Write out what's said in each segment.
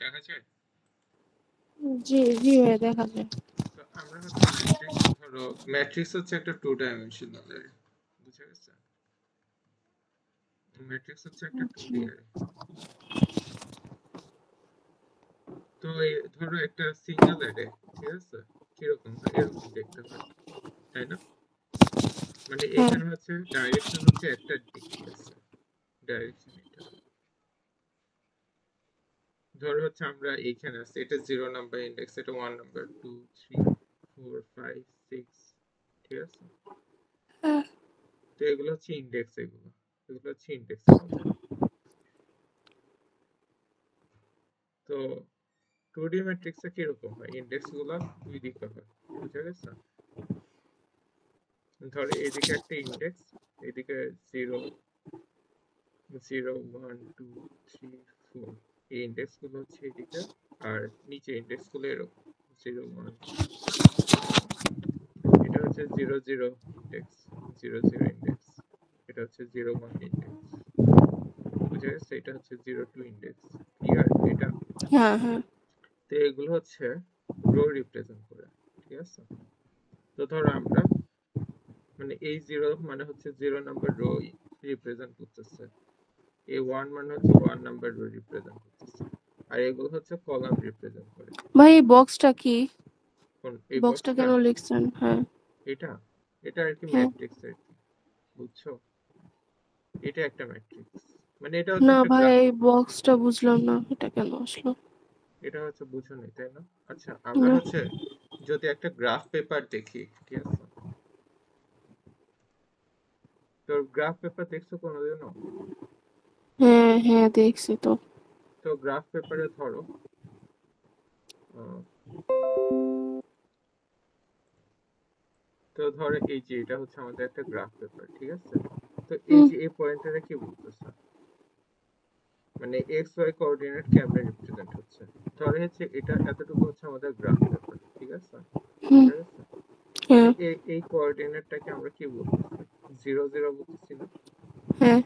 দেখা যায়? জি জি ভাই দেখা যায়। তো আমরা হচ্ছে ম্যাট্রিক্স, ধরো ম্যাট্রিক্স হচ্ছে একটা 2 ডাইমেনশনাল অ্যারে, বুঝা গেছে? ম্যাট্রিক্স হচ্ছে একটা 2D আচ্ছা অ্যারে। তো ধরো একটা সিঙ্গেল অ্যারে, ঠিক আছে, কিরকম হয়? এরকম দেখতে হয়, তাই না? মানে হ্যাঁ এখানে হচ্ছে ডাইরেকশন হচ্ছে একটা দিক, ঠিক আছে, ডাইরেকশন এটা। ধরো হচ্ছে আমরা এইখানে আছি, এটা 0 নাম্বার ইন্ডেক্স, এটা 1 নাম্বার, 2 3 4 5 6, ঠিক আছে? হ্যাঁ তো এগুলো হচ্ছে ইন্ডেক্স, এগুলো এগুলো হচ্ছে ইন্ডেক্সের মতো। তো 2D ম্যাট্রিক্সে কিরকম হয়? ইন্ডেক্স গুলো দুই দিকে হয়, বুঝা গেছে? ধরো এদিকে একটা ইন্ডেক্স, এদিকে 0 0 1 2 3 4, এই ইন্ডেক্স গুলো হচ্ছে এদিকে, আর নিচে ইন্ডেক্স গুলো এরকম 0 1 এটা হচ্ছে 0 0 ইন্ডেক্স, 0 0 ইন্ডেক্স, এটা হচ্ছে 0 1 ইন্ডেক্স, বুঝা গেছে? এটা হচ্ছে 0 2 ইন্ডেক্স, ক্লিয়ার এটা? হ্যাঁ হ্যাঁ তো এগুলো হচ্ছে রো রিপ্রেজেন্ট করে, ঠিক আছে? তো ধরো আমরা, মানে এই 0 মানে হচ্ছে 0 নাম্বার রো রিপ্রেজেন্ট করতেছে, এই 1 মানে হচ্ছে 1 নাম্বার রো রিপ্রেজেন্ট করতেছে, আর এগুলো হচ্ছে কলাম রিপ্রেজেন্ট করে। ভাই এই বক্সটা কি? কোন এই বক্সটা বক্সটা? কেন লিখছেন? হ্যাঁ এটা এটা আর কি হ্যাঁ ম্যাট্রিক্স আর কি, বুঝছো? এটা একটা ম্যাট্রিক্স, মানে এটা হচ্ছে না একটা ভাই গ্রাফ। এই বক্সটা বুঝলাম না এটা কেন আসলো। এটা হচ্ছে বুঝো নি, তাই না? আচ্ছা, আমরা না হচ্ছে যদি একটা গ্রাফ পেপার দেখি, ঠিক আছে, তো গ্রাফ পেপার দেখছো কোনোদিনও? হ্যাঁ হ্যাঁ দেখছি তো। তো গ্রাফ পেপারে ধরো আহ, তো ধরো এই যে এটা হচ্ছে আমাদের একটা গ্রাফ পেপার, ঠিক আছে? তো এই হুম যে এই পয়েন্টারে কি বলতেছে, মানে এক্স ওয়াই কোঅর্ডিনেট কেমনে রিপ্রেজেন্ট হচ্ছে? ধরে হচ্ছে এটা এতটুকু হচ্ছে আমাদের গ্রাফ পেপার, ঠিক আছে, হুম বুঝা গেছে? তো হ্যাঁ এই কোঅর্ডিনেটটাকে আমরা কি বলতেছি? 0 0 বলতেছি না? হ্যাঁ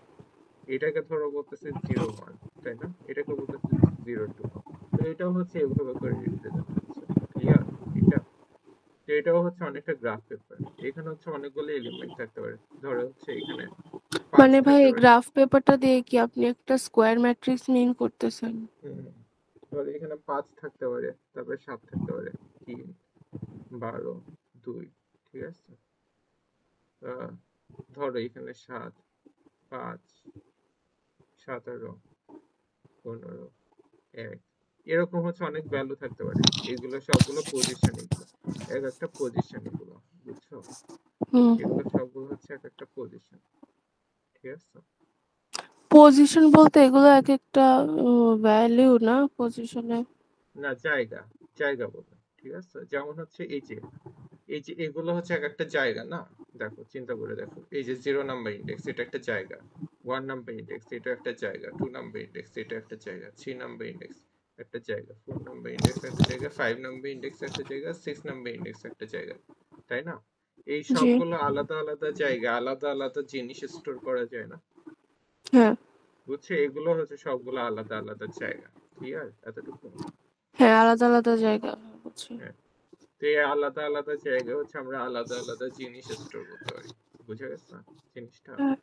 এটাকে ধরো বলতেছি 0 1, তাই না? এটাকে বলতেছি 0 2। তো এটাও হচ্ছে এভাবে করে রিপ্রেজেন্ট হচ্ছে, ক্লিয়ার এটা? তো এটাও হচ্ছে অনেকটা গ্রাফ পেপার, এখানে হচ্ছে অনেকগুলো এলিমেন্ট থাকতে পারে, ধরো হচ্ছে এখানে 5 মানে ভাই থাকতে এই পারে। গ্রাফ পেপারটা দিয়ে কি আপনি একটা স্কোয়ার ম্যাট্রিক্স মিন করতেছেন? হুম, ধরো এখানে 5 থাকতে পারে, তারপরে 7 থাকতে পারে, 3 12 2, ঠিক আছে? আহ, ধরো এখানে 7 5 17 15 1, এরকম হচ্ছে অনেক ভ্যালু থাকতে পারে। এগুলো সবগুলো পজিশন, এগুলো এক একটা পজিশন, এগুলো, বুঝছো? হুম এগুলো সবগুলো হচ্ছে এক একটা পজিশন, ঠিক আছে? পজিশন বলতে এগুলো এক একটা ভ্যালিউ না পজিশনে? না, জায়গা, জায়গা বলে, ঠিক আছে? যেমন হচ্ছে এই যে এগুলো হচ্ছে এক একটা জায়গা না? দেখো, চিন্তা করে দেখো, এই যে 0 নাম্বার ইন্ডেক্স, এটা একটা জায়গা, 1 নাম্বার ইন্ডেক্স, এটা একটা জায়গা, 2 নাম্বার ইন্ডেক্স, এটা একটা জায়গা, 3 নাম্বার ইন্ডেক্স একটা জায়গা, 4 নাম্বার ইন্ডেক্স একটা জায়গা, 5 নাম্বার ইন্ডেক্স একটা জায়গা, 6 নাম্বার ইন্ডেক্স একটা জায়গা, তাই না? এই জি সবগুলো আলাদা আলাদা জায়গা, আলাদা আলাদা জিনিস স্টোর করা যায় না? হ্যাঁ বুঝছো? এগুলো হচ্ছে সবগুলো আলাদা আলাদা জায়গা, ক্লিয়ার এতটুকু? হ্যাঁ আলাদা আলাদা জায়গা বুঝছি। হ্যাঁ, তো এই আলাদা আলাদা জায়গায় হচ্ছে আমরা আলাদা আলাদা জিনিস স্টোর করতে পারি, বুঝা গেছে জিনিসটা? হ্যাঁ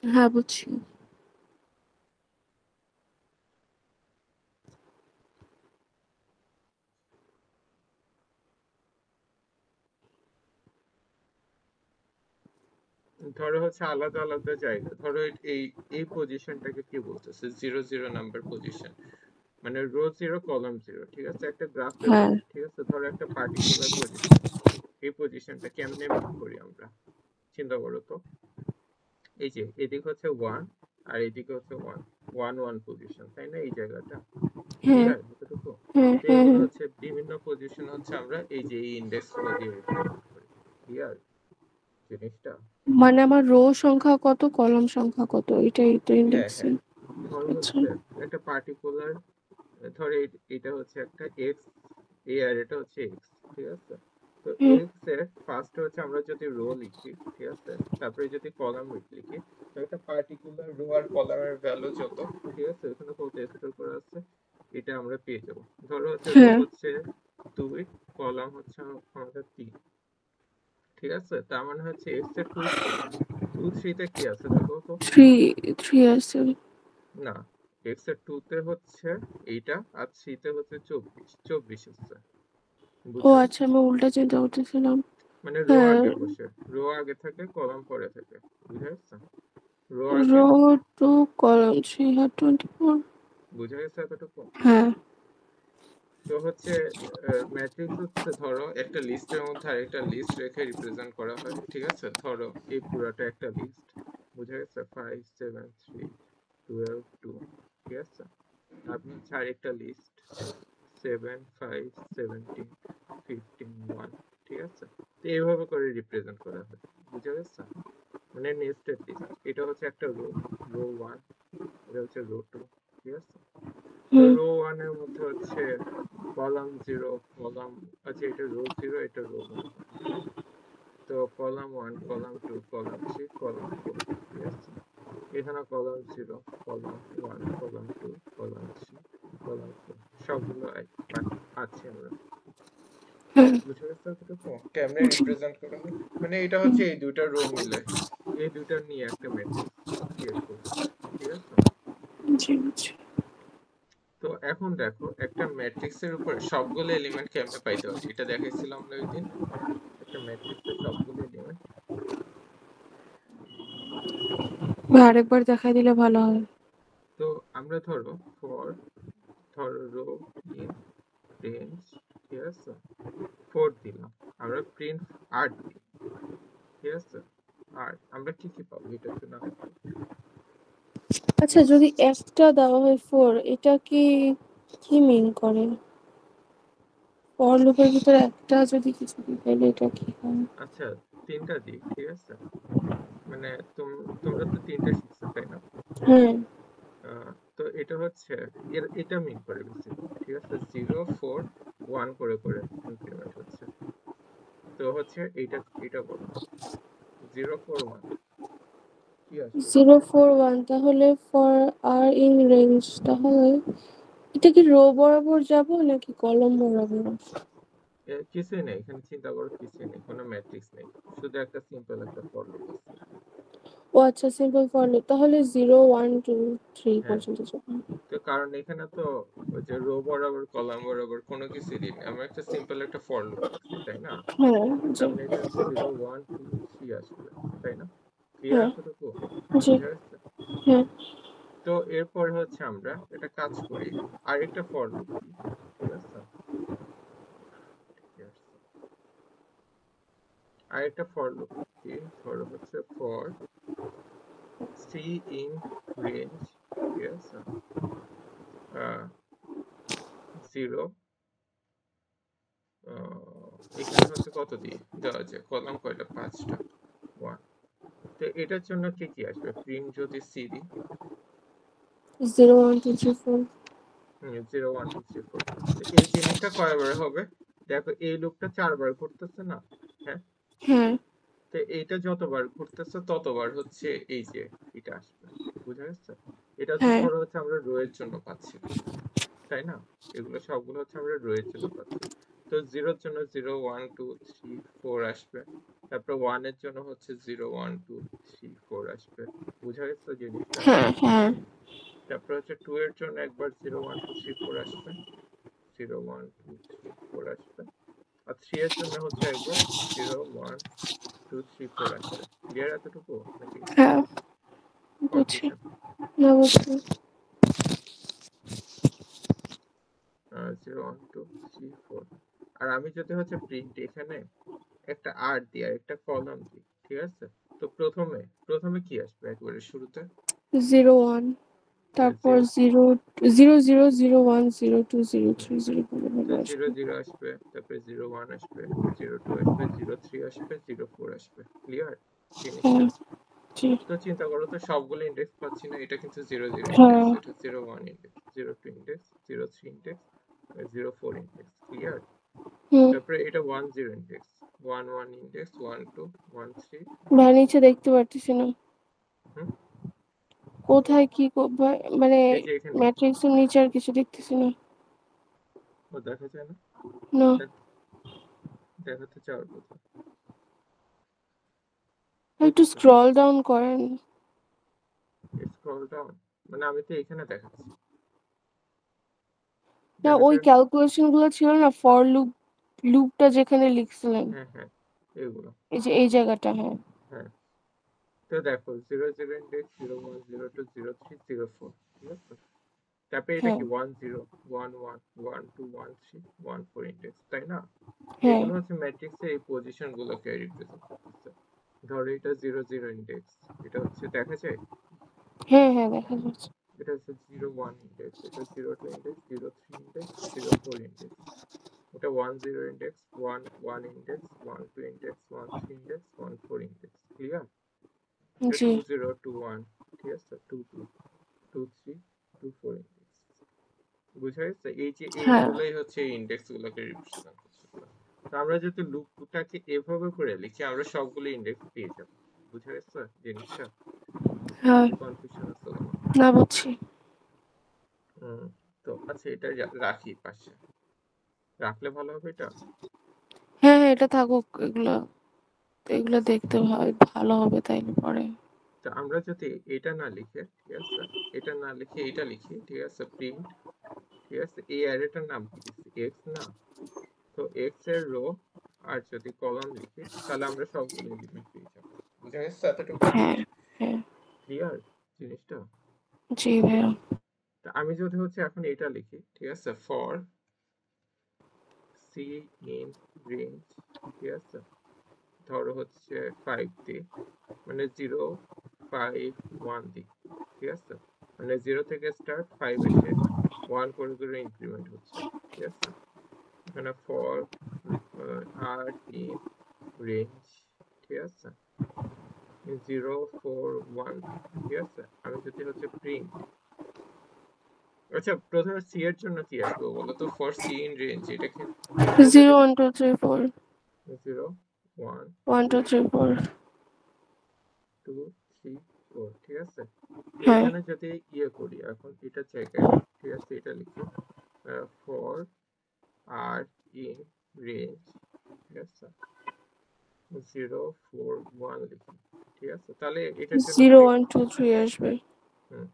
হ্যাঁ বুঝছি। ধরো হচ্ছে আলাদা আলাদা জায়গা, ধরো এই এই পজিশনটাকে কি বলতেছে? 0 0 নাম্বার পজিশন, মানে রো 0 কলাম 0, ঠিক আছে, একটা গ্রাফ হ্যাঁ পেপারে, ঠিক আছে? ধরো একটা পার্টিকুলার পজিশন, এই পজিশনটা কেমনে মিন করি আমরা? চিন্তা করো তো, এই যে এদিক হচ্ছে 1 আর এদিকে হচ্ছে 1 1 1 পজিশন, তাই না? এই জায়গাটা, হ্যাঁ ক্লিয়ার এতটুকু? হ্যাঁ তো হ্যাঁ এগুলো হ্যাঁ হচ্ছে বিভিন্ন পজিশন হচ্ছে আমরা এই যে এই ইন্ডেক্স গুলো দিয়ে রিপ্রেজেন্ট করি, ক্লিয়ার জিনিসটা? মানে আমার রো সংখ্যা কত কলাম সংখ্যা কত এটাই তো হ্যাঁ ইন্ডেক্সে। হ্যাঁ, ধরো আচ্ছা হচ্ছে একটা পার্টিকুলার, ধরো এটা হচ্ছে একটা এক্স, এ আর এটা হচ্ছে এক্স, ঠিক আছে? তো তো হুম, এক্স এর ফার্স্ট হচ্ছে আমরা যদি রো লিখি, ঠিক আছে, তারপরে যদি কলাম লিখি, তো একটা পার্টিকুলার রো আর কলামের ভ্যালু যত, ঠিক আছে, ওখানে কত স্টোর করা আছে এটা আমরা পেয়ে যাব। ধরো হচ্ছে রো হ্যাঁ হচ্ছে 2, কলাম হচ্ছে আমাদের 3, ঠিক আছে, তার মানে হচ্ছে এক্স এর 2 3, 2 3 তে কি আছে দেখো তো। থ্রি থ্রি আছে। না, এক্স এর 2 তে হচ্ছে এইটা, আর 3 তে হচ্ছে 24, 24 হচ্ছে, ও বুঝতে আচ্ছা, পারছো? আমি উল্টা চিন্তা করতেছিলাম। মানে রো হ্যাঁ, আগে বসে, রো আগে থাকে কলাম পরে থাকে, বুঝা যাচ্ছে? রো আগে, রো টু কলাম থ্রি, হ্যাঁ 24। বুঝা গেছে এতটুকু? হ্যাঁ তো হচ্ছে ম্যাট্রিক্স হচ্ছে ধরো একটা লিস্টের মধ্যে আরেকটা লিস্ট রেখে রিপ্রেজেন্ট করা হয়, ঠিক আছে, ধরো এই পুরাটা একটা লিস্ট, বুঝা গেছে, 5 7 3 12 2, ঠিক আছে, আপনি হচ্ছে আরেকটা লিস্ট 7 5 17 15 1, ঠিক আছে, তো এইভাবে করে রিপ্রেজেন্ট করা হয়, বুঝা গেছে? মানে নেস্টেড লিস্ট, এটা হচ্ছে একটা রো, রো 1, এটা হচ্ছে রো 2, ঠিক আছে। তো হুম রো 1 এর মধ্যে হচ্ছে কলাম 0, কলাম, আচ্ছা এটা রো 0, এটা রো 1, হ্যাঁ, তো কলাম 1 কলাম 2 কলাম 3 কলাম 4, ঠিক আছে, এখানে column 0 column 1 column 2 column 3 column 4 সবগুলো পাচ্ছি আমরা, হ্যাঁ বুঝে গেছে এতটুকু কেমনে জি রিপ্রেজেন্ট করা হয়? মানে এটা হুম, হচ্ছে এই দুইটা রো মিলে এই দুইটা নিয়ে একটা ম্যাট্রিক্স ক্রিয়েট করছে, ঠিক আছে। জি বুঝছি। তো এখন দেখো একটা ম্যাট্রিক্সের উপর সবগুলো এলিমেন্ট কেমনে পাইতে পারি, এটা দেখাইছিলাম আমরা ওই দিন, একটা ম্যাট্রিক্সের সবগুলো এলিমেন্ট। ভাই আরেকবার দেখাই দিলে ভালো হয়। তো আমরা ধরো ফর, ধরো রো ইন রেঞ্জ, ঠিক আছে, 4 দিলাম, আমরা প্রিন্ট 8 দিই, ঠিক আছে, আর আমরা কি কি পাবো এটার জন্য আরেকবার। আচ্ছা, যদি একটা দেওয়া হয় ফোর, এটা কি কি মিন করে? ফর লুপের ভিতরে একটা যদি কিছু দিই তাহলে এটা কি হয়? আচ্ছা, 3টা দিই, ঠিক আছে, মানে তোমরা তো 3টা শিখছো তাই না? হ্যাঁ তো এটা হচ্ছে এটা মিন করে বেসিক্যালি, ঠিক আছে, 0 4 1 করে করে ইনক্রিমেন্ট হচ্ছে। তো হচ্ছে এটা বলো, 0 4 1 কি আসবে? 0 4 1, তাহলে ফর আর ইন রেঞ্জ, তাহলে এটা কি রো বরাবর যাব নাকি কলম বরাবর? কিছুই নেই এখানে, চিন্তা করো কিছুই নেই, কোনো ম্যাট্রিক্স নেই, শুধু একটা সিম্পল একটা ফর লুপ আছে। ও আচ্ছা, সিম্পল ফর লুপ, তাহলে 0 1 2 3 হ্যাঁ, পর্যন্ত যাবো। তো কারণ এখানে তো ওই যে রো বরাবর কলাম বরাবর কোনো কিছু দিই আমরা একটা সিম্পল একটা ফর লুপ লিখছি তাই না? হ্যাঁ তার জি মানে এটা 0 1 2 3 আসবে, তাই না? ক্লিয়ার হ্যাঁ এতটুকু? জি বুঝা যাচ্ছে? হ্যাঁ তো এরপরে হচ্ছে আমরা এটা কাজ করি, আরেকটা ফর লুপ দিই, ঠিক আছে, আরেকটা ফর লুপ দিই, ধরো হচ্ছে ফর সি ইন রেঞ্জ, ঠিক আছে, 0, এখানে হচ্ছে কত দিই দেওয়া যায়, কলাম কয়টা, 5টা, 1, তো এটার জন্য কি কি আসবে, প্রিন্ট যদি সি দিই, 0 1 2 3 4। 0 1 2 3 4, তো এই জিনিসটা কয়বার হবে, দেখো এই লুপটা 4বার ঘুরতেছে না, হ্যাঁ, হ্যাঁ তো এইটা যতবার ঘুরতেছে ততবার হচ্ছে এই যে এটা আসবে, বুঝা গেছে? এটা তো হ্যাঁ ধরো হচ্ছে আমরা রো এর জন্য পাচ্ছিলাম, তাই না? এগুলো সবগুলো হচ্ছে আমরা রো এর জন্য পাচ্ছি। তো 0 এর জন্য 0 1 2 3 4 আসবে, তারপর 1 এর জন্য হচ্ছে 0 1 2 3 4 আসবে, বুঝা গেছে জিনিসটা? হ্যাঁ হ্যাঁ তারপর হচ্ছে 2 এর জন্য একবার 0 1 2 3 4 আসবে, 0 1 2 3 4 আসবে, আর 3 এর জন্য হচ্ছে একবার 0 1 2 3 4 আসবে। ক্লিয়ার এতটুকু নাকি হ্যাঁ বুঝছি। কনফিউশন? না বুঝছি। 0 1 2 3 4, আর আমি যদি হচ্ছে প্রিন্ট এখানে একটা আর দিই আর একটা কলাম দিই, ঠিক আছে, তো প্রথমে কি আসবে একবারে শুরুতে? 0 1, তারপর 0, 0 0 0 0 1 0 2 0 3 0 তো 0 আসবে। 0 আসবে, তারপরে 0 1 আসবে, 0 2 আসবে, 0 3 আসবে, 0 4 আসবে, ক্লিয়ার জিনিসটা? হ্যাঁ জি তো চিন্তা করো তো সবগুলো ইন্ডেক্স পাচ্ছি না, এটা কিন্তু 0 0 ইন্ডেক্স, হ্যাঁ এটা 0 1 index, 0 2 index, 0 3 index, 0 4 index, clear? হুম তারপরে এটা 1 0 ইন্ডেক্স, 1 1 ইন্ডেক্স 1 2 1 3 ভাই নিচে দেখতে পারতেছি না হুম কোথায় কি মানে এই যে এখানে ম্যাট্রিক্সের নিচে আর কিছু দেখতেছি না ও দেখা যায় না না দেখাতে চাওয়ার কথা একটু স্ক্রল ডাউন করেন স্ক্রল ডাউন মানে আমি তো এখানে দেখাচ্ছি না দেখা ওই যায় না ক্যালকুলেশন গুলো ছিল না ফর লুপটা যেখানে লিখছিলেন হ্যাঁ এগুলো এই যে এই জায়গাটা হ্যাঁ হ্যাঁ তো দেখো 0 0 ইন্ডেক্স 0 1 0 2 0 3 0 4 ঠিক আছে তারপরে এটা হ্যাঁ কি 1 0 1 1 1 2 1 3 1 4 ইন্ডেক্স তাই না হ্যাঁ এগুলো হচ্ছে ম্যাট্রিক্সের এই পজিশন গুলোকে রিপ্রেজেন্ট করতেছে ধরো এটা 0 0 ইন্ডেক্স এটা হচ্ছে দেখা যায় হ্যাঁ হ্যাঁ দেখা যাচ্ছে এটা হচ্ছে 0 1 ইন্ডেক্স এটা 0 2 ইন্ডেক্স 0 3 ইন্ডেক্স 0 4 ইন্ডেক্স এটা 1 0 index 1 1 index 1 2 index 1 3 index 1 4 index clear এটা জি 2 0 2 1 ঠিক আছে 2 2 2 3 2 4 ইন্ডেক্স বুঝা গেছে এই যে হ্যাঁ এইগুলোই হচ্ছে এই ইন্ডেক্স গুলোকে রিপ্রেজেন্ট করছে তো আমরা যদি লুপটাকে এভাবে করে লিখি আমরা সবগুলো ইন্ডেক্স পেয়ে যাব বুঝা গেছে জিনিসটা হ্যাঁ কি কনফিউশন আছে কোনো না বুঝছি তো আচ্ছা এটা রাখি পাশে রাখলে ভালো হবে এটা হ্যাঁ হ্যাঁ এটা থাকুক এগুলো এগুলো দেখতে ভালো হবে তাইলে পরে তো আমরা যদি এটা না লিখে ঠিক আছে এটা না লিখে এটা লিখি ঠিক আছে প্রিন্ট ঠিক আছে এই অ্যারেটার নাম কি দিচ্ছি এক্স না তো এক্স এর রো আর যদি কলাম লিখি তাহলে আমরা সবগুলো এলিমেন্ট পেয়ে যাবো বুঝা গেছে এতটুকু হ্যাঁ হ্যাঁ ক্লিয়ার জিনিসটা জি ভাইয়া তা আমি যদি হচ্ছে এখন এটা লিখি ঠিক আছে ফর সি ইন রেঞ্জ ঠিক আছে ধরো হচ্ছে 5 দিয়ে মানে 0 5 1 দিই ঠিক আছে মানে 0 থেকে স্টার্ট 5 এসে 1 করে করে ইনক্রিমেন্ট হচ্ছে ঠিক আছে এখানে ফর আর ইন রেঞ্জ ঠিক আছে 0 4 1 ঠিক আছে আমি যদি হচ্ছে প্রিন্ট আচ্ছা প্রথমে সি এর জন্য কি আসবে বলো তো ফর সি ইন রেঞ্জ এটাকে এটা যদি 0 1 2 3 4 0 1 1 2 3 4 2 3 4 ঠিক আছে তো হ্যাঁ এখানে যদি ইয়ে করি এখন এটা জায়গায় ঠিক আছে এটা লিখি ফর আর ইন রেঞ্জ ঠিক আছে 0 4 1 লিখি ঠিক আছে তাহলে এটার জন্য 0 হচ্ছে 1 2 3 আসবে হুম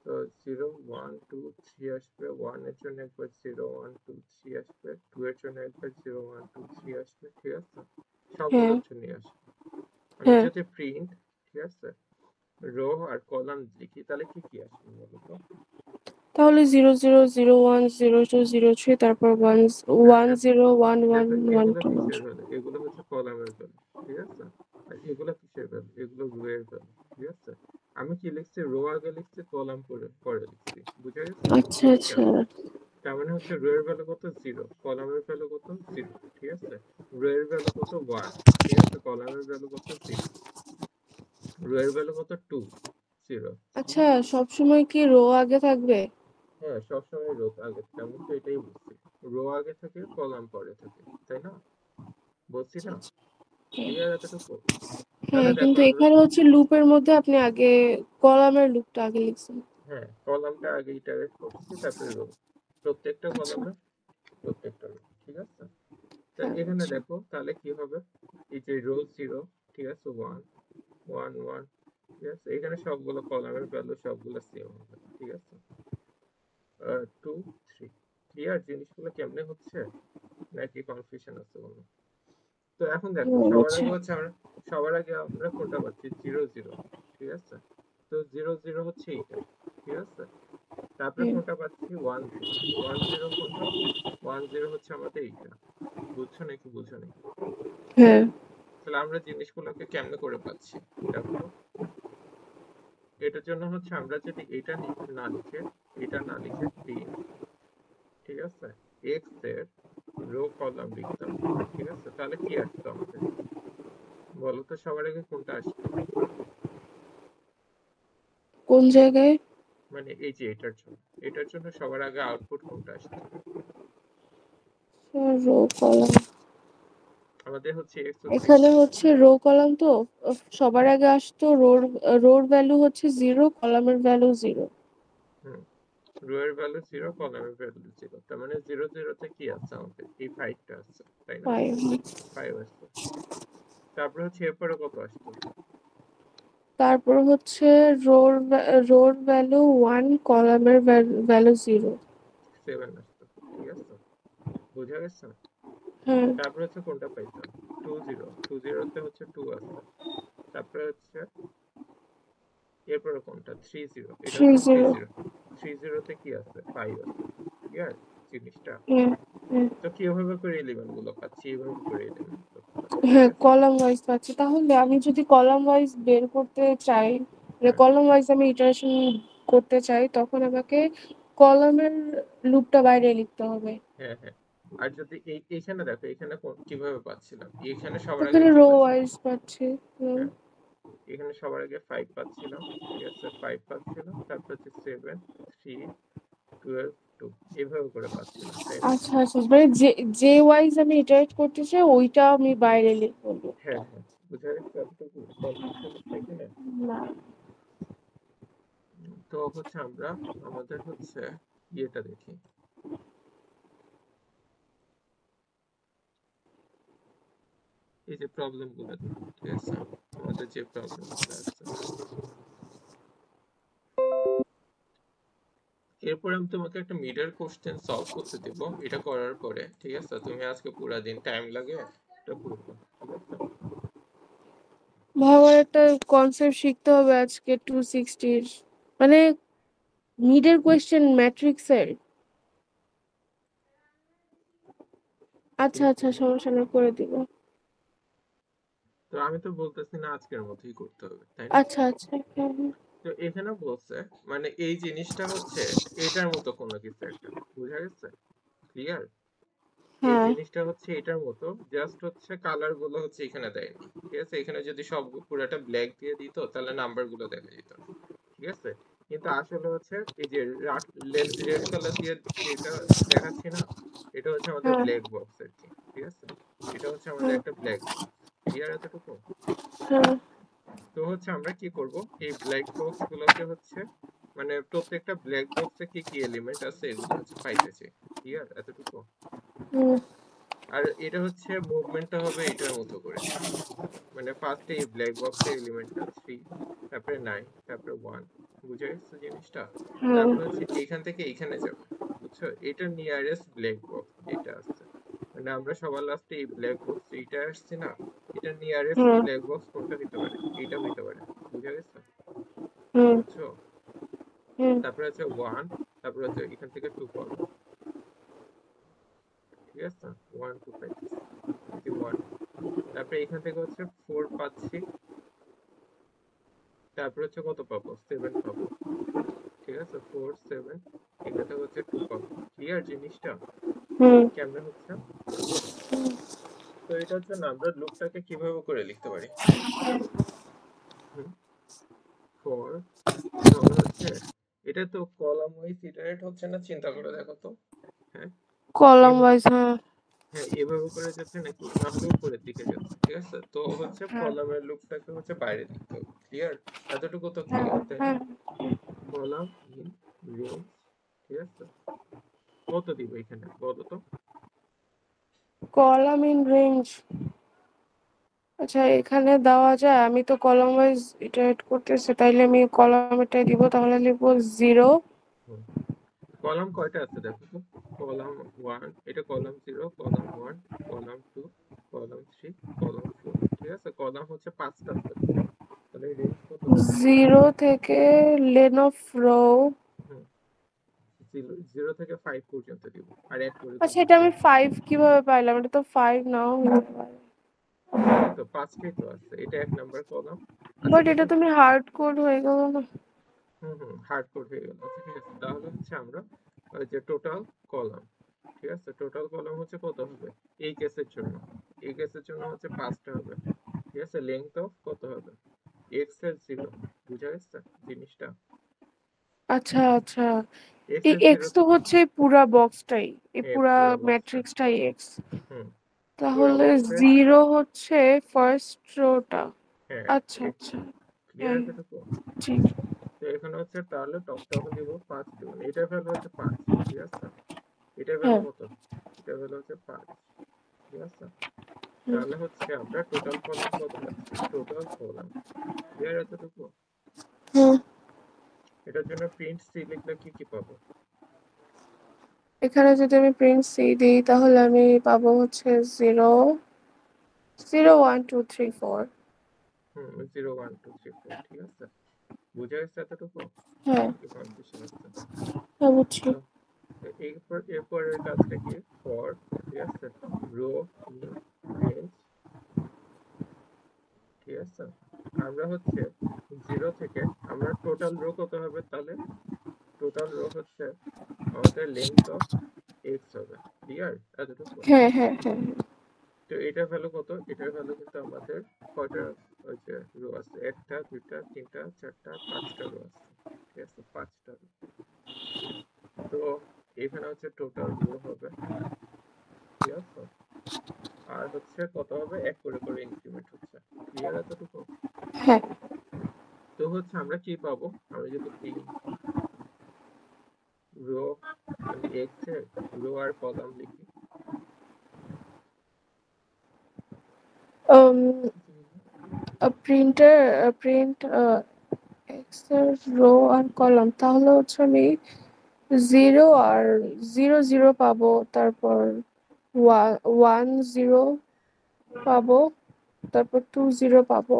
তো 0 1 2 3 আসবে 1 এর জন্য একবার 0 1 2 3 আসবে 2 এর জন্য একবার 0 1 2 3 আসবে ঠিক আছে হ্যাঁ সবগুলোর জন্য আসবে আমি হ্যাঁ যদি প্রিন্ট ঠিক আছে রো আর কলাম লিখি তাহলে কি কি আসবে বলো তো তাহলে 0 0 0 1 0 2 0 3 তারপর 1 হ্যাঁ 1 0 1 1 দেখো 1 এগুলো 2 কিসের ভ্যালু এগুলো হচ্ছে কলামের ভ্যালু ঠিক আছে আর এগুলো কিসের ভ্যালু এগুলো রো এর ভ্যালু ঠিক আছে আমি কি লিখছি রো আগে লিখছি কলাম পরে পরে লিখছি বুঝা গেছে আচ্ছা জিনিসটা আচ্ছা তার মানে হচ্ছে রো এর ভ্যালু কত 0 কলামের ভ্যালু কত 0 ঠিক আছে রো এর ভ্যালু কত 1 ঠিক আছে কলামের ভ্যালু কত 0 রো এর ভ্যালু কত 2 0 আচ্ছা সব সময় কি রো আগে থাকবে হ্যাঁ সবসময় রো আগে থাকে আমি তো এটাই বলছি রো আগে থাকে কলাম পরে থাকে তাই না বলছি আচ্ছা না আচ্ছা ক্লিয়ার এতটুকু হ্যাঁ তাহলে দেখো কিন্তু আমরা এখানে হচ্ছে লুপের মধ্যে আপনি আগে কলামের লুপটা আগে লিখছেন হ্যাঁ কলামটা আগে ইটারেট করছি তারপরে রো প্রত্যেকটা আচ্ছা কলামে প্রত্যেকটা রো ঠিক আছে তো হ্যাঁ এখানে আচ্ছা দেখো তাহলে কি হবে এই যে রো 0 ঠিক আছে 1 1 1 ঠিক আছে এখানে সবগুলো কলামের ভ্যালু সবগুলো সেম হবে ঠিক আছে 2 3 ক্লিয়ার জিনিসগুলো কেমনে হচ্ছে নাকি কনফিউশন আছে কোনো তো এখন দেখো সবার আচ্ছা আগে হচ্ছে আমরা সবার আগে আমরা কোনটা পাচ্ছি 0 0 ঠিক আছে তো 0 0 হচ্ছে এইটা ঠিক আছে তারপরে হ্যাঁ কোনটা পাচ্ছি 1 0 1 0 কোনটা 1 0 হচ্ছে আমাদের এইটা বুঝছো নাকি বুঝো নি হ্যাঁ তাহলে আমরা জিনিসগুলোকে কেমনে করে পাচ্ছি দেখো তো এটার জন্য হচ্ছে আমরা যদি এটা না লিখে এটা না লিখে প্রিন্ট ঠিক আছে x এর রো কলাম লিখতাম ঠিক আছে তাহলে কি আসতো আমাদের বলো তো সবার আগে কোনটা আসতো কোন জায়গায় মানে এই যে এটার জন্য সবার আগে আউটপুট কোনটা আসতো রো কলাম আমাদের হচ্ছে x ও 3 এখানে হচ্ছে রো কলাম তো সবার আগে আসতো রোর ভ্যালু হচ্ছে 0, কলামের ভ্যালু 0। হুম, রো এর ভ্যালু 0, কলামের ভ্যালু 0, তার মানে 0 0 তে কি আছে আমাদের এই 5 টা আছে, তাই না? 5। 5 আছে। তারপরে হচ্ছে এরপরে কত আসতো? তারপর হচ্ছে রোর ভ্যালু 1, কলামের ভ্যালু 0। 7 আসতো, ঠিক আছে, বুঝা গেছে? হ্যাঁ, তারপরে হচ্ছে কোনটা পাইতাম? 2 0, 2 0 তে হচ্ছে 2 আছে। তারপরে হচ্ছে এরপরে কোনটা? 3 0, এটা হচ্ছে 3 30। 0, 3 0 তে কি আছে? 5 আছে, ক্লিয়ার জিনিসটা? হ্যাঁ, হ্যাঁ, তো কিভাবে করে এলিমেন্ট গুলো পাচ্ছি? এইভাবে করে এলিমেন্ট গুলো পাচ্ছি, ঠিক হ্যাঁ, আছে? কলাম ওয়াইজ পাচ্ছি। তাহলে আমি যদি কলাম ওয়াইজ বের করতে চাই, হ্যাঁ কলাম ওয়াইজ আমি ইটারেশন করতে চাই, তখন আমাকে কলামের লুপটা বাইরে লিখতে হবে। হ্যাঁ হ্যাঁ। আর যদি এইখানে দেখো, এখানে কিভাবে পাচ্ছিলাম? এখানে সবার আগে এখানে কি রো পাচ্ছিলাম? ওয়াইজ পাচ্ছি। হ্যাঁ, এখানে সবার আগে 5 পাচ্ছিলাম, ঠিক আছে, 5 পাচ্ছিলাম, তারপর হচ্ছে 7 3 12 2, এইভাবে করে পাচ্ছিলাম, তাই না? আচ্ছা আচ্ছা, মানে যে যে ওয়াইজ আমি ইটারেট করতে চাই ওইটা আমি বাইরে লিখবো লুপটা। হ্যাঁ হ্যাঁ, বুঝা গেছে? এতটুকু কনফিউশন হচ্ছে এখানে? না। তো হচ্ছে আমরা আমাদের হচ্ছে ইয়েটা দেখি, এই যে প্রবলেম গুলো দেখি, ঠিক আছে, আমাদের যে প্রবলেম গুলো আছে। এরপর আমি তোমাকে একটা মিডল কোশ্চেন সলভ করতে দেব, এটা করার পরে, ঠিক আছে, তুমি আজকে পুরো দিন টাইম লাগে এটা করবে, ঠিক আছে? ভাবার একটা কনসেপ্ট শিখতে হবে আজকে 260-র, মানে মিডের কোয়েশ্চেন ম্যাট্রিক্সের। আচ্ছা আচ্ছা, কিরকম? সমস্যা না, করে দিব। তো আমি তো বলতেছি না আজকের মধ্যেই করতে হবে, তাই না? আচ্ছা আচ্ছা, হ্যাঁ হ্যাঁ। তো এখানে বলছে মানে এই জিনিসটা হচ্ছে এটার মতো কোনো কিছু একটা, বুঝা গেছে? ক্লিয়ার? এই হ্যাঁ, জিনিসটা হচ্ছে এটার মতো, জাস্ট হচ্ছে কালার গুলো হচ্ছে এখানে দেয়নি, ঠিক আছে? এখানে যদি সব পুরোটা ব্ল্যাক দিয়ে দিত তাহলে নাম্বার গুলো দেখা যেত, ঠিক আছে? কিন্তু আসলে হচ্ছে এই যে রেড কালার দিয়ে যেটা দেখাচ্ছি না, এটা হচ্ছে আমাদের হ্যাঁ, ব্ল্যাক বক্স আর কি, ঠিক আছে? এটা হচ্ছে আমাদের হ্যাঁ, একটা ব্ল্যাক বক্স, ক্লিয়ার এতটুকু? হ্যাঁ, তো হচ্ছে আমরা কি করব, এই ব্ল্যাক বক্স গুলোকে হচ্ছে মানে প্রত্যেকটা ব্ল্যাক বক্সে কি কি এলিমেন্ট আছে এগুলো হচ্ছে পাইতেছে, ক্লিয়ার এতটুকু? হুম, আর এটা হচ্ছে মুভমেন্টটা হবে এটার মতো করে, মানে ফার্স্টে এই ব্ল্যাক বক্সের এলিমেন্টটা 3, তারপরে 9, তারপরে 1, বুঝা গেছে জিনিসটা? হ্যাঁ, তারপরে হচ্ছে এইখান থেকে এইখানে যাবে, বুঝছো? এটা নিয়ারেস্ট ব্ল্যাক বক্স যেটা আছে, মানে আমরা সবার লাস্টে এই ব্ল্যাক বক্স এইটা আসছে না, এটা নিয়ারেস্ট হ্যাঁ, ব্ল্যাক বক্স কোনটা হইতে পারে? এইটা হইতে পারে, বুঝা গেছে? হ্যাঁ, বুঝছো? হ্যাঁ, তারপরে হচ্ছে 1, তারপরে হচ্ছে এখান থেকে 2 পাবো, ঠিক আছে? 1 2 পাইতেছি, এই যে 1, তারপরে এখান থেকে হচ্ছে 4 পাচ্ছি, তারপর হচ্ছে কত পাবো? 7 পাবো, ঠিক আছে, 4 7, এখান থেকে হচ্ছে 2 পাবো, ক্লিয়ার জিনিসটা? হুম। কেমনে হচ্ছে? তো এটা হচ্ছে না, আমরা লুপটাকে কিভাবে করে লিখতে পারি? হুম, 4, ধরো হচ্ছে এটা তো কলাম ওয়াইজ ইটারেট হচ্ছে না, চিন্তা করে দেখো তো। হ্যাঁ, কলাম এভাবে, ওয়াইজ, হ্যাঁ। হ্যাঁ এভাবে করে যাচ্ছে নাকি, না হলে উপরের দিকে যাচ্ছে, ঠিক আছে? তো হচ্ছে হ্যাঁ, কলামের লুপটাকে হচ্ছে বাইরে লিখতে হবে, ক্লিয়ার? এতটুকু তো হ্যাঁ, ক্লিয়ার, তাই না? হ্যাঁ। কলাম ইন রেঞ্জ, ঠিক আছে, কত দিব এখানে বলো তো? কলাম ইন রেঞ্জ, আচ্ছা এখানে দেওয়া যায়, আমি তো কলাম ওয়াইজ ইটারেট করতেছি, তাইলে আমি কলাম এটাই দিব, তাহলে লিখবো 0। হুম, কলাম কয়টা আছে দেখো তো? কলাম 1, এটা column 0, column 1, column 2, column 3, column 4, ঠিক আছে? কলাম হচ্ছে 5টা আছে পুরো, তাহলে রেঞ্জ কত হবে? 0 থেকে লেন অফ রো। হুম, 0 থেকে 5 পর্যন্ত দিব, আর অ্যাড করে আচ্ছা, দিব, এটা আমি ঠিক? 5 কিভাবে পাইলাম? এটা তো 5 নাও হতে পারে। এই তো 5টাই তো আছে, এটা 1 নাম্বার কলাম। আচ্ছা বাট এটা দেখো, তুমি হার্ড কোড হয়ে গেল না। হার্ড কোড হয়ে গেল, আচ্ছা ঠিক আছে, তাহলে হচ্ছে আমরা ওই যে টোটাল কলাম, ঠিক আছে, টোটাল কলাম হচ্ছে কত হবে এই কেসের জন্য? এই কেসের জন্য হচ্ছে 5টা হবে, ঠিক আছে? লেংথ অফ কত হবে? এক্স এর 0, বুঝা গেছে জিনিসটা? আচ্ছা আচ্ছা, এক্স এই এর এক্স 0, তো হচ্ছে পুরা বক্সটাই, এই হ্যাঁ পুরা পুরো বক্সটা, ম্যাট্রিক্সটাই এক্স। হুম, তাহলে হচ্ছে 0 হচ্ছে ফার্স্ট রোটা। হ্যাঁ আচ্ছা আচ্ছা। ক্লিয়ার হ্যাঁ এতটুকু? ঠিক। তো এখানে হচ্ছে তাহলে তখন দিব 5 দিব, এটার ভ্যালু হচ্ছে 5, ঠিক আছে? এটার ভ্যালু হ্যাঁ। কত? এটার ভ্যালু হচ্ছে 5, ঠিক আছে? হুম। তাহলে হচ্ছে আমরা টোটাল কলাম কত পাচ্ছি? টোটাল কলাম ক্লিয়ার এতটুকু? হুম। এটার জন্য প্রিন্ট সি লিখলে কি কি পাবো? এখানে যদি আমি প্রিন্ট সি দিই তাহলে আমি পাবো হচ্ছে 0 0 1 2 3 4। 0 1 2 3 4, ঠিক আছে? বুঝা গেছে এতটুকু? হ্যাঁ নাকি কনফিউশন হচ্ছে? বুঝছি। তো এরপরের কাজটা কি? ফর, ঠিক আছে, রো ইন রেঞ্জ, ঠিক আছে? আমরা হচ্ছে 0 থেকে আমরা টোটাল রো কত হবে তাহলে? টোটাল রো হচ্ছে আমাদের লেন্থ অফ এক্স হবে, ক্লিয়ার এতটুকু? হ্যাঁ হ্যাঁ হ্যাঁ। তো এটার ভ্যালু কত? এটার ভ্যালু কিন্তু আমাদের কয়টা ওই যে রো আছে? একটা, দুইটা, তিনটা, চারটা, পাঁচটা রো আছে, ঠিক আছে? পাঁচটা রো। তো এখানে হচ্ছে টোটাল রো হবে, ঠিক আছে? আর হচ্ছে কত হবে? এক করে করে ইনক্রিমেন্ট হচ্ছে, ক্লিয়ার এতটুকু? হ্যাঁ। তো হচ্ছে আমরা কি পাবো? আমি যদি প্রিন্ট রো মানে এক্স এর রো আর কলাম লিখি, প্রিন্ট এক্স এর রো আর কলাম, তাহলে হচ্ছে আমি 0 আর 0 0 পাবো, তারপর 1 0 পাবো, তারপর 2 0 পাবো,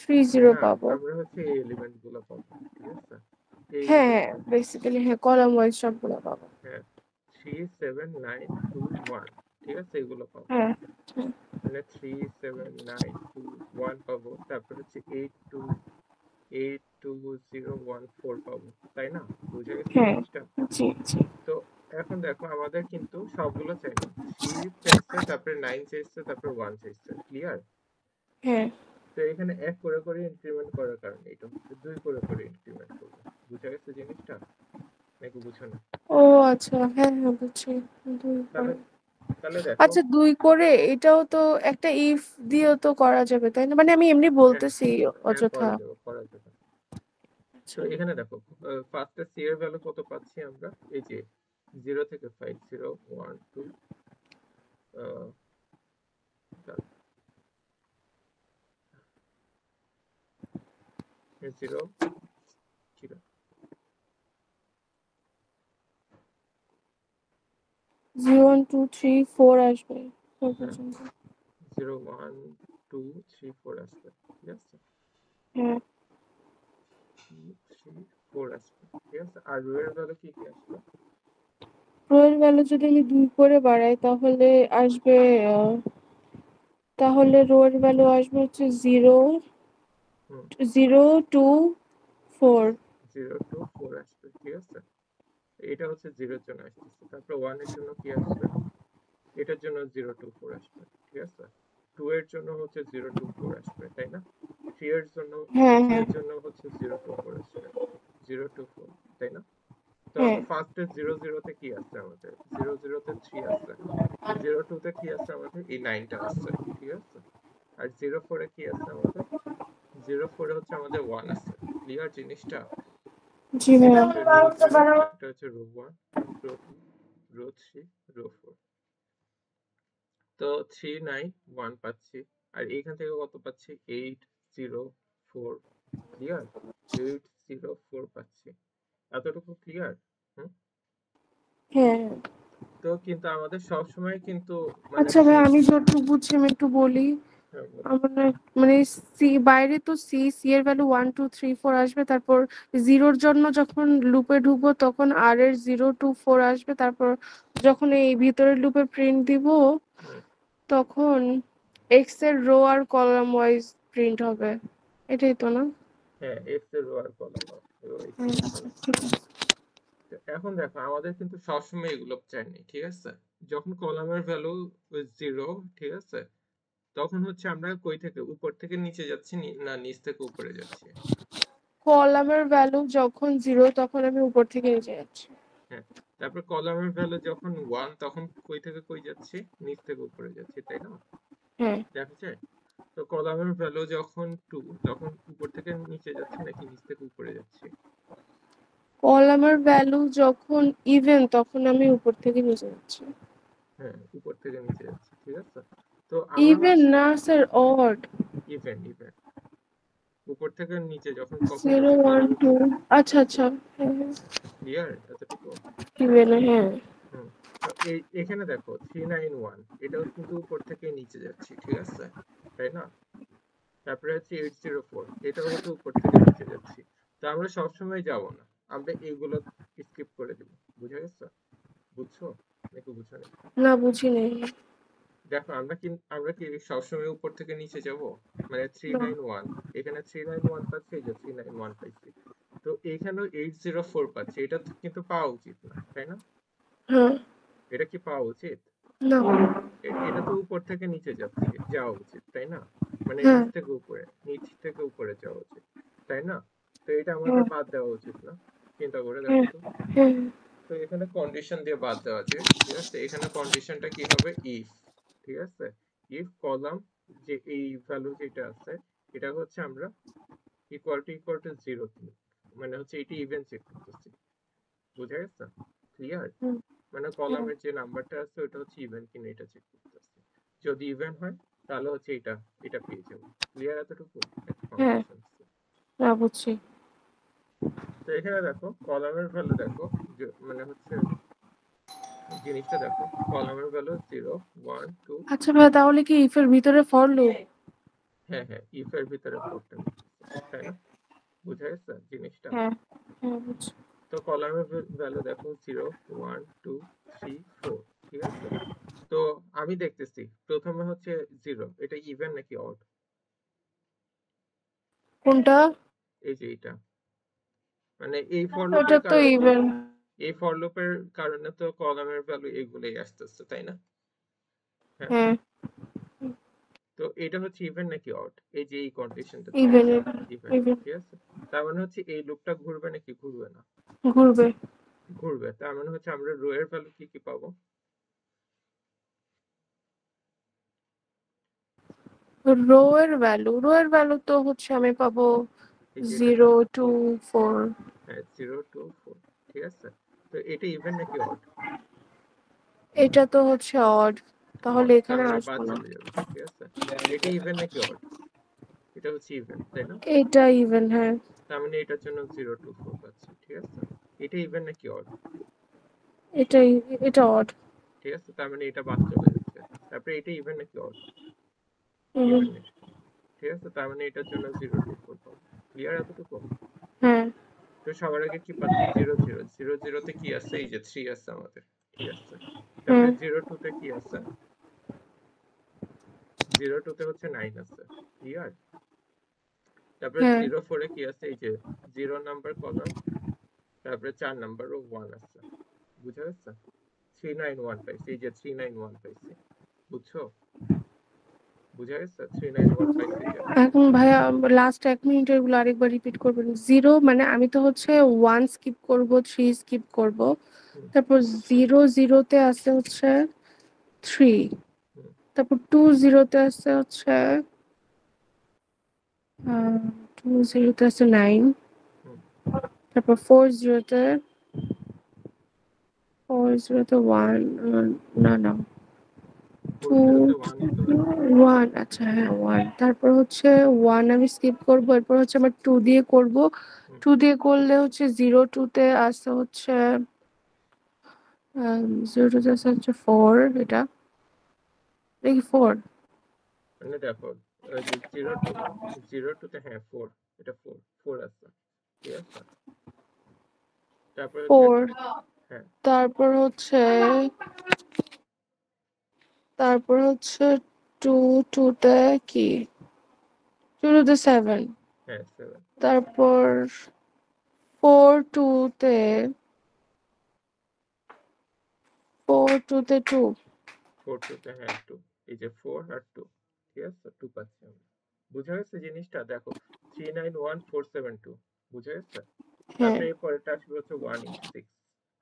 3 0 না পাবো। আমরা হচ্ছে এই এলিমেন্ট গুলো পাবো, ঠিক আছে? হ্যাঁ এইগুলো হ্যাঁ পাবো, বেসিক্যালি হ্যাঁ কলাম ওয়াইজ সবগুলো পাবো। হ্যাঁ। 3 7 9 2 1, ঠিক আছে? এগুলো পাবো, হ্যাঁ মানে 3 7 9 2 1 পাবো, তারপর হচ্ছে 8 2 8 2 0 1 4 পাবো, তাই না? বুঝে গেছে হ্যাঁ। জিনিসটা? জি জি। তো এখন দেখো আমাদের কিন্তু সবগুলো চাইনি, 3 চাইছে, তারপরে 9 চাইছে, তারপরে 1 চাইছে, ক্লিয়ার? হ্যাঁ। তো এখানে এক করে করে ইনক্রিমেন্ট করার কারণে এটা হচ্ছে 2 করে করে ইনক্রিমেন্ট করবো, বুঝা গেছে জিনিসটা নাকি বুঝো না? ও আচ্ছা হ্যাঁ হ্যাঁ বুঝছি। 2 তাহলে করে। তাহলে দেখো, আচ্ছা 2 করে এটাও তো একটা ইফ দিয়েও তো করা যাবে তাই না, মানে আমি এমনি হ্যাঁ বলতেছি হ্যাঁ অযথা। করা যাবে, করা যাবে। তো আচ্ছা। এখানে দেখো ফার্স্টে সি এর ভ্যালু কত পাচ্ছি আমরা? এই যে 0 থেকে 5 0 1 2 0 0 0 1 2 3 4 আসবে 4 হ্যাঁ পর্যন্ত। 0 1 2 3 4 আসবে, ঠিক আছে? হ্যাঁ 2 3 4 আসবে, ঠিক আছে? আর রো এর ভ্যালু কি কি আসবে? রো এর ভ্যালু যদি আমি 2 করে বাড়াই তাহলে আসবে তাহলে রো এর ভ্যালু আসবে হচ্ছে 0 হুম 0 2 4। 0 2 4 আসবে, ঠিক আছে? এটা হচ্ছে 0 এর জন্য আসতেছে, তারপর 1 এর জন্য কি আসবে? এটার জন্য 0 2 4 আসবে, ঠিক আছে? 2 এর জন্য হচ্ছে 0 2 4 আসবে, তাই না? 3 এর জন্য হ্যাঁ 3 হ্যাঁ এর জন্য হচ্ছে 0 2 4 আসবে, 0 2 4, তাই না? তো হ্যাঁ ফার্স্টে 0 0 তে কি আছে আমাদের? 0 0 তে 3 আছে, 0 2 তে কি আছে আমাদের? এই 9 টা আছে, ঠিক আছে? আর 0 4 এ কি আছে আমাদের? 0 4 এ হচ্ছে আমাদের 1 আছে, ক্লিয়ার জিনিসটা? জি এটা ভাইয়া। হচ্ছে রো 0, এটা হচ্ছে রো 1, রো 2, রো 3, রো 4। তো 3 9 1 পাচ্ছি, আর এইখান থেকে কত পাচ্ছি? 8 0 4, ক্লিয়ার? 8 0 4 পাচ্ছি, এতটুকু ক্লিয়ার? হুম। হ্যাঁ তো কিন্তু আমাদের সব সময় কিন্তু মানে আচ্ছা ভাই শেষ, আমি যতটুকু বুঝছি আমি একটু বলি। হ্যাঁ বলো। আমার মানে সি বাইরে তো সি সি এর ভ্যালু 1 2 3 4 আসবে, তারপর জিরোর জন্য যখন লুপে ঢুকবো তখন আর এর 0 2 4 আসবে, তারপর যখন এই ভিতরের লুপে প্রিন্ট দিব হুম, তখন এক্স এর রো আর কলাম ওয়াইজ প্রিন্ট হবে, এটাই তো না? হ্যাঁ এক্স এর রো আর কলাম ওয়াইজ হ্যাঁ প্রিন্ট হবে। ঠিক আছে। তো এখন দেখো আমাদের কিন্তু সবসময় এগুলো চাইনি, ঠিক আছে? যখন কলামের ভ্যালু 0, ঠিক আছে, তখন হচ্ছে আমরা কই থেকে উপর থেকে নিচে যাচ্ছি না নিচ থেকে উপরে যাচ্ছি? কলামের ভ্যালু যখন 0 তখন আমি উপর থেকে নিচে যাচ্ছি। হ্যাঁ তারপর কলামের ভ্যালু যখন 1 তখন কই থেকে কই যাচ্ছে, নিচ থেকে উপরে যাচ্ছে, তাই না? হ্যাঁ, দেখা যায়। তো কলামের ভ্যালু যখন 2 তখন উপর থেকে নিচে যাচ্ছে নাকি নিচ থেকে উপরে যাচ্ছে? কলামের ভ্যালু যখন ইভেন তখন আমি উপর থেকে নিচে যাচ্ছি। হ্যাঁ, উপর থেকে নিচে যাচ্ছে, ঠিক আছে। তো আমরা ইভেন হচ্ছে না স্যার, অড। ইভেন ইভেন উপর থেকে নিচে যখন কখন 0 যাচ্ছে 1 কলামের 2। ভ্যালু। আচ্ছা আচ্ছা, হ্যাঁ হ্যাঁ, ক্লিয়ার এতটুকু? ইভেন হ্যাঁ। হুম। তো এখানে দেখো 391 এটাও কিন্তু উপর থেকে নিচে যাচ্ছে, ঠিক আছে, তাই না? তারপরে হচ্ছে 804 এটাও হচ্ছে উপর থেকে নিচে যাচ্ছি। তো আমরা সবসময় যাব না, আমরা এগুলো স্কিপ করে দেব। বুঝা গেছে? বুঝছো নাকি বুঝো না? না, বুঝি নেই। দেখো আমরা কি সবসময় উপর থেকে নিচে যাব? মানে না। 391 এখানে 391 পাচ্ছি, এই যে 391 পাইছি। তো এখানেও 804 পাচ্ছি, এটা তো কিন্তু পাওয়া উচিত না, তাই না? হ্যাঁ। এটা কি পাওয়া উচিত? না। এটা তো উপর থেকে নিচে যাচ্ছে, যাওয়া উচিত, তাই না? মানে হ্যাঁ নিচ থেকে উপরে যাওয়া উচিত, তাই না? তো এটা আমাদের হ্যাঁ বাদ দেওয়া উচিত না? চিন্তা করে দেখো হ্যাঁ তো। হ্যাঁ তো এখানে কন্ডিশন দিয়ে বাদ দেওয়া যায়, ঠিক আছে। এখানে কন্ডিশনটা কি হবে, ইফ, ঠিক আছে। ইফ কলাম যে এই ভ্যালু যেটা আছে এটা হচ্ছে আমরা ইকুয়াল টু 0, মানে হচ্ছে এটি ইভেন চেক করতেছি। বুঝা গেছে? ক্লিয়ার? হুম, মানে হ্যাঁ কলামের যে নাম্বারটা আছে ওটা হচ্ছে ইভেন কিনা এটা চেক করতেছি। যদি ইভেন হয় তাহলে হচ্ছে এটা এটা পেয়ে যাবো। ক্লিয়ার এতটুকু? একটা হ্যাঁ, ফাউন্ডেশন। না বুঝছি। তো এখানে দেখো কলামের ভ্যালু দেখো, মানে হচ্ছে জিনিসটা দেখো, কলামের ভ্যালু 0 1 2। আচ্ছা ভাই, তাহলে কি ইফের ভিতরে ফর লুপ? হ্যাঁ হ্যাঁ, ইফ এর ভিতরে ফোরটা নিতেছে, তাই না? বুঝা গেছে জিনিসটা? হ্যাঁ হ্যাঁ, বুঝছি। তো কলামের ভ্যালু দেখো 0 1 2 3 4, ঠিক আছে। তো আমি দেখতেছি প্রথমে হচ্ছে 0, এটা ইভেন নাকি অড? কোনটা? এই যে এটা, মানে এই ফর ওটা লুপের তো কারণে, ইভেন। এই ফর লুপের কারণে তো কলামের ভ্যালু এগুলোই আসতেছে, তাই না? হ্যাঁ। হ্যাঁ, তো এটা হচ্ছে ইভেন নাকি অড, এই যে এই কন্ডিশনটা ইভেন দিতেছে? Even even, even. ঠিক আছে। তার মানে হচ্ছে এই লুপটা ঘুরবে নাকি ঘুরবে না? ঘুরবে। ঘুরবে, তার মানে হচ্ছে আমরা রো এর ভ্যালু কি কি পাবো? রো এর ভ্যালু তো হচ্ছে আমি পাবো এই যে এটা 0 দেখো, 2 4। হ্যাঁ 0 2 4, ঠিক আছে। তো এটা ইভেন নাকি অড? এটা তো হচ্ছে অড, তাহলে অড, তার এখানে মানে বাদ আসবো না। চলে যাবে, ঠিক আছে। এটা ইভেন নাকি অড? এটা হচ্ছে ইভেন, তাই না? এটা ইভেন, হ্যাঁ। তার মানে এটার জন্য 0 2 4 পাচ্ছি, ঠিক আছে। এটা ইভেন নাকি অড? এটাই, এটা অড। ঠিক আছে, তার মানে এটা বাদ চলে যাচ্ছে। তারপরে এটা ইভেন নাকি অড? ইভেন। ইভেন নাকি, ঠিক আছে। তার মানে এটার জন্য 0 2 4 পাবো। ক্লিয়ার এতটুকু? হ্যাঁ তো সবার আগে কি পাচ্ছি, 0 0 0 0 তে কি আছে, এই যে 3 আছে আমাদের, ঠিক আছে। হ্যাঁ তারপরে 0 2 তে কি আছে, 0 2 তে হচ্ছে 9 আছে, ক্লিয়ার। তারপরে হ্যাঁ 0 4 এ কি আছে, এই যে 0 নাম্বার কলাম, তারপরে 4 নাম্বারও 1 আছে। বুঝা গেছে? 391 পাইছি, এই যে 391 পাইছি। বুঝছো? বুঝা গেছে? 391 পাইছি যে। এখন ভাইয়া, লাস্ট 1 মিনিট এগুলো আরেকবার রিপিট করবেন। 0 মানে আমি তো হচ্ছে 1 স্কিপ করব, 3 স্কিপ করব, হুম তারপর 0 0-তে আছে হচ্ছে 3, হুম তারপর 2 0-তে আছে হচ্ছে 2 0-তে আছে 9, হুম। তারপর 4 0-তে 1, না না, 40 তে 2 1 হতে পারে। 1, আচ্ছা হ্যাঁ 1, তারপর হচ্ছে 1 আমি স্কিপ করব, এরপর হচ্ছে আমার 2 দিয়ে করব। হুম। 2 দিয়ে করলে হচ্ছে 0 2-তে আসছে হচ্ছে 0 2-তে আসছে হচ্ছে 4, এটা দেখি 4। মানে দেখো, ওই যে 0 2 তে, হ্যাঁ 4, এটা 4 4 আছে, ঠিক আছে। তারপরে হচ্ছে, 4, হ্যাঁ তারপর হচ্ছে তারপর হচ্ছে 2 2-তে কি, 2 2-তে 7, হ্যাঁ 7, তারপর 4 2-তে 2, 4 2 তে, হ্যাঁ 2, এই যে 4 আর 2, ঠিক আছে, 2 পাচ্ছি আমরা। বুঝা গেছে জিনিসটা? দেখো 391 4 7 2, বুঝা গেছে। হ্যাঁ তারপরে এর পরেরটা আসবে হচ্ছে 1 8 6,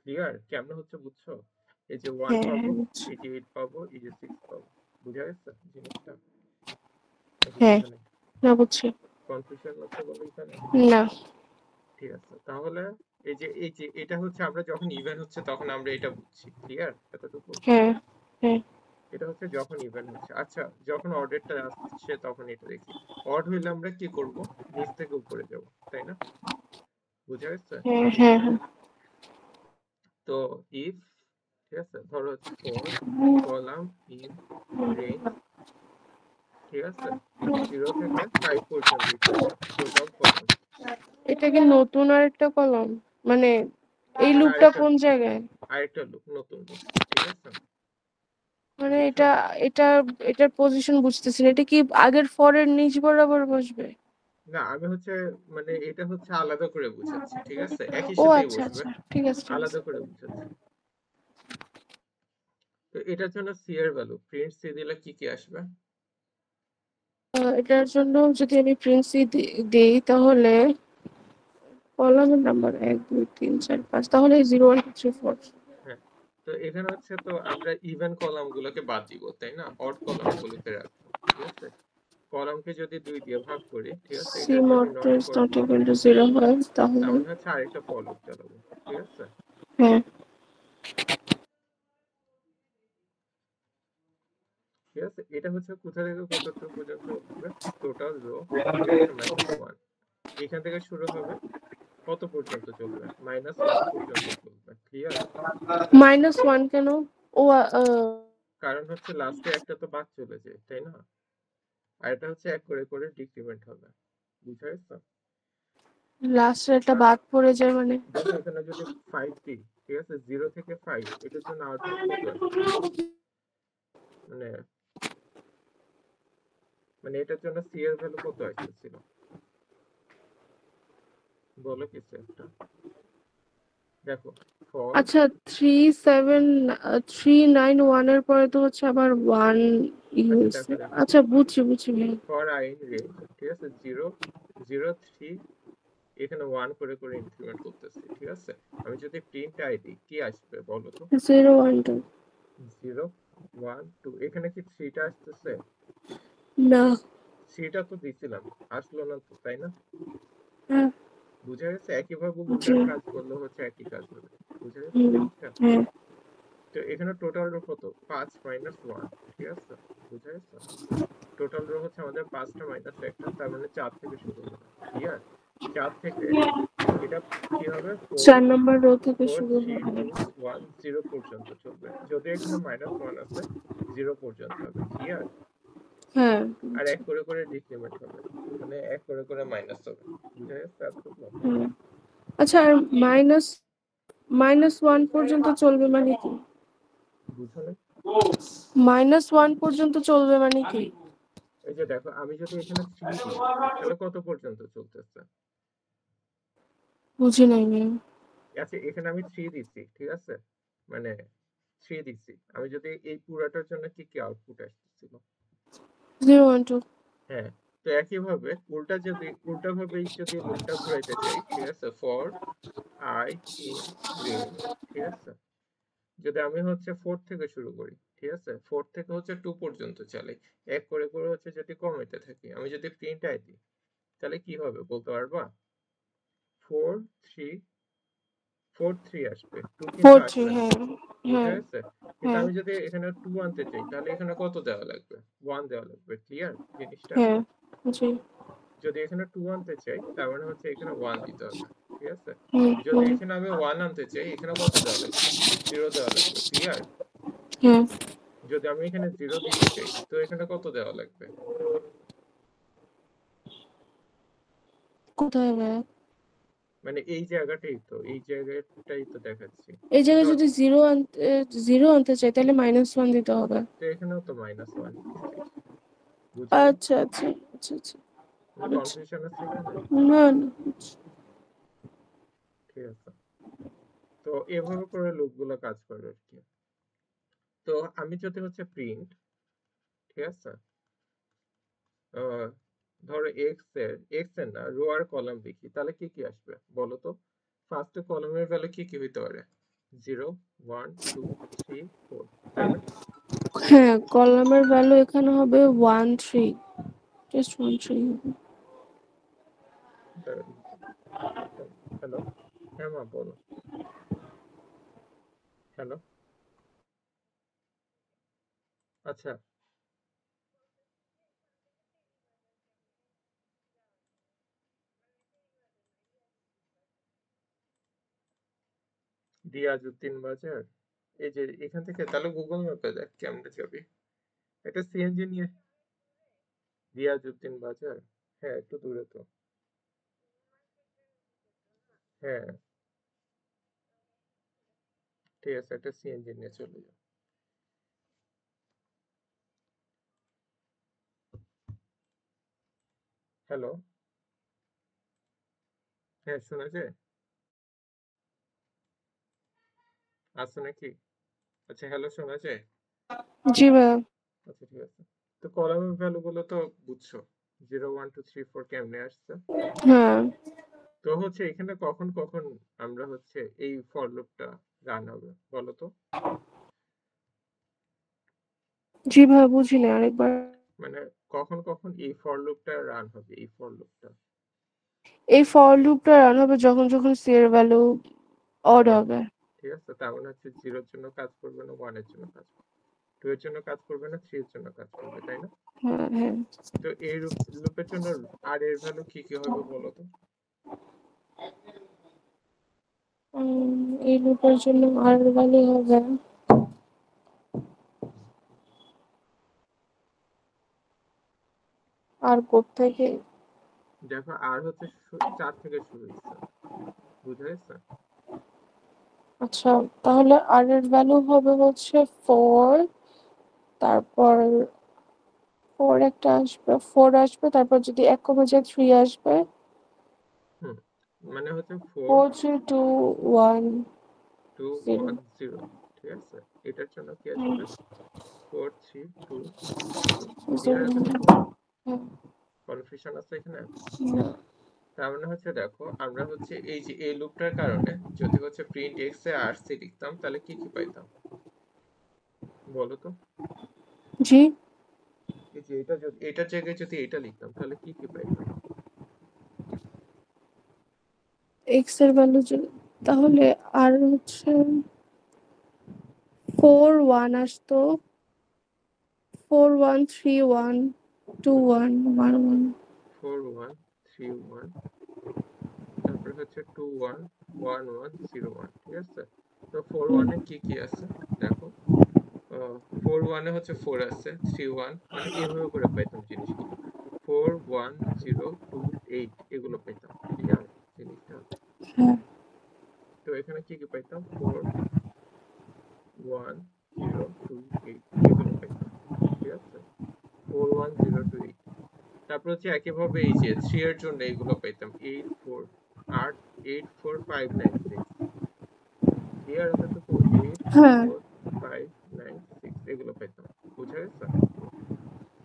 ক্লিয়ার কেমন হচ্ছে বুঝছো? এই যে 1 হ্যাঁ পাবো, হ্যাঁ বুঝছি। এই যে 8 পাবো, এই যে 6 পাবো। বুঝা গেছে জিনিসটা নাকি হ্যাঁ বুঝা নেই? না বুঝছি। কনফিউশন হচ্ছে বলে এখানে? না। ঠিক আছে তাহলে এই যে এটা হচ্ছে আমরা যখন ইভেন হচ্ছে তখন আমরা এটা বুঝছি। ক্লিয়ার এতটুকু? হ্যাঁ হ্যাঁ এটা হচ্ছে যখন ইভেন হচ্ছে। আচ্ছা যখন অর্ডারটা আসছে তখন এটা দেখি। অড হইলে আমরা কি করব? নিচ থেকে উপরে যাব, তাই না? বুঝা গেছে? হ্যাঁ হ্যাঁ হ্যাঁ। তো ইফ, ঠিক আছে, ধরো হচ্ছে ফর কলাম ইন রেঞ্জ, ঠিক আছে, 0 থেকে 5 পর্যন্ত ইকুয়াল টোটাল কলাম। এটা কি নতুন আর একটা কলম, মানে এই না লুপটা কোন জায়গায়? আরেকটা লুপ, নতুন লুপ, ঠিক আছে? মানে বুঝছো? এটা এটা এটার পজিশন বুঝতেছি না, এটা কি আগের ফরের নিচ বরাবর বসবে? না আমি হচ্ছে মানে এটা হচ্ছে আলাদা করে বুঝাচ্ছি, ঠিক আছে, একই ও সাথেই আচ্ছা বসবে, আচ্ছা, ঠিক আছে ঠিক আছে। আলাদা করে বুঝাচ্ছি। তো এটার জন্য সি এর ভ্যালু প্রিন্ট সি দিলে কি কি আসবে? এটার জন্য যদি আমি প্রিন্সি দিই তাহলে কলামের নাম্বার 1 2 3 4 5, তাহলে 0 1 2 3 4। হ্যাঁ, তো এখানে হচ্ছে তো আমরা ইভেন কলাম গুলোকে বাদ দিব, তাই না, অড কলাম গুলোকে রাখবো, ঠিক আছে। কলামকে যদি 2 দিয়ে ভাগ করি, ঠিক আছে, সি এটা যদি mod not is equal not to, equal to 0 হয় তাহলে? তাহলে হচ্ছে আরেকটা ফর লুপ চালাবো, ঠিক আছে। হ্যাঁ। ঠিক আছে, এটা হচ্ছে কোথা থেকে কতটুকু পর্যন্ত উঠবে? টোটাল রো, ঠিক আছে, -1 এখান থেকে শুরু হবে, কত পর্যন্ত চলবে? -1 পর্যন্ত চলবে। ক্লিয়ার? -1 কেন? ও কারণ হচ্ছে লাস্টে একটা তো বাদ চলে যায়, তাই না, আর এটা হচ্ছে এক করে করে ডিক্রিমেন্ট হবে। বুঝা গেছে? লাস্টের একটা বাদ পড়ে যায় মানে? দেখো এখানে যদি 5 দিই, ঠিক আছে, 0 থেকে 5 এটার জন্য আউটপুট কত আসবে? মানে মানে এটার জন্য সি এর ভ্যালু কত আসতেছিল বলো কিছু একটা। দেখো ফর, আচ্ছা 3 7 3 9 1 এর পরে তো হচ্ছে আবার 1 আচ্ছা ইউএস। দেখো দেখো আচ্ছা বুঝছি বুঝছি ভাই। ফর আই ইন রেঞ্জ, ঠিক আছে, 0 0 3 এখানে 1 করে করে ইনক্রিমেন্ট করতেছি, ঠিক আছে। আমি যদি প্রিন্ট আই দিই কি আসবে বলো তো? 0 1 2। 0 1 2 এখানে কি 3টা আসতেছে? না। 3টা তো দিছিলাম, আসলো না তো, তাই না? হ্যাঁ। বুঝা গেছে? একইভাবে জি। উল্টার কাজ করলেও হচ্ছে একই কাজ হবে। বুঝা গেছে হুম। জিনিসটা? হ্যাঁ। তো এখানে টোটাল রো কত? 5 -1, ঠিক আছে। বুঝা গেছে? টোটাল রো হচ্ছে আমাদের 5টা মাইনাস একটা, তার মানে 4 থেকে শুরু হবে। ক্লিয়ার? 4 থেকে এটা কি হবে? 4 4 নম্বর রো থেকে 4 শুরু 3 হবে। 2 1 0 পর্যন্ত চলবে। যদিও এখানে -1 আছে, 0 পর্যন্ত হবে। ক্লিয়ার? হ্যাঁ আর বুঝছি। এক করে করে ডিক্রিমেন্ট হবে, মানে এক করে করে মাইনাস হবে। বুঝা গেছে এতটুকু? হ্যাঁ। আচ্ছা আর -1 পর্যন্ত চলবে মানে কি? বুঝো না? -1 পর্যন্ত চলবে মানে কি? এই যে দেখো আমি যদি এখানে 3 দিই তাহলে কত পর্যন্ত চলতেছে? বুঝি নাই ম্যাম। আচ্ছা এখানে আমি 3 দিচ্ছি, ঠিক আছে, মানে 3 দিচ্ছি, আমি যদি এই পুরাটার জন্য কি কি আউটপুট আসতেছিল? 0 1 2। হ্যাঁ, তো একইভাবে উল্টা ভাবে যদি লুপটা ঘুরাইতে চাই, ঠিক আছে, ফর আই ইন রেঞ্জ, ঠিক আছে, যদি আমি হচ্ছে 4 থেকে শুরু করি, ঠিক আছে, 4 থেকে হচ্ছে 2 পর্যন্ত চালাই, এক করে করে হচ্ছে যদি কমাইতে থাকি, আমি যদি প্রিন্ট আই দিই তাহলে কি হবে বলতে পারবা? 4 3 4 3 আসবে, 2 কিন্তু 4 3, আসবে না। হ্যাঁ বুঝা হ্যাঁ গেছে? কিন্তু হ্যাঁ আমি যদি এখানে 2 আনতে চাই তাহলে এখানে কত দেওয়া লাগবে? 1 দেওয়া লাগবে। ক্লিয়ার জিনিসটা? হ্যাঁ। জি। যদি এখানে 2 আনতে চাই তার মানে হচ্ছে এখানে 1 দিতে হবে। ঠিক আছে? হুম যদি হুম। এখানে আমি 1 আনতে চাই এখানে কত দেওয়া লাগবে? 0 দেওয়া লাগবে। ক্লিয়ার? হ্যাঁ। যদি আমি এখানে 0 দিতে চাই তো এখানে কত দেওয়া লাগবে? কোথায় ম্যাম? মানে এই জায়গাটাই তো, এই জায়গাটাই তো দেখাচ্ছি। এই জায়গায় ধর যদি জিরো আনতে চাই তাহলে -1 দিতে হবে। তো এখানেও তো -1 দিচ্ছি। বুঝো নাই? আচ্ছা আচ্ছা আচ্ছা আচ্ছা। কোনো বুঝছি। কনফিউশন আছে এখানে? না না বুঝছি। ঠিক আছে। তো এভাবে করে লুপগুলো কাজ করে আর কি। তো আমি যদি হচ্ছে প্রিন্ট, ঠিক আছে, ধরো এক্স এর না রো আর কলাম দেখি তাহলে কি কি আসবে বলো তো? ফার্স্টে কলামের ভ্যালু কি কি হইতে পারে? 0 1 2 3 4 তাই না? হ্যাঁ, কলামের ভ্যালু এখানে হবে 1 3, জাস্ট 1 3 হবে। হ্যালো, হ্যাঁ মা বলো। হ্যালো, আচ্ছা রিয়াজউদ্দিন বাজার, এই যে এখান থেকে তাহলে গুগল ম্যাপে দেখ কেমনে যাবি। একটা সিএনজি নিয়ে রিয়াজউদ্দিন বাজার, হ্যাঁ একটু দূরে তো। হ্যাঁ ঠিক আছে, একটা সিএনজি নিয়ে চলে যাও। হ্যালো, হ্যাঁ শোনা যায়? আসো নাকি? আচ্ছা হ্যালো, শোনা যায়? জি ভাইয়া। আচ্ছা ঠিক আছে। তো কলামের ভ্যালু গুলো তো বুঝছো, 0 1 2 3 4 কেমনে আসছে। হ্যাঁ, তো হচ্ছে এখানে কখন কখন আমরা হচ্ছে এই ফর লুপটা রান হবে বলো তো। জি ভাইয়া বুঝিনি, আরেকবার। মানে কখন কখন এই ফর লুপটা রান হবে, এই ফর লুপটা এই ফর লুপটা রান হবে যখন যখন সি এর ভ্যালু অড অড, হবে। ঠিক আছে। তার মানে হচ্ছে 0 এর জন্য কাজ করবে না, 1 এর জন্য কাজ করবে, 2 এর জন্য কাজ করবে না, 3 এর জন্য কাজ করবে, তাই না? হ্যাঁ হ্যাঁ। তো এই লুপের জন্য আর এর ভ্যালু কি কি হবে বলো তো। এই লুপের জন্য আর এর ভ্যালু হবে, আর কোত্থেকে। দেখো আর হচ্ছে 4 থেকে শুরু হচ্ছে, বুঝা গেছে? আচ্ছা, তাহলে আর এর ভ্যালু হবে হচ্ছে 4, তারপর 4 একটা আসবে, 4 আসবে, তারপর যদি 1 কমে যায় 3 আসবে, হুম, মানে হচ্ছে 4 4 3 2 1 2 0। 1 0, ঠিক আছে। এটার জন্য কি আসবে? 4 3 2 0। ক্লিয়ার এতটুকু? কনফিউশন আছে এখানে? তার মানে হচ্ছে দেখো আমরা হচ্ছে এই যে এই লুপটার কারণে যদি হচ্ছে প্রিন্ট এক্স এ আর সি লিখতাম তাহলে কি কি পাইতাম বলো তো। জি, এই যে এটা যদি এটার জায়গায় যদি এটা লিখতাম তাহলে কি কি পাইতাম। এক্স এর ভ্যালু তাহলে আর হচ্ছে 4 1 আসতো, 4 1 3 1 2 1 1 1। 4 1 3 1, তারপরে হচ্ছে 2 1 1 1 0 1, ঠিক আছে। তো 4 1 এ কি কি আছে দেখো, 4 1 এ হচ্ছে 4 আছে, 3 1 মানে এভাবে করে পাইতাম জিনিসগুলো, 4 1 0 2 8 এগুলো পাইতাম। ক্লিয়ার জিনিসটা? হ্যাঁ তো এখানে কি কি পাইতাম, 4 1 0 2 8 এগুলো পাইতাম, ঠিক আছে। 4 1 0 2 8, তারপর হচ্ছে একইভাবে এই যে 3 এর জন্য এগুলো পাইতাম, 8 4 8 8 4 5 9 6। ক্লিয়ার এতটুকু? 8 হ্যাঁ 4 5 9 6 এগুলো পাইতাম। বুঝা গেছে?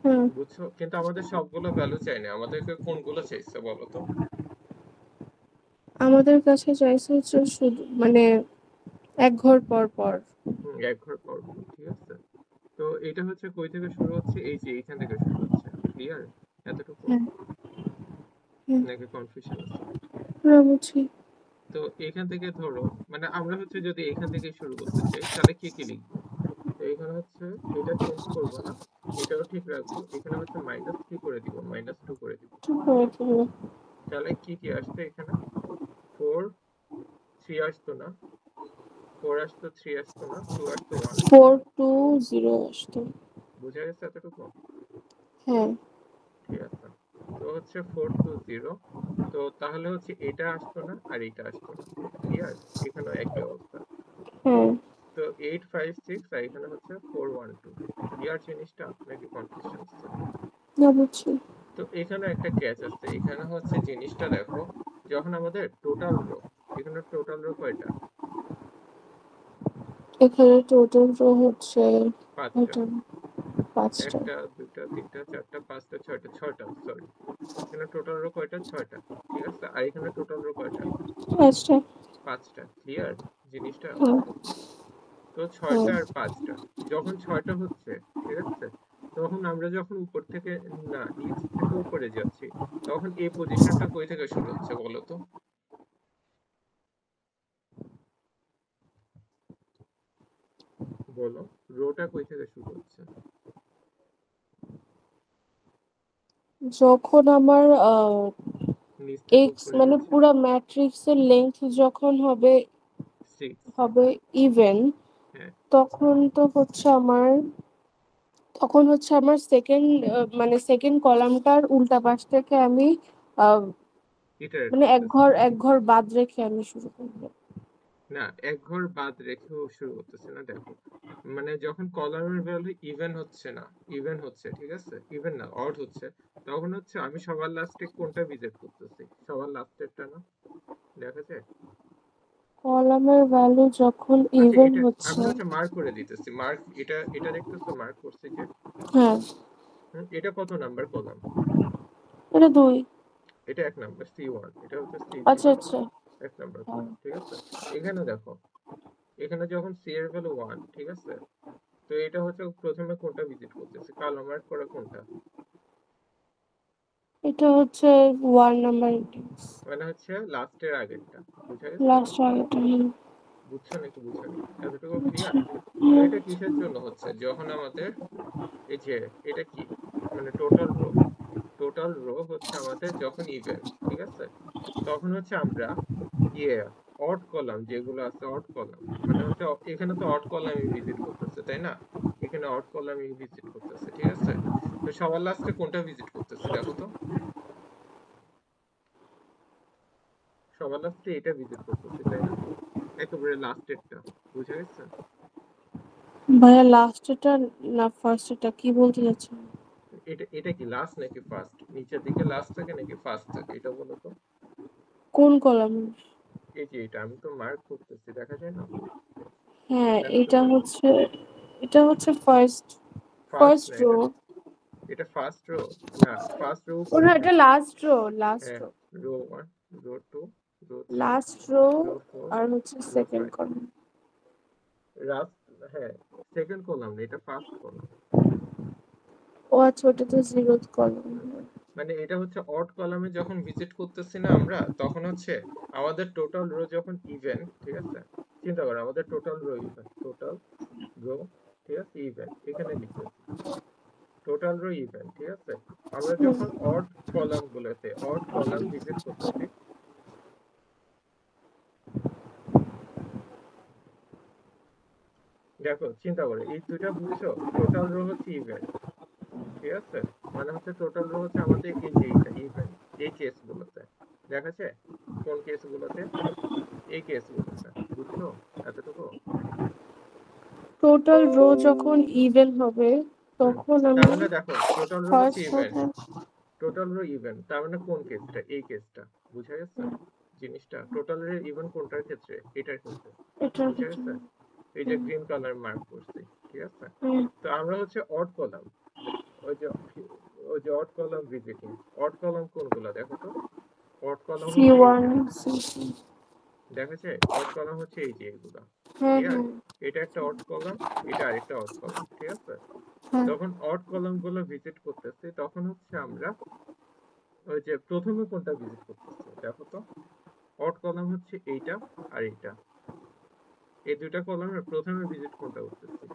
হ্যাঁ। বুঝছো? কিন্তু আমাদের সবগুলো ভ্যালু চাই না, আমাদেরকে কোনগুলো চাইছে বলো তো। আমাদের কাছে চাইছে হচ্ছে শুধু মানে এক ঘর পর পর। এক ঘর পর পর, ঠিক আছে। তো এটা হচ্ছে কই থেকে শুরু হচ্ছে, এই যে এইখান থেকে শুরু হচ্ছে। ক্লিয়ার এতটুকু? হ্যাঁ হ্যাঁ। নাকি কনফিউশন আছে? না বুঝি। তো এখান থেকে ধরো মানে আমরা হচ্ছে যদি এখান থেকে শুরু করতে চাই তাহলে কি কি লিখবো। তো এখানে হচ্ছে এটা চেঞ্জ করব না, এটাও ঠিক রাখবো, এখানে হচ্ছে -3 করে দিব, -2 করে দিব। ঠিক করে দিল। তাহলে কি কি আসতো এখানে, 4 3 আসতো না, 4 আসতো, 3 আসতো না, 2 আসতো, 1 আসতো। 4 2 0 আসতো। বুঝা গেছে এতটুকু? হ্যাঁ ঠিক আছে। তো হচ্ছে 4 2 0, তো তাহলে হচ্ছে এটা আসতো না আর এটা আসতো না। ক্লিয়ার? এখানেও একই অবস্থা। হ্যাঁ। তো 8 5 6 আর এখানে হচ্ছে 4 1 2। ক্লিয়ার জিনিসটা নাকি কনফিউশন আছে? না বুঝছি। তো এখানে একটা ক্যাচ আছে, এখানে হচ্ছে জিনিসটা দেখো, যখন আমাদের টোটাল রো, এখানে টোটাল রো কয়টা? এখানে টোটাল রো হচ্ছে 5টা। 5টা। একটা দুইটা তিনটা চারটা পাঁচটা ছয়টা, ছয়টা সরি। এখানে টোটাল রো কয়টা? 6টা, ঠিক আছে। আর এখানে টোটাল রো কয়টা? 5টা। 5টা ক্লিয়ার জিনিসটা? হুম, তো হুম। 6টা আর 5টা যখন 6টা হচ্ছে ঠিক আছে, তখন আমরা যখন উপর থেকে না নিচ থেকে উপরে যাচ্ছি, তখন এই পজিশনটা কই থেকে শুরু হচ্ছে বলো তো? বলো, রোটা কই থেকে শুরু হচ্ছে? যখন আমার নিচ থেকে এক্স উপরে মানে যাচ্ছি। পুরো ম্যাট্রিক্সের লেন্থ যখন হবে 6। ইভেন, হ্যাঁ, তখন তো হচ্ছে আমার তখন হচ্ছে আমার সেকেন্ড মানে সেকেন্ড কলামটার উল্টা পাশ থেকে আমি আহ, ইটারেট মানে করতেছি। এক ঘর বাদ রেখে আমি শুরু করবো। না, এক ঘর বাদ রেখেও শুরু করতেছে না, দেখো। মানে যখন কলামের ভ্যালু ইভেন হচ্ছে না, ইভেন হচ্ছে ঠিক আছে, ইভেন না অড হচ্ছে, তখন হচ্ছে আমি সবার লাস্টে কোনটা ভিজিট করতেছি? সবার লাস্টেরটা না? দেখা যায়? কলামের ভ্যালু যখন আচ্ছা, ইভেন এটা আমি হচ্ছে। হচ্ছে মার্ক করে দিতেছি, মার্ক, এটা এটা দেখতেছো মার্ক করছি যে? হ্যাঁ, এটা কত নাম্বার কলাম? এটা 2। এটা 1 নাম্বার C1, এটা হচ্ছে আচ্ছা C0, আচ্ছা। 1 নাম্বার হ্যাঁ, কলাম ঠিক আছে। এখানে দেখো, এখানে যখন C এর ভ্যালু 1 ঠিক আছে, তো এটা হচ্ছে প্রথমে কোনটা ভিজিট করতেছে, কালো মার্ক করা কোনটা? এটা হচ্ছে 1 নাম্বার ইন্ডেক্স। মানে হচ্ছে লাস্টের আগেরটা। বুঝা গেছে? লাস্ট আগেটা। বুঝছো নাকি বুঝোনি? এতটুকু আচ্ছা। ক্লিয়ার? তো এটা কিসের জন্য হচ্ছে? যখন আমাদের এই যে এটা কি, মানে টোটাল রো হচ্ছে আমাদের যখন ইভেন ঠিক আছে, তখন হচ্ছে আমরা ইয়ে অড কলাম যেগুলো আছে, অড কলাম মানে হচ্ছে এখানে তো অড কলামই ভিজিট করতেছে তাই না? এখানে অড কলামই ভিজিট করতেছে ঠিক আছে। তো সবার লাস্টে কোনটা ভিজিট করতেছে দেখো তো? সবার লাস্টে এটা ভিজিট করতেছে তাই না? একেবারে লাস্টেরটা। বুঝা গেছে? ভাইয়া লাস্টেটা না ফার্স্টেটা কি বলতে চাচ্ছেন? এটা এটা কি লাস্ট নাকি ফার্স্ট? নিচের দিকে লাস্ট থাকে নাকি ফার্স্ট থাকে এটা বলো তো? কোন কলামে? এই যে এটা আমি তো মার্ক করতেছি, দেখা যায় না? হ্যাঁ, দেখো তো। এটা হচ্ছে ফার্স্ট ফার্স্ট ফার্স্ট না রো। এটা ফার্স্ট রো। না, ফার্স্ট রো ও উপরে না, এটা থাকে। লাস্ট রো, লাস্ট হ্যাঁ, row. Row 1, row 2, row 3, last row row 4, আর হচ্ছে রো সেকেন্ড 5। কলাম। লাস্ট, হ্যাঁ, সেকেন্ড কলাম না, এটা ফার্স্ট কলাম। ও আচ্ছা, ওটা তো জিরোথ কলাম। মানে এটা হচ্ছে অড কলামে যখন ভিজিট করতেছি না আমরা, তখন হচ্ছে আমাদের টোটাল রো যখন ইভেন ঠিক আছে, চিন্তা করো আমাদের total row even, total row ঠিক আছে ইভেন, এখানে লিখতেছি টোটাল রো ইভেন ঠিক আছে। আমরা যখন অড কলাম ভিজিট করতেছি, দেখো চিন্তা করে এই দুইটা বুঝছো, টোটাল রো হচ্ছে ইভেন ঠিক আছে, মানে হচ্ছে টোটাল রো হচ্ছে আমাদের এই যে এইটা ইভেন, এই কেসগুলোতে দেখাচ্ছে, কোন কেসগুলোতে? এই কেসগুলোতে। বুঝছো এতটুকু? টোটাল রো যখন ইভেন হবে হুম, তখন তার আমি মানে দেখো টোটাল রো হচ্ছে ফার্স্ট ইভেন, রোতে। টোটাল রো ইভেন, তার মানে কোন কেসটা? এই কেসটা। বুঝা গেছে জিনিসটা? টোটাল এর ইভেন কোনটার ক্ষেত্রে? এটার ক্ষেত্রে। এটার বুঝা ক্ষেত্রে। গেছে? এই যে গ্রিন কালার মার্ক করছি ঠিক আছে। হুম। তো আমরা হচ্ছে অড কলাম, ওই যে ওই যে odd column visiting, odd column কোনগুলো দেখো তো? অড কলাম সি হচ্ছে এই ওয়ান যে, সি। দেখাচ্ছে অড কলাম হচ্ছে এই যে এগুলা। হ্যাঁ ক্লিয়ার? হ্যাঁ এটা একটা অড কলাম, এটা আরেকটা অড কলাম ঠিক আছে। হ্যাঁ। যখন অড কলাম গুলো ভিজিট করতেছি, তখন হচ্ছে আমরা ওই যে প্রথমে কোনটা ভিজিট করতেছি দেখো তো? অড কলাম হচ্ছে এইটা আর এইটা, এই দুইটা কলামের প্রথমে ভিজিট কোনটা করতেছি?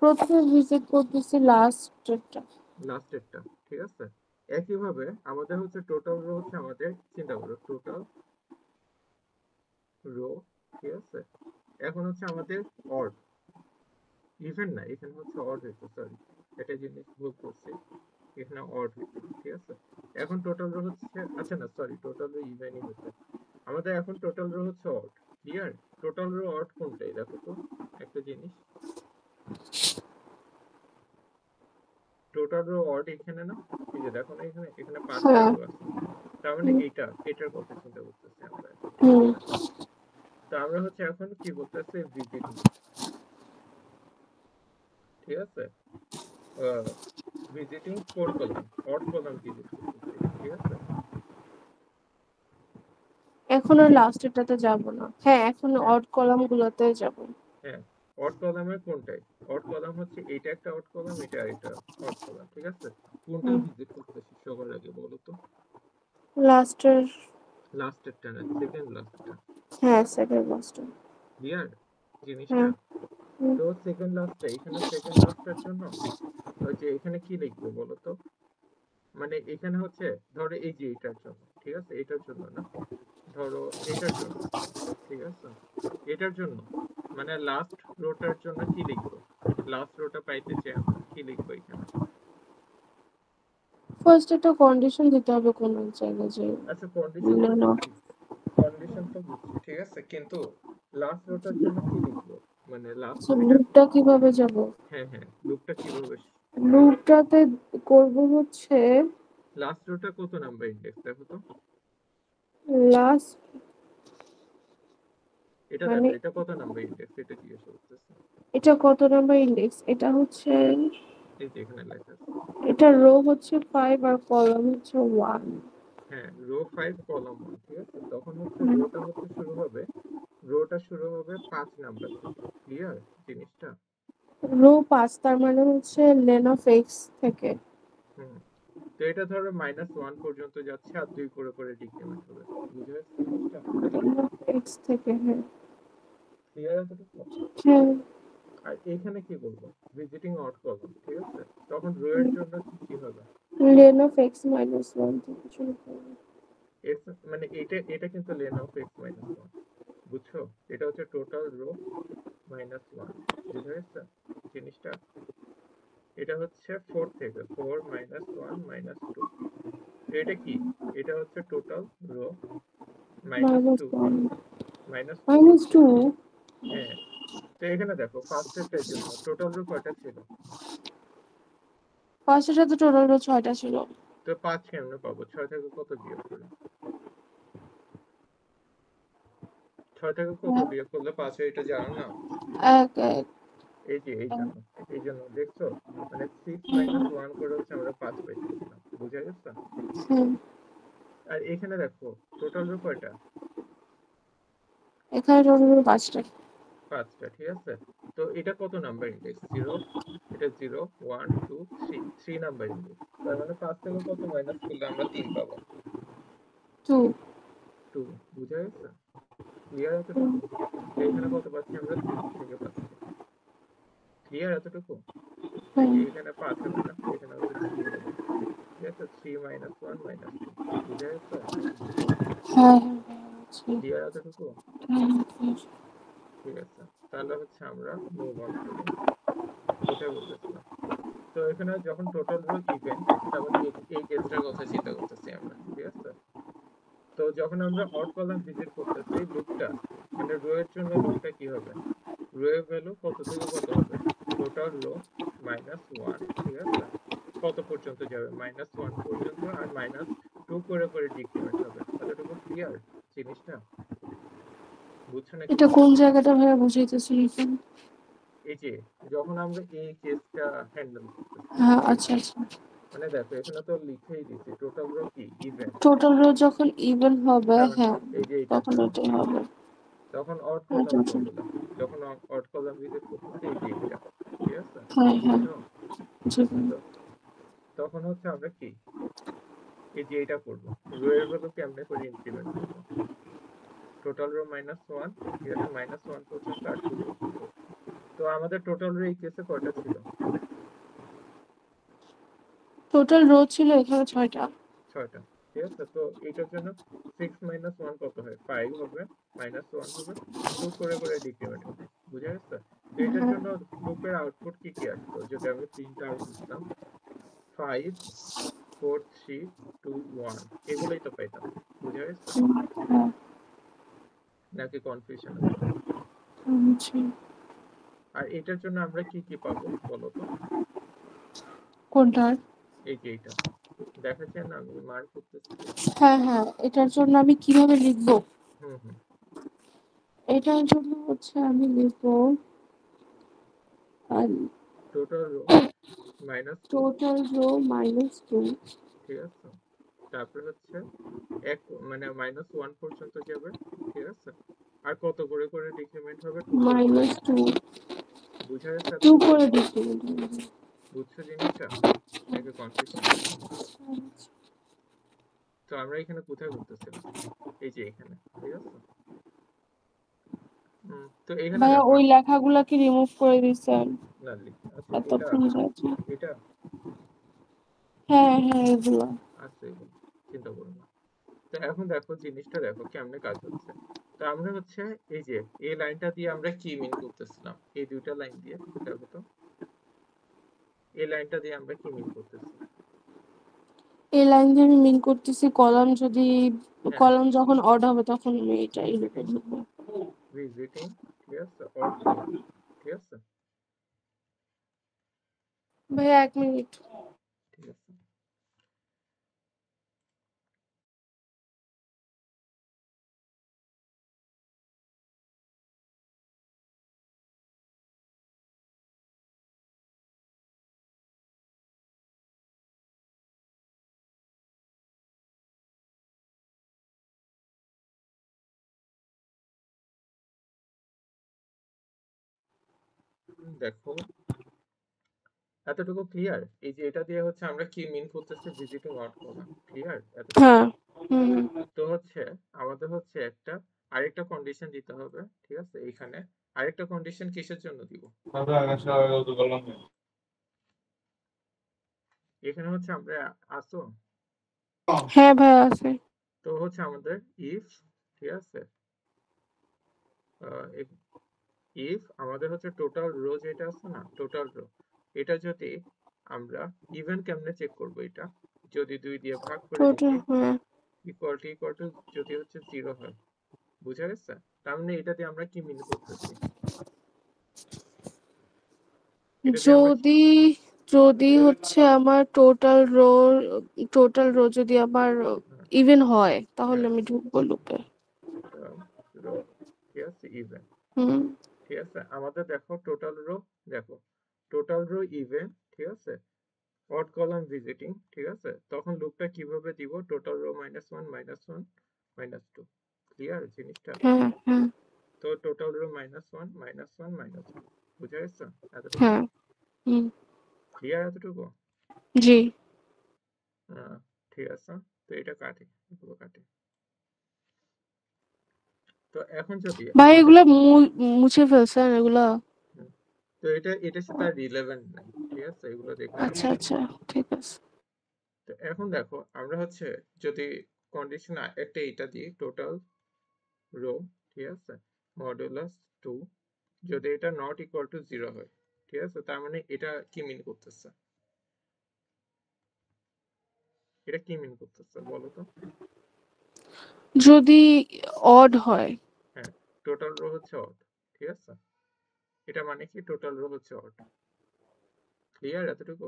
প্রথমে ভিজিট করতেছি লাস্টেরটা। লাস্টেরটা ঠিক আছে। একইভাবে আমাদের হচ্ছে টোটাল রো হচ্ছে আমাদের, চিন্তা করো টোটাল রো ঠিক আছে, এখন হচ্ছে আমাদের অড, ইভেন না, এখানে হচ্ছে অড হয়েছে, সরি একটা জিনিস ভুল করছি, এখানে অড হয়েছে ঠিক আছে। এখন টোটাল রো হচ্ছে, আচ্ছা না সরি, টোটাল রো ইভেনই হয়েছে আমাদের, এখন টোটাল রো হচ্ছে odd. Clear? Total row odd কোনটাই দেখো তো একটা জিনিস, টোটাল রো অড এখানে না? এই যে দেখো না, এখানে এখানে 5টা হ্যাঁ। রো আছে, তার মানে এটার কথা চিন্তা করতেছি আমরা এখন ঠিক হুম। আছে। তো আমরা হচ্ছে এখন কি করতেছি? ভিজিটিং ঠিক আছে, visiting 4 column, odd column visit করতেছি ঠিক আছে। এখন আর লাস্টেরটাতে যাব না। হ্যাঁ, এখন হ্যাঁ অড কলাম গুলোতে যাব। হ্যাঁ, অড কলামের কোনটাই? অড কলাম হচ্ছে এটা একটা অড কলাম, এটা আরেকটা অড কলাম, ঠিক আছে? কোনটা হুম, ভিজিট করতেছি সবার আগে বলো তো? লাস্টের। লাস্টেরটা না, সেকেন্ড লাস্টটা। হ্যাঁ, সেকেন্ড লাস্টের। ক্লিয়ার জিনিসটা? হ্যাঁ। হুম, তো সেকেন্ড লাস্টটা, এখানে সেকেন্ড লাস্টটার জন্য ওই যে এখানে কি লিখবো বলো তো? মানে এখানে হচ্ছে ধরো এই যে এটার জন্য, ঠিক আছে? এটার জন্য না, ধরো এটার জন্য, ঠিক আছে? এটার জন্য মানে লাস্ট রোটার জন্য কি লিখবো? লাস্ট রোটা পাইতে চাই আমরা, কি লিখবো এখানে? ফার্স্ট একটা কন্ডিশন দিতে হবে কোন এক জায়গায় যে আচ্ছা কন্ডিশন তো না। বুঝছি, কন্ডিশন তো বুঝছি, ঠিক আছে, কিন্তু লাস্ট রোটার জন্য কি লিখবো? মানে লাস্ট এটা, লুপটা কিভাবে যাব? হ্যাঁ হ্যাঁ, লুপটা কিভাবে হবে? লুপটাতে করব হচ্ছে লাস্ট রোটা কত নাম্বার ইন্ডেক্স দেখো তো? লাস্ট, এটা মানে দেখো, এটা কত নাম্বার ইন্ডেক্স এটা জিজ্ঞেস করতেছে। এটা কত নাম্বার ইন্ডেক্স? এটা হচ্ছে, এই যে এখানে লেখা আছে। এটা রো হচ্ছে 5 আর কলাম হচ্ছে 1। হ্যাঁ, রো 5 কলাম 1, ঠিক আছে? তখন হচ্ছে রোটা হচ্ছে শুরু হবে, রোটা শুরু হবে 5 নাম্বার থেকে। ক্লিয়ার জিনিসটা? রো 5, তার মানে হচ্ছে লেন অফ এক্স থেকে। হুম, তো এটা ধরো -1 পর্যন্ত যাচ্ছে আর 2 করে করে ডিক্রিমেন্ট হবে। বুঝা যাচ্ছে জিনিসটা লেন এতটুকু? অফ এক্স থেকে, হ্যাঁ। ক্লিয়ার এতটুকু? হ্যাঁ, আর এখানে কি বলবো? ভিজিটিং আউট কলাম, ঠিক আছে? তখন রো এর জন্য কি কি হবে? লেন অফ এক্স মাইনাস 1 থেকে শুরু করবো। এক্স মানে এটা এটা কিন্তু lane of x minus one, বুঝছো? এটা হচ্ছে টোটাল রো -1, বুঝা যাচ্ছে জিনিসটা? এটা হচ্ছে 4 থেকে 4 -1 -2, এটা কি? এটা হচ্ছে টোটাল রো মাইনাস -2, 1 -2। মাইনাস 2। হ্যাঁ, তো এখানে দেখো ফার্স্টেরটার জন্য টোটাল রো কয়টা ছিল? ফার্স্টের সাথে টোটাল রো 6টা ছিল। তো 5 কেমনে পাবো? 6 থেকে কত বিয়োগ করে? 6 থেকে কত হ্যাঁ, বিয়োগ করলে 5 হয় এটা জানো না? এক এক। এই যে এই জন্য দেখছো, মানে 6 - 1 করে হচ্ছে আমরা 5 পাইতেছিলাম, বুঝা গেছে? হুম, আর এখানে দেখো টোটাল রো কয়টা? এখানে টোটাল রো 5টা। 5টা, ঠিক আছে? তো এটা কত নাম্বার ইন্ডেক্স? 0, এটা 0 1 2 3, 3 নাম্বার ইন্ডেক্স। তার মানে 5 থেকে কত মাইনাস করলে আমরা 3 পাবো? 2। 2। বুঝা গেছে? ক্লিয়ার এতটুকু? তো এখানে কত পাচ্ছি আমরা? 3 থেকে পাচ্ছি। ক্লিয়ার এতটুকু? এই যে এখানে 5 হবে না, এখানে হচ্ছে 3 হবে, ঠিক আছে? 3 -1 -2, বুঝা গেছে? হ্যাঁ, হ্যাঁ, ক্লিয়ার এতটুকু? হ্যাঁ। ঠিক আছে, তাহলে হচ্ছে আমরা মুভ অন করি। কোথায় বলতেছিলাম? তো এখানে যখন টোটাল রো ইভেন, তার মানে এই কেসটার কথা চিন্তা করতেছি আমরা, ঠিক আছে? তো যখন আমরা অড কলাম ভিজিট করতেছি লুপটা, মানে রো এর জন্য লুপটা কি হবে? রো এর ভ্যালু কত থেকে কত হবে? টোটাল রো -1, ঠিক আছে? কত পর্যন্ত যাবে? -1 পর্যন্ত, আর -2 করে করে ডিক্রিমেন্ট হবে। এতটুকু ক্লিয়ার জিনিসটা? বুঝছো নাকি এটা কোন জিনিসটা? জায়গাটা ভাইয়া বুঝাইতেছিল এখানে? এই যে যখন আমরা এই কেসটা হ্যান্ডেল করতেছি, হ্যাঁ, ঠিক আচ্ছা আছে? আচ্ছা। মানে দেখো এখানে তো লিখেই দিছি টোটাল রো কি ইভেন, টোটাল রো যখন ইভেন হবে, তার মানে হ্যাঁ, এই যে এটার তখন জন্য, এটাই হবে। তখন অড আচ্ছা কলাম আচ্ছা। কোনগুলা? যখন অড কলাম ভিজিট করতেছে এই যে এইটা, ঠিক আছে? হ্যাঁ হ্যাঁ, বুঝছো? জি ভাই। তো তখন হচ্ছে আমরা কি এই যে এটা করব, রো এর ভ্যালু কেমনে করে ইনক্রিমেন্ট করব? টোটাল রো -1, ঠিক আছে, -1 পর্যন্ত আর 2 পর্যন্ত। তো আমাদের টোটাল রো এই কেসে কয়টা ছিল? টোটাল রো ছিল এখানে 6টা। 6টা, ঠিক আছে? তো এইটার জন্য 6 - 1 কত হয়? 5 হবে, -1 হবে, 2 করে করে ডিক্রিমেন্ট হবে, বুঝা গেছে? তো এটার হ্যাঁ জন্য লুপের আউটপুট কি কি আসতো যদি আমি প্রিন্ট আউট দিতাম? 5 4 3 2 1, এগুলোই তো পাইতাম, বুঝা গেছে? হ্যাঁ, নাকি কনফিউশন আছে? বুঝছি। আর এটার জন্য আমরা কি কি পাবো বলো তো? কোনটার? এই যে এইটা দেখাচ্ছে না, আমি মার্ক করতেছি যে। হ্যাঁ হ্যাঁ, এটার জন্য আমি কিভাবে লিখবো? হুম হুম। এটার জন্য হচ্ছে আমি লিখবো টোটাল রো -2, টোটাল রো -2, ঠিক আছে? তারপর হচ্ছে এক মানে -1 পর্যন্ত যাবে, ঠিক আছে। আর কত করে করে ডিক্রিমেন্ট হবে? 2 করে করে। -2 বুঝা গেছে 2 এতটুকু? করে ডিক্রিমেন্ট হবে। বুঝছো জিনিসটা নাকি কনফিউশন আছে? তো আমরা এখানে কোথায় করতেছিলাম? এই যে এখানে, ঠিক আছে। তো এখানে ভাইয়া দেখো ওই লেখাগুলা কি রিমুভ করে দিছেন? না আচ্ছা এত এটা প্লিজ আছে। এটা হ্যাঁ হ্যাঁ এগুলো। আছে এগুলো, চিন্তা করো না। তো এখন দেখো জিনিসটা দেখো কেমনে কাজ হচ্ছে। তো আমরা হচ্ছে এই যে এই লাইনটা দিয়ে আমরা কি মিন করতেছিলাম, এই দুইটা লাইন দিয়ে দেখো তো, এই লাইনটা দিয়ে আমরা কি মিন করতেছি? এই লাইন দিয়ে আমি মিন করতেছি কলাম যদি হ্যাঁ, কলাম যখন অড হবে তখন আমি এটা এই লুপে ভিজিটিং ঢুকবো। ভিজিটিং ঠিক আছে, অড কলাম, ঠিক আছে, ভাইয়া 1 মিনিট। ঠিক আছে। দেখো এতটুকু ক্লিয়ার? এই যে এটা দিয়ে হচ্ছে আমরা কি মিন করতেছি, ভিজিটিং অড কলাম, ক্লিয়ার এতটুকু? হ্যাঁ। হুম। তো হচ্ছে আমাদের হচ্ছে একটা আরেকটা কন্ডিশন দিতে হবে, ঠিক আছে। এখানে আরেকটা কন্ডিশন কিসের জন্য দিব? এখানে হচ্ছে আমরা আসো, হ্যাঁ ভাইয়া আছে। তো হচ্ছে আমাদের ইফ, ঠিক আছে, ইফ আমাদের হচ্ছে টোটাল রো যেটা আছে না, টোটাল রো, এটা যদি আমরা ইভেন কেমনে চেক করব, এটা যদি 2 দিয়ে ভাগ করে টোটাল দেখি হ্যাঁ। ইকুয়াল টু যদি হচ্ছে 0 হয়, বুঝা গেছে? তার মানে এটা দিয়ে আমরা কি মিন করতেছি, এটা দিয়ে আমরা যদি যদি হচ্ছে আমার টোটাল রো যদি আমার হ্যাঁ, ইভেন হয় তাহলে হ্যাঁ, আমি ঢুকবো লুপে। রো, ঠিক আছে, ইভেন, হুম। ঠিক আছে। আমাদের দেখো টোটাল রো, দেখো টোটাল রো ইভেন, ঠিক আছে, অড কলাম ভিজিটিং, ঠিক আছে। তখন লুপটা কিভাবে দিব? টোটাল রো -1 -1 -2, ক্লিয়ার জিনিসটা? হ্যাঁ হ্যাঁ তো টোটাল রো -1 -1 -2, বুঝা গেছে এতটুকু? হ্যাঁ। হুম। ক্লিয়ার এতটুকু? জি। আহ, ঠিক আছে। তো এটা কাটি, এগুলো কাটি। তো এখন যদি ভাই আমাদের এগুলা মুছে ফেলছেন এগুলা? হুম, তো এটার সাথে আর রিলেভেন্ট নাই, ঠিক আছে, এগুলো দেখে লাভ আচ্ছা নাই। আচ্ছা ঠিক আছে। তো এখন দেখো আমরা হচ্ছে যদি কন্ডিশন একটা এটা দিই, টোটাল রো, ঠিক আছে, মডুলাস 2, যদি এটা নট ইকুয়াল টু 0 হয়, ঠিক আছে, তার মানে এটা কি মিন করতেছে? এটা কি মিন করতেছে বলো তো? যদি অড হয়। হ্যাঁ, টোটাল রো হচ্ছে অড, ঠিক আছে, এটা মানে কি টোটাল রো হচ্ছে অড, ক্লিয়ার এতটুকু?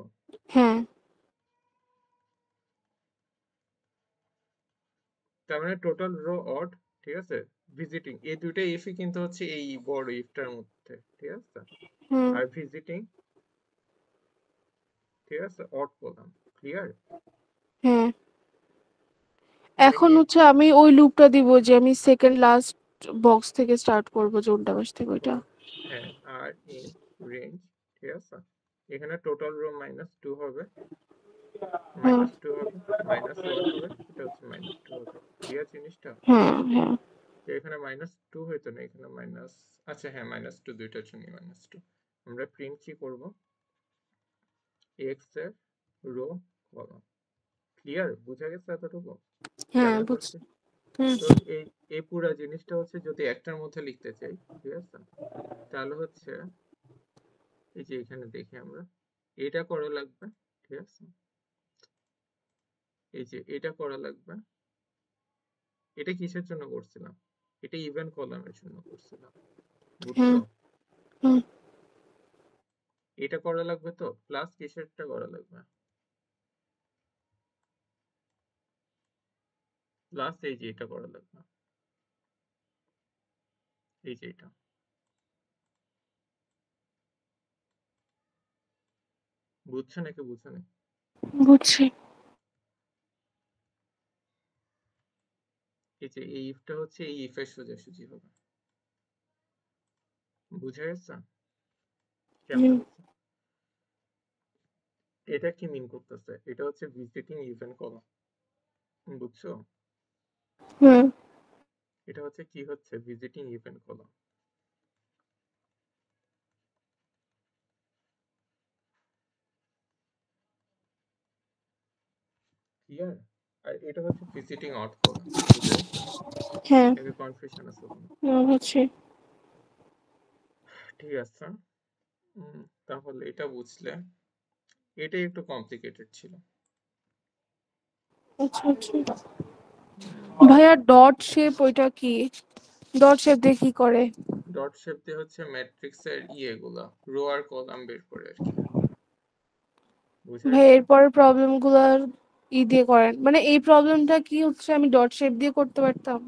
হ্যাঁ তার মানে টোটাল রো অড, ঠিক আছে, ভিজিটিং, এই দুইটা ইফই কিন্তু হচ্ছে এই বড় ইফটার মধ্যে, ঠিক আছে। হুম আর ভিজিটিং, ঠিক আছে, অড কলাম, ক্লিয়ার? হ্যাঁ। মানে এখন কি হচ্ছে আমি ওই লুপটা দিব যে আমি সেকেন্ড লাস্ট বক্স থেকে স্টার্ট করবো, যে উল্টা পাশ থেকে ওইটা। হ্যাঁ, আর ইন রেঞ্জ, ঠিক আছে, এখানে টোটাল রো -2 হবে, হ্যাঁ -2 হবে, -1 হবে, এটা হচ্ছে -2 হবে, ক্লিয়ার জিনিসটা? হ্যাঁ হ্যাঁ তো এখানে -2 হইতো না, এখানে মাইনাস, আচ্ছা হ্যাঁ -2 দুইটার জন্য -2। আমরা প্রিন্ট কি করব? এক্স এর রো কলাম, ক্লিয়ার? বুঝা গেছে এতটুকু হ্যাঁ কেমনে বুঝছি। করছি? হুম তো এই এই পুরা জিনিসটা হচ্ছে যদি একটার মধ্যে লিখতে চাই, ঠিক আছে, তাহলে হচ্ছে এই যে এখানে দেখি আমরা এটা করা লাগবে, ঠিক আছে, এই যে এটা করা লাগবে। এটা কিসের জন্য করছিলাম? এটা ইভেন কলামের জন্য করছিলাম, বুঝছো? হ্যাঁ হুম। এটা করা লাগবে, তো প্লাস কিসেরটা করা লাগবে? প্লাস এই যে এটা করা লাগবে, এই যে এটা, বুঝছো নাকি বুঝছো না? বুঝছি। এই যে এই ইফটা হচ্ছে এই ইফের সোজাসুজি হবে, বুঝে গেছে কেমনে হুম হচ্ছে? এটা কি মিন করতেছে? এটা হচ্ছে ভিজিটিং ইভেন্ট কলাম, বুঝছো? হুম এটা হচ্ছে কি হচ্ছে ভিজিটিং ইভেন্ট কলাম। ক্লিয়ার? আর এটা হচ্ছে ভিজিটিং আউট কলাম, বুঝে গেছে? হ্যাঁ এতে কনফিউশন আছে কোনো? হচ্ছে। ঠিক আছে। তাহলে এটা বুঝলে, এটাই একটু কমপ্লিকেটেড ছিল। আচ্ছা আচ্ছা ভাইয়া ডট শেপ ওইটা কি? ডট শেপ দিয়ে কি করে? ডট শেপ দিয়ে হচ্ছে ম্যাট্রিক্সের ইয়েগুলা রো আর কলাম বের করে আর কি, বুঝে ভাই গেছে? এরপরের প্রবলেম গুলার দিয়ে করেন, মানে এই প্রবলেমটা কি হচ্ছে আমি ডট শেপ দিয়ে করতে পারতাম?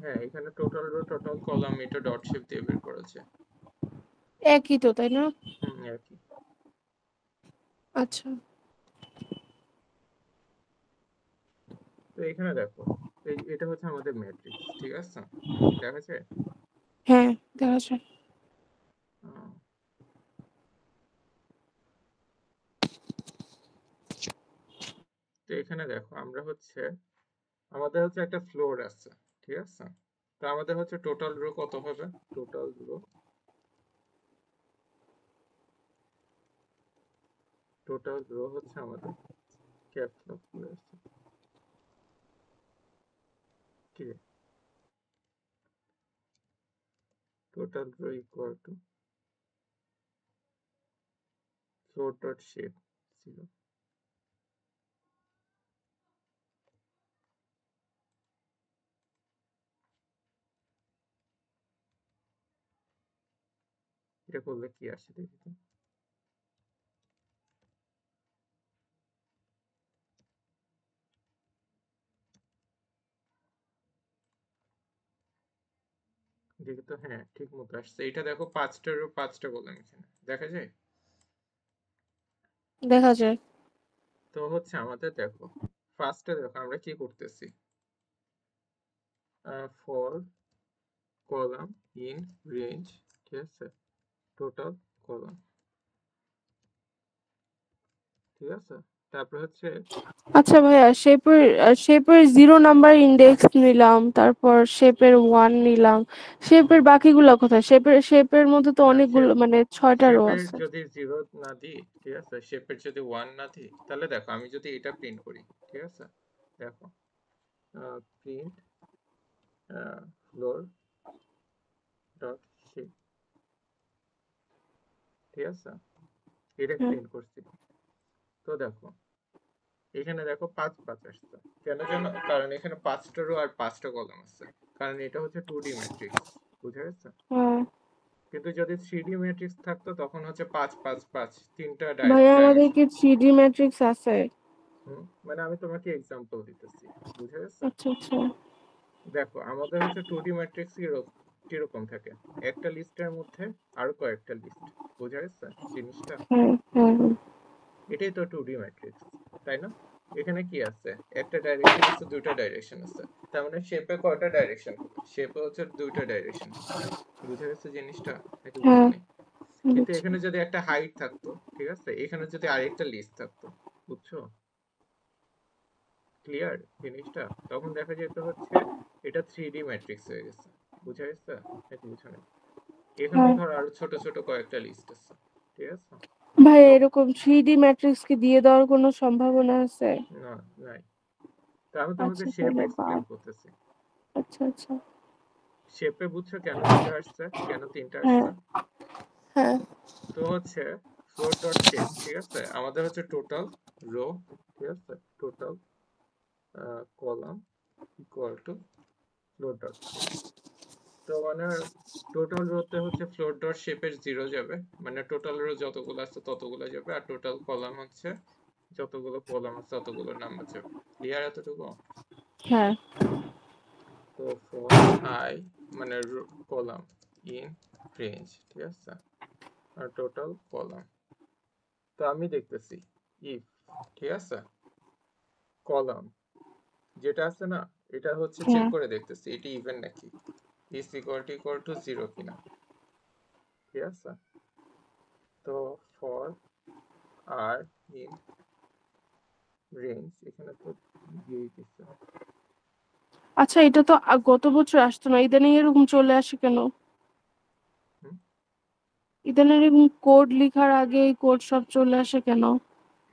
হ্যাঁ, এখানে টোটাল রো টোটাল কলাম এটা ডট শেপ দিয়ে বের করেছে। একই তো, তাই না? একই। আচ্ছা তো এখানে দেখো, এটা হচ্ছে আমাদের ম্যাট্রিক্স, ঠিক আছে? দেখা যায়? হ্যাঁ দেখা যায়। আহ, তো এখানে দেখো আমরা হচ্ছে, আমাদের হচ্ছে একটা ফ্লোর আছে, ঠিক আছে? তো আমাদের হচ্ছে টোটাল রো কত হবে? টোটাল রো হচ্ছে আমাদের ক্যাপস লক করে আছে, ঠিক আছে? Total row equal to floor dot shape 0। এটা করলে কি আসে দেখি তো। দেখি তো, হ্যাঁ ঠিক মতো আসছে। এটা দেখো 5টা রো 5টা কলাম, এখানে দেখা যায়? দেখা যায়। তো হচ্ছে আমাদের দেখো, ফার্স্টে দেখো আমরা কি করতেছি, ফর কলাম ইন রেঞ্জ, ঠিক আছে, টোটাল কলাম, ঠিক আছে? তারপর হচ্ছে আচ্ছা ভাইয়া শেপের 0 নাম্বার ইন্ডেক্স নিলাম, তারপর শেপের 1 নিলাম, শেপের বাকিগুলো কোথায়? শেপের মধ্যে তো অনেকগুলো, মানে 6টা রো শেপের আছে। যদি 0 না দিই, ঠিক আছে, শেপের যদি 1 না দিই, তাহলে দেখো আমি যদি এটা প্রিন্ট করি, ঠিক আছে, দেখো প্রিন্ট ফ্লোর ডট শেপ, ঠিক আছে, এটা হ্যাঁ প্রিন্ট করছি। তো দেখো এখানে দেখো 5 5 আসছে, কেন জানো? কারণ এখানে 5টা রো আর 5টা কলাম আছে, কারণ এটা হচ্ছে 2D ম্যাট্রিক্স, বুঝে গেছে? হ্যাঁ। কিন্তু যদি 3D ম্যাট্রিক্স থাকতো তখন হচ্ছে 5 5 5 তিনটা ভাইয়া আমাদের ডাইমেনশন। কি 3D ম্যাট্রিক্স আছে? মানে আমি তোমাকে এক্সাম্পল দিতেছি, বুঝে গেছে? আচ্ছা আচ্ছা। দেখো আমাদের হচ্ছে 2D ম্যাট্রিক্স কিরকম থাকে, একটা লিস্টের মধ্যে আরো কয়েকটা লিস্ট, বুঝে গেছে জিনিসটা? হ্যাঁ হ্যাঁ হ্যাঁ। এটাই তো 2D ম্যাট্রিক্স, তাই না? এখানে কি আছে, একটা ডাইরেকশন আছে, দুইটা ডাইরেকশন আছে, তার মানে শেপে কয়টা ডাইরেকশন হবে? শেপে হচ্ছে দুইটা ডাইরেকশন হবে, বুঝে গেছে জিনিসটা নাকি বুঝো হ্যাঁ নাই? কিন্তু বুঝছি। এখানে যদি একটা হাইট থাকতো, ঠিক আছে, এখানে যদি আরেকটা লিস্ট থাকতো, বুঝছো? ক্লিয়ার জিনিসটা? তখন দেখা যেত হচ্ছে এটা 3D ম্যাট্রিক্স হয়ে গেছে, বুঝা গেছে নাকি বুঝো নাই? এখানেও হ্যাঁ ধর আরো ছোট ছোট কয়েকটা লিস্ট আছে, ঠিক আছে? ভাই তো এরকম 3D ম্যাট্রিক্স কি দিয়ে দেওয়ার কোনো সম্ভাবনা আছে? না, নাই। তো আমি তোমাকে আচ্ছা শেপ তাহলে এক্সপ্লেন বাদ। করতেছি। আচ্ছা আচ্ছা। শেপে বুঝছো কেন দুইটা আসছে, কেন তিনটা হ্যাঁ আসছে? হ্যাঁ তো হচ্ছে ফ্লোর ডট শেপ, ঠিক আছে, আমাদের হচ্ছে টোটাল রো, ঠিক আছে, total column equal to floor dot shape. তো মানে টোটাল রোতে হচ্ছে ফ্লোর ডট শেপের 0 যাবে, মানে টোটাল রো যতগুলো আছে ততগুলো যাবে, আর টোটাল কলাম হচ্ছে যতগুলো কলাম আছে ততগুলো নাম্বার যাবে। ক্লিয়ার এতটুকু? হ্যাঁ। তো ফর আই মানে কলাম ইন রেঞ্জ, ঠিক আছে, আর টোটাল কলাম। তো আমি দেখতেছি ইফ, ঠিক আছে, কলাম যেটা আছে না, এটা হচ্ছে চেক করে দেখতেছি এটা ইভেন নাকি, is equal to 0 কিনা, ঠিক আছে? তো for r in range এখানে তো দিয়েই দিচ্ছে। আচ্ছা, এটা তো গত বছর আসতো না, ইদানিং এরকম চলে আসে কেন? ইদানিং এরকম কোড লেখার আগে এই কোড সব চলে আসে কেন?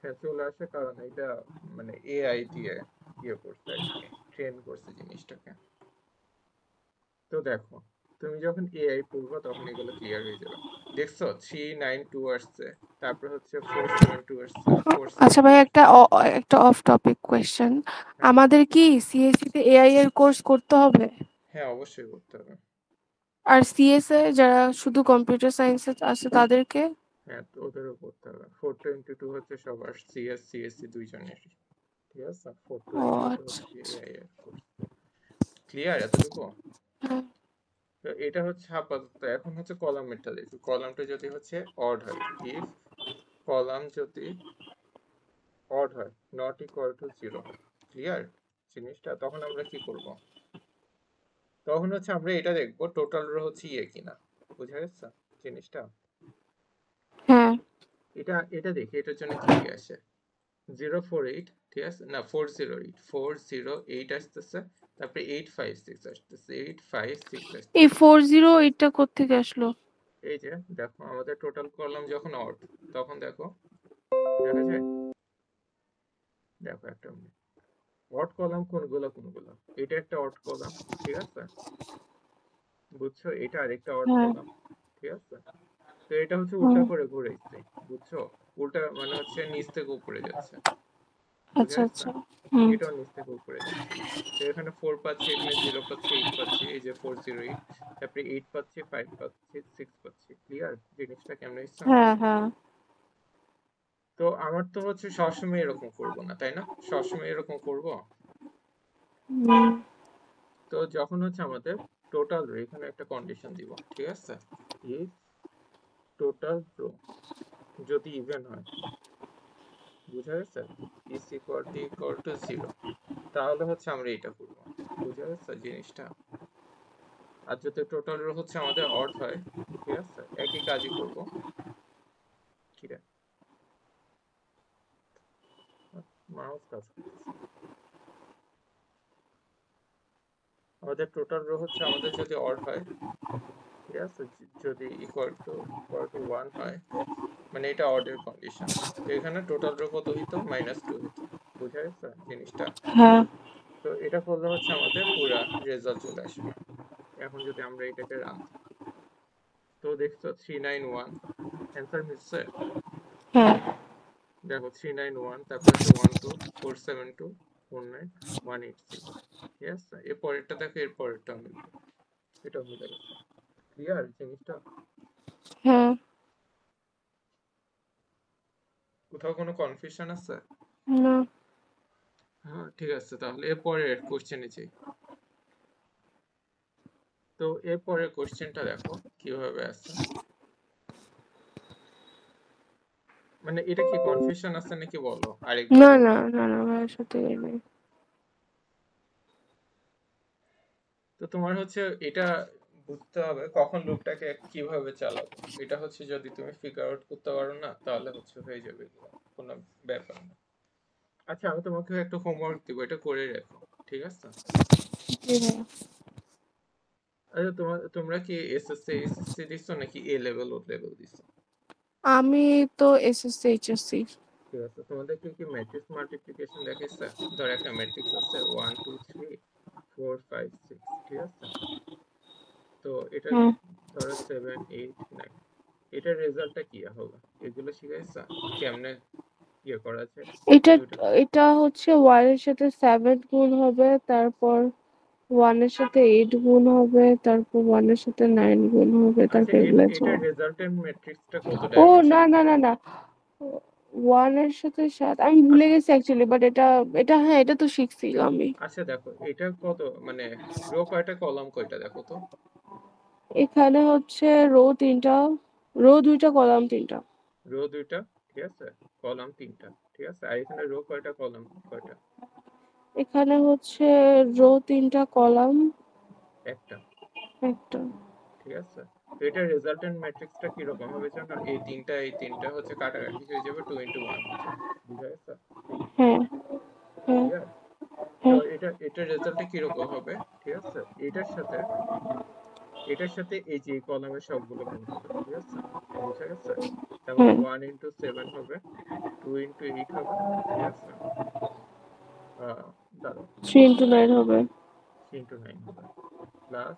হ্যাঁ চলে আসে, কারণ এটা মানে এআই দিয়ে ইয়ে করছে আর কি, ট্রেন করছে জিনিসটাকে। তো দেখো তুমি যখন এআই পড়বা তখন এগুলো ক্লিয়ার হয়ে যাবে। দেখছো 392 আসছে, তারপর হচ্ছে 472 আসছে, আচ্ছা 472 ভাই, আসছে। একটা অফ টপিক কোয়েশ্চেন, হ্যাঁ আমাদের কি সিএসসি তে এআই এর কোর্স করতে হবে? হ্যাঁ অবশ্যই করতে হবে। আর সিএস এ যারা শুধু কম্পিউটার সায়েন্সে আছে তাদেরকে? হ্যাঁ তো ওদেরও করতে হবে। 422 হচ্ছে সবার সিএস সিএসসি দুইজনের, ঠিক আছে? ও 422 আচ্ছা হচ্ছে আচ্ছা। এআই এর কোর্স। ক্লিয়ার এতটুকু? হ্যাঁ। তো এটা হচ্ছে আপাতত। এখন হচ্ছে কলামেরটা দেখি, কলামটা যদি হচ্ছে অড হয়, ইফ কলাম যদি অড হয়, নট ইকুয়াল টু 0, ক্লিয়ার জিনিসটা? তখন আমরা কি করব? তখন হচ্ছে আমরা এটা দেখবো টোটাল রো হচ্ছে ইয়ে কিনা, বুঝা গেছে জিনিসটা? হ্যাঁ। এটা দেখি এটার জন্য কি কি আসে। 048, ঠিক আছে না, 408 আসতেছে, তারপরে 856 আসতেছে, 856 এই আসতেছে। 408টা কোত্থেকে আসলো? এই যে দেখো আমাদের টোটাল কলাম যখন অড, তখন দেখো দেখা যায়, দেখো একটা মিনিট, অড কলাম কোনগুলো কোনগুলো, এটা একটা অড কলাম, ঠিক আছে? বুঝছো, এটা আরেকটা অড হ্যাঁ। কলাম, ঠিক আছে? তো এটা হচ্ছে হুম। উল্টা করে ঘুরাইছে, বুঝছো? উল্টা মানে হচ্ছে নিচ থেকে উপরে যাচ্ছে, বুঝা আচ্ছা যাচ্ছে? আচ্ছা। হুম। এটাও নিচ থেকে উপরে যাচ্ছে। তো এখানে 4 পাচ্ছি, এখানে 0 পাচ্ছি, 8 পাচ্ছি, এই যে 408, তারপরে 8 পাচ্ছি, 5 পাচ্ছি, 6 পাচ্ছি। ক্লিয়ার জিনিসটা কেমন হচ্ছে? হ্যাঁ হ্যাঁ। তো আমার তো হচ্ছে সবসময় এরকম করব না, তাই না? সবসময় এরকম করব? হুম। তো যখন হচ্ছে আমাদের টোটাল রো, এখানে একটা কন্ডিশন দিব, ঠিক আছে? ইফ টোটাল রো যদি ইভেন হয়, বুঝা গেছে? ইজ ইকুয়াল টু 0, তাহলে হচ্ছে আমরা এটা করব, বুঝা গেছে জিনিসটা? আর যদি টোটাল রো হচ্ছে আমাদের অড হয়, ঠিক আছে, একই কাজই করব। ঠিক আছে, মাউস কাজ করতেছে না। আমাদের টোটাল রো হচ্ছে আমাদের যদি অড হয়, ঠিক আছে, যদি ইকুয়াল টু 1 হয়, মানে এটা অর্ডার কন্ডিশন। তো এখানে টোটাল রো কত হইতো? -2 হইতো, বুঝা গেছে জিনিসটা? হ্যাঁ। তো এটা করলে হচ্ছে আমাদের পুরা রেজাল্ট চলে আসবে। এখন যদি আমরা এটাকে রান দিই, তো দেখছো 391 অ্যান্সার মিলছে। হ্যাঁ। দেখো 391, তারপর হচ্ছে 12 472 49 186, ঠিক আছে? এর পরেরটা দেখো, এর পরেরটা মিলবে, এটাও মিলে গেছে। ক্লিয়ার জিনিসটা? হ্যাঁ। কোথাও কোনো কনফিউশন আছে? না। হ্যাঁ ঠিক আছে, তাহলে এর পরের কোশ্চেনে যাই। তো এর পরের কোশ্চেনটা দেখো কিভাবে আছে। মানে এটা কি কনফিউশন আছে নাকি বলো, আরেকবার না দেখি। না না না ভাইয়ের সাথে নেই। তো তোমার হচ্ছে এটা বুঝতে হবে কখন লুপটাকে কিভাবে চালাবো। এটা হচ্ছে যদি তুমি ফিগার আউট করতে পারো না, তাহলে হচ্ছে হয়ে যাবে, এগুলো কোনো ব্যাপার না। আচ্ছা আমি তোমাকে একটা হোমওয়ার্ক দিব, এটা করে রাখো, ঠিক আছে? জি ভাইয়া। আচ্ছা তোমরা কি এসএসসি এইচএসসি দিছো নাকি এ লেভেল ও লেভেল দিছো? আমি তো এসএসসি এইচএসসি। ঠিক আছে, তোমাদেরকে কি ম্যাট্রিক্স মাল্টিপ্লিকেশন দেখাইছে? ধর একটা ম্যাট্রিক্স আছে 1 2 3 4 5 6, ঠিক আছে? তো এটা হ্যাঁ। ধরো 7 8 9, এটার রেজাল্টটা কি হবে? এগুলো শিখাইছা কেমনে ইয়ে করা যায় এটা দুইটা? এটা হচ্ছে 1 এর সাথে 7 গুণ হবে, তারপর 1 এর সাথে 8 গুণ হবে, তারপর 1 এর সাথে 9 গুণ হবে, আচ্ছা তারপর এগুলো এটার রেজাল্টের ম্যাট্রিক্সটা কত ও না ডাইমেনশন? না না না, 1 এর সাথে 7 আমি ভুলে আচ্ছা গেছি অ্যাকচুয়ালি, বাট এটা এটা হ্যাঁ, এটা তো শিখছি আমি। আচ্ছা দেখো এটা কত, মানে রো কয়টা কলাম কয়টা দেখো তো। এখানে হচ্ছে রো 3টা, রো 2টা, কলাম 3টা। রো দুইটা, ঠিক আছে, কলাম তিনটা, ঠিক আছে? আর এখানে রো কয়টা কলাম কয়টা? এখানে হচ্ছে রো 3টা কলাম একটা, একটা। ঠিক আছে। তো এটা রেজাল্টেন্ট ম্যাট্রিক্সটা কিরকম হবে জানো? এই তিনটা হচ্ছে কাটাকাটি হয়ে যাবে, 2 into 1 হয়ে যাবে। বুঝা গেছে? হ্যাঁ হ্যাঁ ক্লিয়ার? তো হ্যাঁ এটা রেজাল্টে কিরকম হবে, ঠিক আছে? এটার সাথে এই যে কলামের সবগুলো গুণ হবে, ঠিক আছে? বুঝা গেছে? তারপর হ্যাঁ 1 into 7 হবে, 2 into 8 হবে, ঠিক আছে? দাঁড়াও, 3 into 9 হবে। 3 into 9 হবে, প্লাস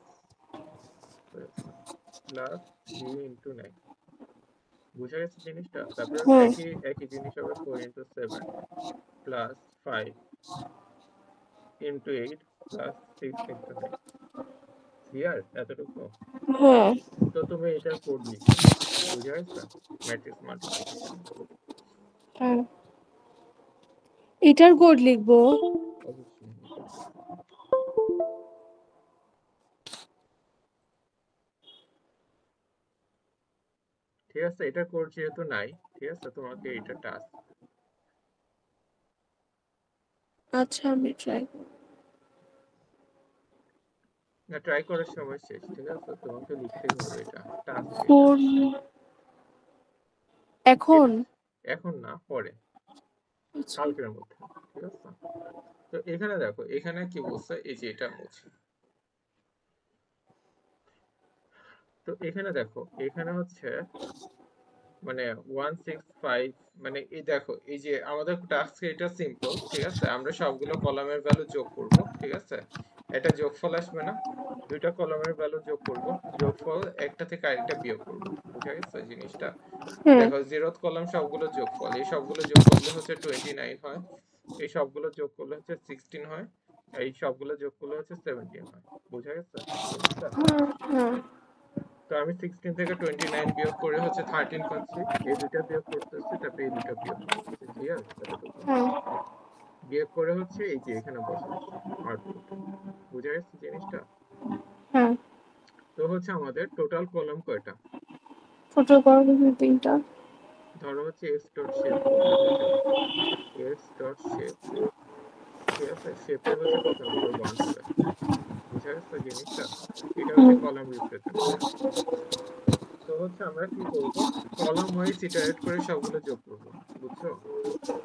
প্লাস 3 into 9। বুঝা গেছে জিনিসটা? তারপর হ্যাঁ একই জিনিস হবে 4 into 7 plus 5 into 8 plus 6 into 9। Clear এতটুকু? হ্যাঁ তো তুমি এটার কোড লিখো। বুঝা গেছে? Matrix multiplication. হ্যাঁ এটার কোড লিখবো। অবশ্যই এটার কোড লিখো। ঠিক আছে, এটার কোড যেহেতু নাই, ঠিক আছে, তোমাকে এটা টাস্ক আচ্ছা আমি ট্রাই না, ট্রাই করার সময় শেষ, ঠিক আছে? তোমাকে লিখতেই হবে, এটা টাস্ক এটা। কোন এখন। এখন না, পরে, আচ্ছা কালকের মধ্যে, ঠিক আছে? তো এখানে দেখো, এখানে কি বলছে, এই যে এটা মুছে। তো এখানে দেখো, এখানে হচ্ছে মানে 165, মানে এই দেখো, এই যে আমাদের টাস্ক এটা সিম্পল, ঠিক আছে? আমরা সবগুলো কলামের ভ্যালু যোগ করব, ঠিক আছে? এটা যোগফল আসবে না, দুইটা কলামের ভ্যালু যোগ করব, যোগফল একটা থেকে আরেকটা বিয়োগ করব। বুঝা গেছে জিনিসটা? হ্যাঁ দেখো, 0th কলাম সবগুলো যোগফল, এই সবগুলো যোগ করলে হচ্ছে 29 হয়, এই সবগুলো যোগ করলে হচ্ছে 16 হয়, এই সবগুলো যোগ করলে হচ্ছে 17 হয়। বুঝা গেছে জিনিসটা? হ্যাঁ হ্যাঁ তো আমি 16 থেকে 29 বিয়োগ করে হচ্ছে 13 পাচ্ছি, এই দুইটা বিয়োগ করতেছি, তারপরে এই দুইটা বিয়োগ করতেছি। ক্লিয়ার এতটুকু? হ্যাঁ বিয়োগ করে হচ্ছে এই যে এখানে বসাচ্ছি আউটপুট। বুঝা গেছে জিনিসটা? হ্যাঁ তো হচ্ছে আমাদের টোটাল কলাম কয়টা? ছোট করো 3টা। ধরো হচ্ছে এক্স ডট শেপ করলে হয়ে যাবে, এক্স ডট শেপ, ঠিক আছে? শেপের হচ্ছে কত নম্বর? 1 হবে। বুঝা গেছে জিনিসটা? এটা হচ্ছে হুম কলাম রিপ্রেজেন্টেশন। তো হচ্ছে আমরা কি করব, কলাম ওয়াইজ ইটারেট করে সবগুলো যোগ করব। বুঝছো?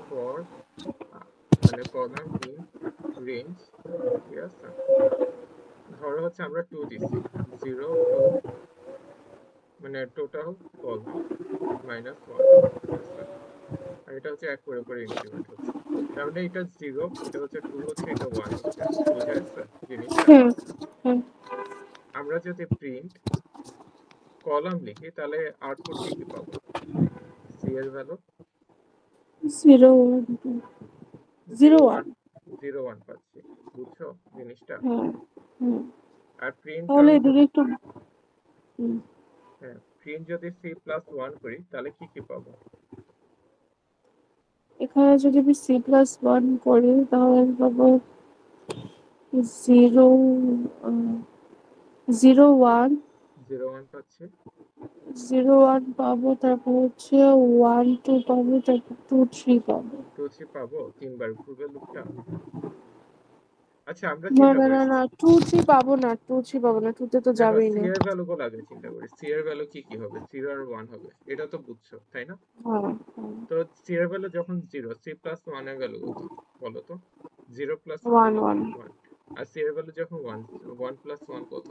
ফর মানে কলাম ইন রেঞ্জ, ঠিক আছে? ধরো হচ্ছে আমরা 2 দিছি, 0 2, মানে টোটাল কলাম মাইনাস 1, ঠিক আছে? আর এটা হচ্ছে এক করে করে ইনক্রিমেন্ট হচ্ছে, তার মানে এটা 0, এটা হচ্ছে 2 হচ্ছে, এটা 1 হচ্ছে। বুঝা গেছে জিনিসটা? হুম হুম আমরা যদি প্রিন্ট কলাম লিখি তাহলে আউটপুট কি কি পাবো? সি এর ভ্যালু 0 1 2 0 0 1, 1। 0 1 পাচ্ছি। বুঝছো জিনিসটা? হ্যাঁ হুম আর প্রিন্ট তাহলে আমি এদিকে যদি, একটু হুম, হ্যাঁ, প্রিন্ট যদি সি প্লাস 1 করি তাহলে কি কি পাবো? এখানে যদি আমি C+1 করি তাহলে আমি পাবো 0 0 1 0 1 পাচ্ছি, 0 1 পাবো, তারপর হচ্ছে 1 2 পাবো, তারপর 2 3 পাবো। 2 3 পাবো, তিনবার ঘুরবে লুপটা। আচ্ছা, আমরা না চিন্তা না করি, না না 2 3 পাবো না, 2 3 পাবো না, 2 তে তো দেখো যাবেই সি না। এর ভ্যালু গুলো আগে চিন্তা করি, সি এর ভ্যালু কি কি হবে? 0 আর 1 হবে, এটা তো বুঝছো তাই না? হ্যাঁ হ্যাঁ তো সি এর ভ্যালু যখন 0, সি প্লাস 1 এর ভ্যালু কত বলো তো? 0 প্লাস 1 1 কত? 1 1। আর সি এর ভ্যালু যখন 1, 1 প্লাস 1 কত?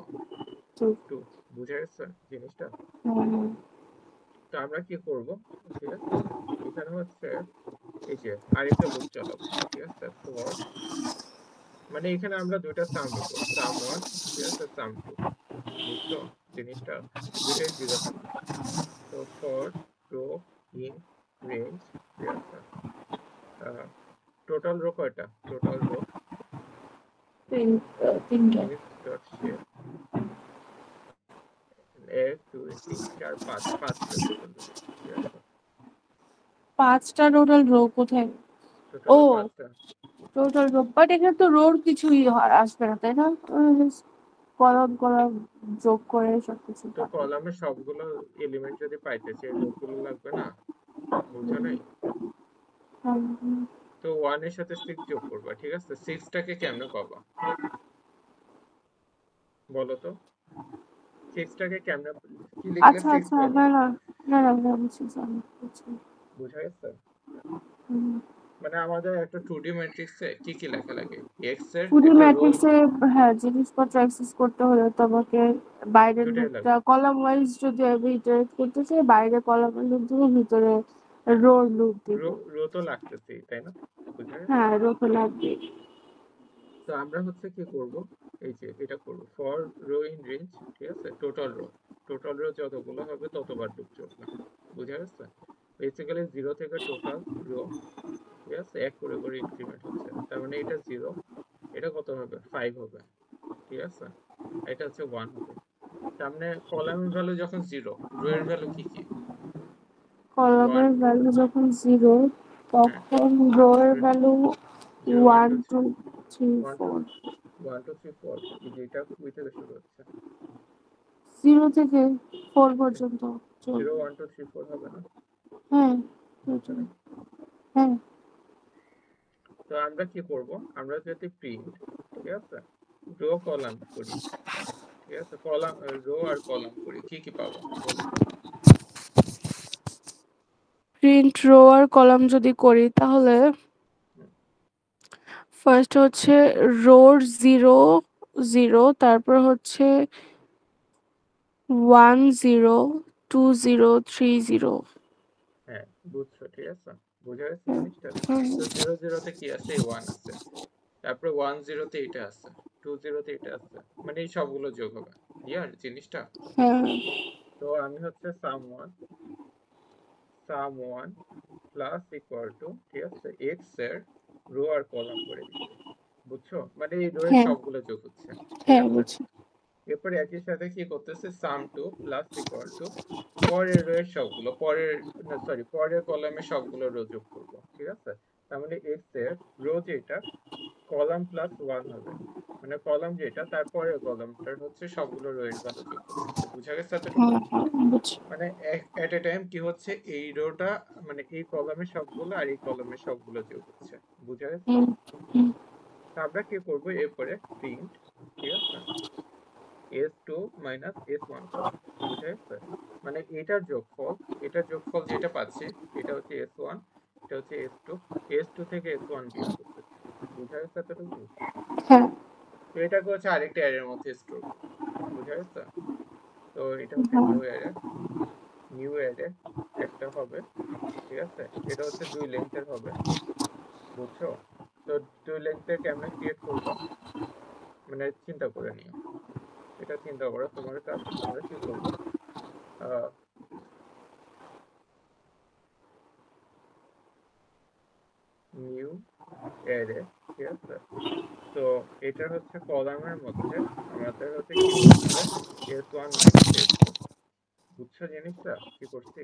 2 2। বুঝা গেছে জিনিসটা? হ্যাঁ তো আমরা কি করব, ঠিক আছে? এখানে হচ্ছে এই যে আরেকটা লুপ চালাবো, ঠিক আছে? ফর, মানে এখানে আমরা দুইটা সাম নিব, সাম 1, ঠিক আছে, সাম 2। বুঝছো জিনিসটা? দুইটাই 0 থাকবে। তো ফর রো ইন রেঞ্জ, ঠিক আছে? টোটাল রো কয়টা? টোটাল রো তিনটা এক্স ডট শেপ 1 2 3 4 5, 5টা টোটাল রো, ঠিক আছে? 5টা টোটাল রো কোথায়? ও টোটাল 5টা। টোটাল রো, বাট এখানে তো রোর কিছুই আসবে না তাই না? কলাম কলাম যোগ করে সবকিছু তো পাবে। কলামে সবগুলো এলিমেন্ট যদি পাইতে চাই, রো গুলো লাগবে না? বুঝো নাই? হুম, তো 1 এর সাথে 6 যোগ করবা, ঠিক আছে? 6 টাকে কেমনে পাবা বলো তো? 6 টাকে কেমনে, কি লিখলে আচ্ছা 6 আচ্ছা, পাবা? না না না না, আমি বুঝছি, আমি বুঝছি। বুঝা গেছে? হুম। মানে আমাদের একটা 2D ম্যাট্রিক্সে কি কি লেখা লাগে? x এর 2D একটা রো, ম্যাট্রিক্সে হ্যাঁ জিনিসপত্র অ্যাক্সেস করতে হলে তোমাকে বাইরের দুটাই লুপটা লাগবে। কলাম ওয়াইজ যদি আমি ইটারেট করতে চাই, বাইরে কলামের লুপ দিব, ভিতরে হ্যাঁ, রোর লুপ দিব। রো তো লাগতেছেই, তাই না? বুঝা গেছে? হ্যাঁ, রো তো লাগবে। তো আমরা হচ্ছে কি করব, এই যে এটা করব ফর রো ইন রেঞ্জ, ঠিক আছে? টোটাল রো যতগুলো হবে ততবার লুপ চলবে। বুঝা গেছে? বেসিক্যালি 0 থেকে টোটাল রো, ঠিক আছে, এক করে করে ইনক্রিমেন্ট হচ্ছে। তার মানে এটা 0, এটা কত হবে? 5 হবে, ঠিক আছে? এটা হচ্ছে 1 হবে। সামনে কলামের ভ্যালু যখন 0, রো এর ভ্যালু কি কি? 1, কলামের ভ্যালু যখন 0, হ্যাঁ, তখন রো এর ভ্যালু 0 1 1 2 2 3 1 2 4। 1 2 3 4, এই যে এটা ওই থেকে শুরু হচ্ছে। 0 থেকে 4 পর্যন্ত 0 চলবে। 1 2 3 4 হবে না? হ্যাঁ, বুঝছো না? হ্যাঁ। তো আমরা কি করব, আমরা যদি প্রিন্ট, ঠিক আছে, রো কলাম করি, ঠিক আছে, কলাম রো আর কলাম করি, কি কি পাবো বলো তো? প্রিন্ট রো আর কলাম যদি করি তাহলে হুম, ফার্স্ট হচ্ছে রোর 0 0, তারপর হচ্ছে 1 0 2 0 3 0। হ্যাঁ, বুঝছো, ঠিক আছে? বুঝা গেছে জিনিসটা? তো হ্যাঁ 0 0 তে কি আছে? 1 আছে। তারপরে 1 0 তে এটা আছে, 2 0 তে এটা আছে, মানে এই সবগুলো যোগ হবে। ক্লিয়ার জিনিসটা? হ্যাঁ তো আমি হচ্ছে some one plus equal to, ঠিক আছে, এক্স এর রো আর কলাম করে দিচ্ছি। বুঝছো? মানে এই রো এর হ্যাঁ সবগুলো যোগ হচ্ছে, ঠিক হ্যাঁ আছে? বুঝছি। এরপরে একই সাথে কি করতেছে, সাম টু প্লাস ইকুয়াল টু পরের রো এর সবগুলো, পরের, না সরি, পরের কলামে সবগুলো রো যোগ করবো, ঠিক আছে? তার মানে এক্স এর রো যেটা, কলাম প্লাস ওয়ান হবে, মানে কলাম যেটা তারপরে কলামটার হচ্ছে সবগুলো রো এর ভ্যালু যোগ করতেছে। বুঝা গেছে এতটুকু? হ্যাঁ হ্যাঁ বুঝছি। মানে এট এ টাইম কি হচ্ছে, এই রোটা মানে এই কলামের সবগুলো আর এই কলামের সবগুলো যোগ হচ্ছে। বুঝা গেছে? হুম হুম। তো আমরা কি করবো এরপরে, প্রিন্ট, ঠিক আছে, s2 মাইনাস s1 করব। বুঝা গেছে? মানে এটার যোগফল যেটা পাচ্ছি, এটা হচ্ছে s1, এটা হচ্ছে s2, s2 থেকে s1 বিয়োগ করতেছি। বুঝা গেছে এতটুকু? হ্যাঁ তো এটাকে হচ্ছে আরেকটা অ্যারের মধ্যে স্টোর করব। বুঝা গেছে? তো এটা হচ্ছে হ্যাঁ নিউ অ্যারে একটা হবে, ঠিক আছে? এটা হচ্ছে 2 লেংথের হবে। বুঝছো? তো 2 লেংথের কেমনে ক্রিয়েট করবা, মানে চিন্তা করে নিও। এটা চিন্তা করো, তোমার কাজ। আমরা কি করব, নিউ অ্যারে, ঠিক আছে? তো এটা হচ্ছে কলামের মধ্যে আমাদের হচ্ছে কি করতেছে, s1 মাইনাস s2। বুঝছো জিনিসটা কি করছি?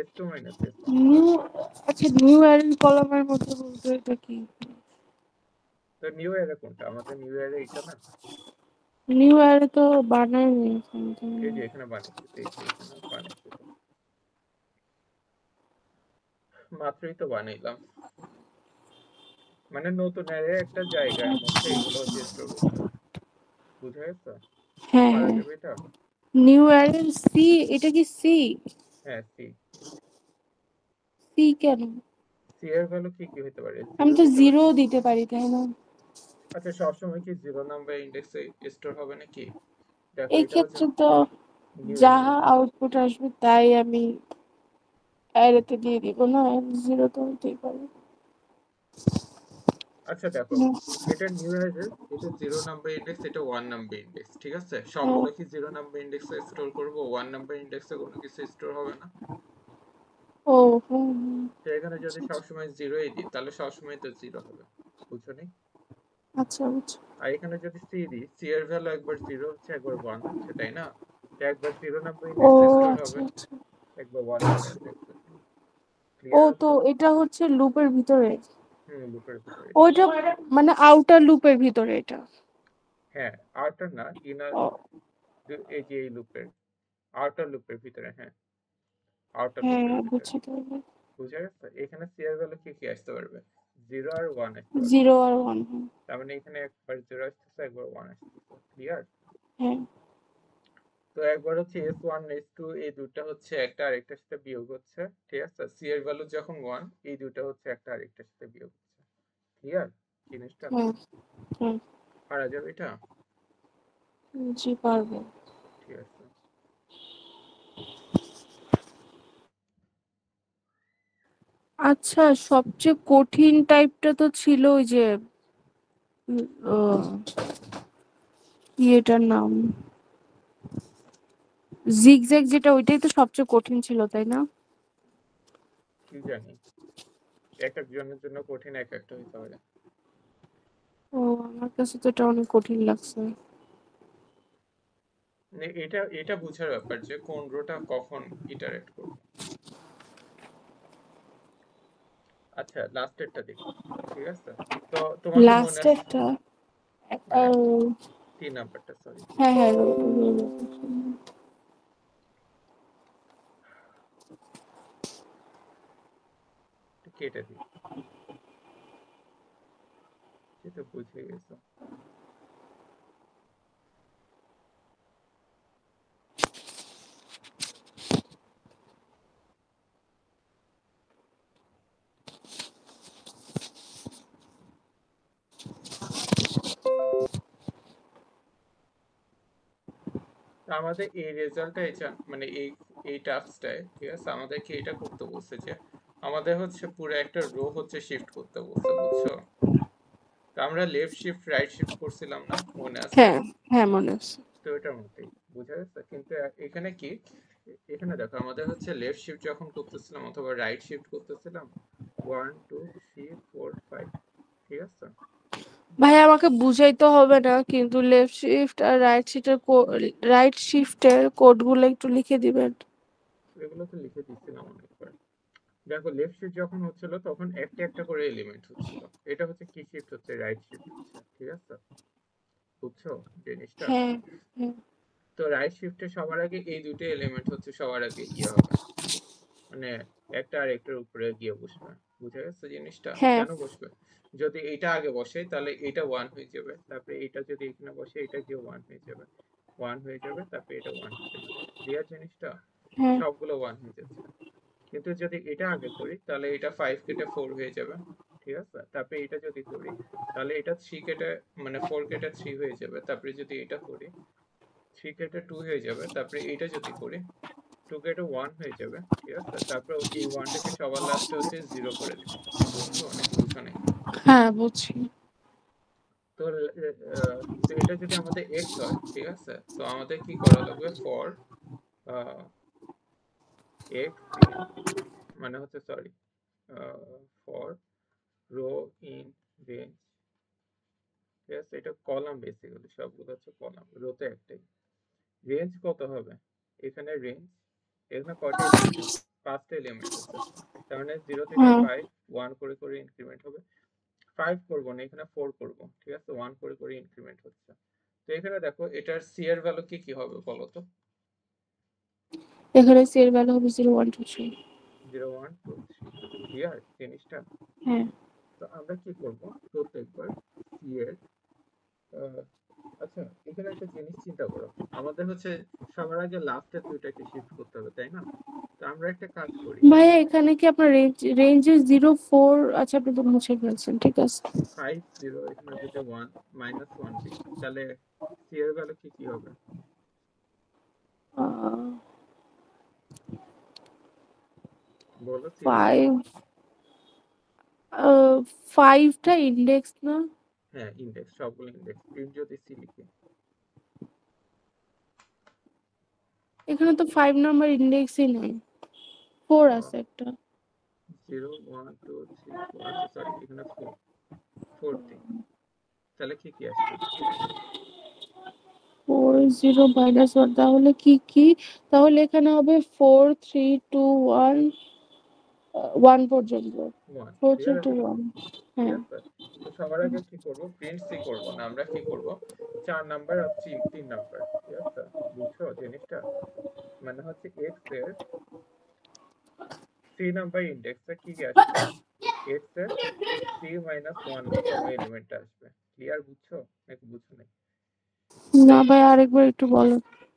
s2 minus s1। নিউ, আচ্ছা নিউ অ্যারেন কলামের মধ্যে বলতে এটা কি? তো নিউ অ্যারে কোনটা? আমাদের নিউ অ্যারে এটা না? নিউ অ্যারে তো বানায়নি এখানে তো। এই যে এখানে বানাইছি, এই যে এখানে বানাইছি, তো মাত্রই তো বানাইলাম। মানে নতুন অ্যারে একটা জায়গার মধ্যে এগুলো হচ্ছে স্টোর করতে হবে। বুঝা গেছে? হ্যাঁ পারা হ্যাঁ। যাবে এটা? নিউ অ্যারেন সি, এটা কি সি? হ্যাঁ, সি। সি কেন? সি এর ভ্যালু কি কি হতে পারে? আমি 0 তো দিতে পারি। জিরো দিতে পারি তাই না? আচ্ছা, সবসময় কি 0 নাম্বার ইন্ডেক্সে স্টোর হবে নাকি? দেখো এই এটা হচ্ছে ক্ষেত্রে তো নিউ অ্যারে। যাহা আউটপুট আসবে তাই আমি অ্যারেতে দিয়ে দিব না, জিরো তো হতেই পারে। আচ্ছা দেখো, হুম, এটা নিউ অ্যারে, এটা 0 নাম্বার ইন্ডেক্স, এটা 1 নাম্বার ইন্ডেক্স, ঠিক আছে? হ্যাঁ। সবগুলো কি 0 নাম্বার ইন্ডেক্সে স্টোর করব, 1 নাম্বার ইন্ডেক্সে কোনো কিছু স্টোর হবে না? ও হুম হুম। তো এখানে যদি আচ্ছা আচ্ছা সবসময় জিরোই দিই তাহলে সবসময় তো জিরো হবে। বুঝছো নি? আচ্ছা আচ্ছা। আর এখানে যদি সি দিই, সি এর ভ্যালু একবার 0 হচ্ছে, একবার 1 হচ্ছে, তাই না? তো একবার 0 নাম্বার ও ইন্ডেক্সে স্টোর আচ্ছা হবে, আচ্ছা। একবার 1 নাম্বার ইন্ডেক্সে। ও ক্লিয়ার তো আছে? এটা হচ্ছে লুপের ভিতরে, হুম, লুপের ভিতরে এটা। ওইটা মানে আউটার লুপের ভিতরে এটা। হ্যাঁ, আউটার না, ইনার। ও এই যে এই লুপের, আউটার লুপের ভিতরে, হ্যাঁ, আউটার হ্যাঁ লুপের ভিতরে। বুঝছি তাহলে। বুঝা গেছে? এখানে সি এর ভ্যালু কি কি আসতে পারবে? 0 আর 1 আসতে 0 আর 1। তার মানে এখানে একবার 0 আসতেছে একবার 1 আসতেছে, ক্লিয়ার? হ্যাঁ। তো একবার হচ্ছে s1 s2 এই দুটো হচ্ছে একটা আরেকটার সাথে বিয়োগ হচ্ছে, ঠিক আছে? c এর ভ্যালু যখন 1 এই দুটো হচ্ছে একটা আরেকটার সাথে বিয়োগ হচ্ছে, ক্লিয়ার জিনিসটা? হ্যাঁ। হ্যাঁ। পারা যাবে এটা? জি পারবো। ঠিক আছে। আচ্ছা, সবচেয়ে কঠিন টাইপটা তো ছিল ওই যে কি এটার নাম, জিগজ্যাগ, যেটা ওইটাই তো সবচেয়ে কঠিন ছিল, তাই না? কি জানি, এক একজনের জন্য কঠিন এক একটা হইতে পারে। ও, আমার কাছে তো এটা অনেক কঠিন লাগছে। মানে এটা এটা বোঝার ব্যাপার যে কোন রোটা কখন ইটারেট করবে। আচ্ছা লাস্টেরটা দেখি, ঠিক আছে? তো তোমার কি মনে আছে লাস্টেরটা মানে 3 নাম্বারটা, সরি হ্যাঁ হ্যাঁ কেটে দিই, সেটা বুঝে গেছো। আমাদের এই রেজাল্টটা মানে এই টাস্কটায়, ঠিক আছে, আমাদেরকে এটা করতে বলছে যে আমাদের হচ্ছে পুরো একটা রো হচ্ছে শিফট করতে বলছে, বুঝছো? তো আমরা লেফট শিফট রাইট শিফট করছিলাম না, মনে আছে? হ্যাঁ হ্যাঁ মনে আছে। তো এটার মধ্যেই বোঝা যাচ্ছে, কিন্তু এখানে কি, এখানে দেখো আমাদের হচ্ছে লেফট শিফট যখন করতেছিলাম অথবা রাইট শিফট করতেছিলাম 1 2 3 4 5, ঠিক আছে? ভাই আমাকে বুঝাইতে হবে না, কিন্তু লেফট শিফট আর রাইট শিফটের কোডগুলো একটু লিখে দিবেন। এগুলো তো লিখে দিচ্ছিলাম অনেকবার। দেখো লেফট শিফট যখন হচ্ছিল তখন একটা একটা করে এলিমেন্ট হচ্ছিল, এটা হচ্ছে কি শিফট হচ্ছে, রাইট শিফট হচ্ছে, ঠিক আছে? বুঝছো জিনিসটা? হ্যাঁ হ্যাঁ তো রাইট শিফটে সবার আগে এই দুটো এলিমেন্ট হচ্ছে সবার আগে ইয়ে হবে, মানে একটা আর একটার উপরে গিয়ে বসবে, বুঝা গেছে জিনিসটা? হ্যাঁ কেন বসবে? যদি এটা আগে বসে তাহলে এটা 1 হয়ে যাবে, তারপরে এটা যদি এখানে বসে এটা গিয়ে 1 হয়ে যাবে, 1 হয়ে যাবে, তারপরে এটা 1 হয়ে যাবে, ক্লিয়ার জিনিসটা? হ্যাঁ সবগুলো 1 হয়ে যাচ্ছে। কিন্তু যদি এটা আগে করি তাহলে এটা 5 কেটে 4 হয়ে যাবে, ঠিক আছে? তারপরে এটা যদি করি তাহলে এটা 3 কেটে মানে 4 কেটে 3 হয়ে যাবে, তারপরে যদি এটা করি 3 কেটে 2 হয়ে যাবে, তারপরে এটা যদি করি 2 কেটে 1 হয়ে যাবে, ঠিক আছে? তারপরে এই 1টাকে সবার লাস্টে হচ্ছে 0 করে দিব। বুঝছো নাকি বুঝো নাই? হ্যাঁ বুঝছি। তো তো এটা যদি আমাদের x হয়, ঠিক আছে, তো আমাদের কি করা লাগবে, ফর x in, মানে হচ্ছে sorry, for rho in range, ঠিক আছে? এটা কলাম, বেসিক্যালি সবগুলো হচ্ছে কলাম, রোতে একটাই। রেঞ্জ কত হবে এখানে, রেঞ্জ এখানে কয়টা এলিমেন্ট আছে, 5টা এলিমেন্ট আছে, তার মানে 0 থেকে হ্যাঁ 5 1 করে করে ইনক্রিমেন্ট হবে। 5 করব না, এখানে 4 করব, ঠিক আছে? 1 করে করে ইনক্রিমেন্ট হচ্ছে। তো এখানে দেখো এটার সি এর ভ্যালু কি হবে বলো তো? এখানে সি এর ভ্যালু হবে 0 1 2 3। 0 1 2 3, ক্লিয়ার জিনিসটা? হ্যাঁ তো আমরা কি করব, প্রত্যেকবার সি এর আচ্ছা এখানে একটা জিনিস চিন্তা করো, আমাদের হচ্ছে সবার আগে লাস্টের দুইটাকে শিফট করতে হবে, তাই না? তো আমরা একটা কাজ করি, ভাইয়া, এখানে কি আপনার রেঞ্জে 0 4, আচ্ছা আপনি তো মুছে ফেলছেন, ঠিক আছে। 5 0, এখানে যদি 1 -1 দিই তাহলে সি এর ভ্যালু কি হবে বলো, সি এর ভ্যালু? 5, 5টা ইন্ডেক্স না? হ্যাঁ ইন্ডেক্স, সবগুলো ইন্ডেক্স, প্রিন্ট যদি সি লিখি। এখানে তো 5 নাম্বার ইন্ডেক্সই নাই, 4 আছে একটা। 0 1 2 3 4, আচ্ছা সরি এখানে 4, 4 দিই তাহলে কি আসবে? 4 0 -1, তাহলে কি তাহলে এখানে হবে 4 3 2 1, 1 পর্যন্ত। 1, 4 ক্লিয়ার 3 2 আছে? 1। ঠিক হ্যাঁ আছে। তো সবার আগে কি করব, প্রিন্ট সি করব না, আমরা কি করব 4 নাম্বার আর 3 নাম্বার, ঠিক আছে? বুঝছো জিনিসটা? মানে হচ্ছে x এর 3 নাম্বার ইন্ডেক্সে কি আসবে, x এর 3 - 1 তম এলিমেন্ট আসবে। ক্লিয়ার? বুঝছো নাকি বুঝছো না? না ভাই, আরেকবার একটু বলো।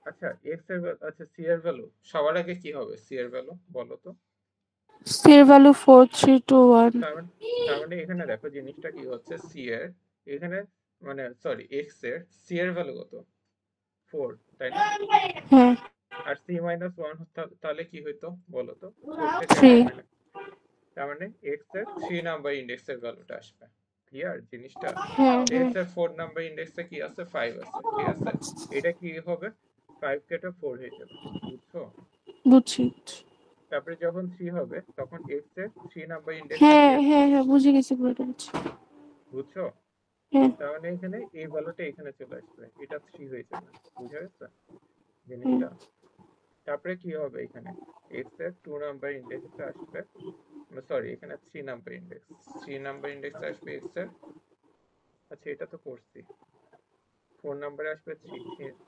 আচ্ছা x এর আচ্ছা c এর ভ্যালু সবার আগে কি হবে? c এর ভ্যালু বলো তো। c এর ভ্যালু 4 3 2 1। তার মানে এখানে দেখো জিনিসটা কি হচ্ছে, c এর এখানে মানে সরি x এর c এর ভ্যালু কত? 4, তাই না? হ্যাঁ, আর c - 1 তাহলে কি হইতো বলো তো? 4 থেকে 3। তার মানে x এর 3 নাম্বার ইন্ডেক্সের ভ্যালুটা আসবে। ক্লিয়ার জিনিসটা? হ্যাঁ x হ্যাঁ, এর 4 নাম্বার ইন্ডেক্সে কি আছে? 5 আছে, ঠিক আছে? এটা কি হবে? 5 কেটে 4 হয়ে যাবে। বুঝছো? বুঝছি। তারপরে যখন 3 হবে তখন x এর 3 নাম্বার ইন্ডেক্সে কি হ্যাঁ আছে? হ্যাঁ হ্যাঁ, বুঝে গেছি, পুরোটা বুঝছি। বুঝছো? হ্যাঁ তার মানে এখানে এই ভ্যালুটা এখানে চলে আসবে, এটা 3 হয়ে যাবে। বুঝা গেছে হ্যাঁ জিনিসটা? তারপরে কি হবে এখানে? x এর 2 নাম্বার ইন্ডেক্সে আসবে, সরি এখানে 3 নাম্বার ইন্ডেক্স, 3 নাম্বার ইন্ডেক্সে আসবে x এর, আচ্ছা এটা তো করছি। 4 নাম্বারে আসবে 3,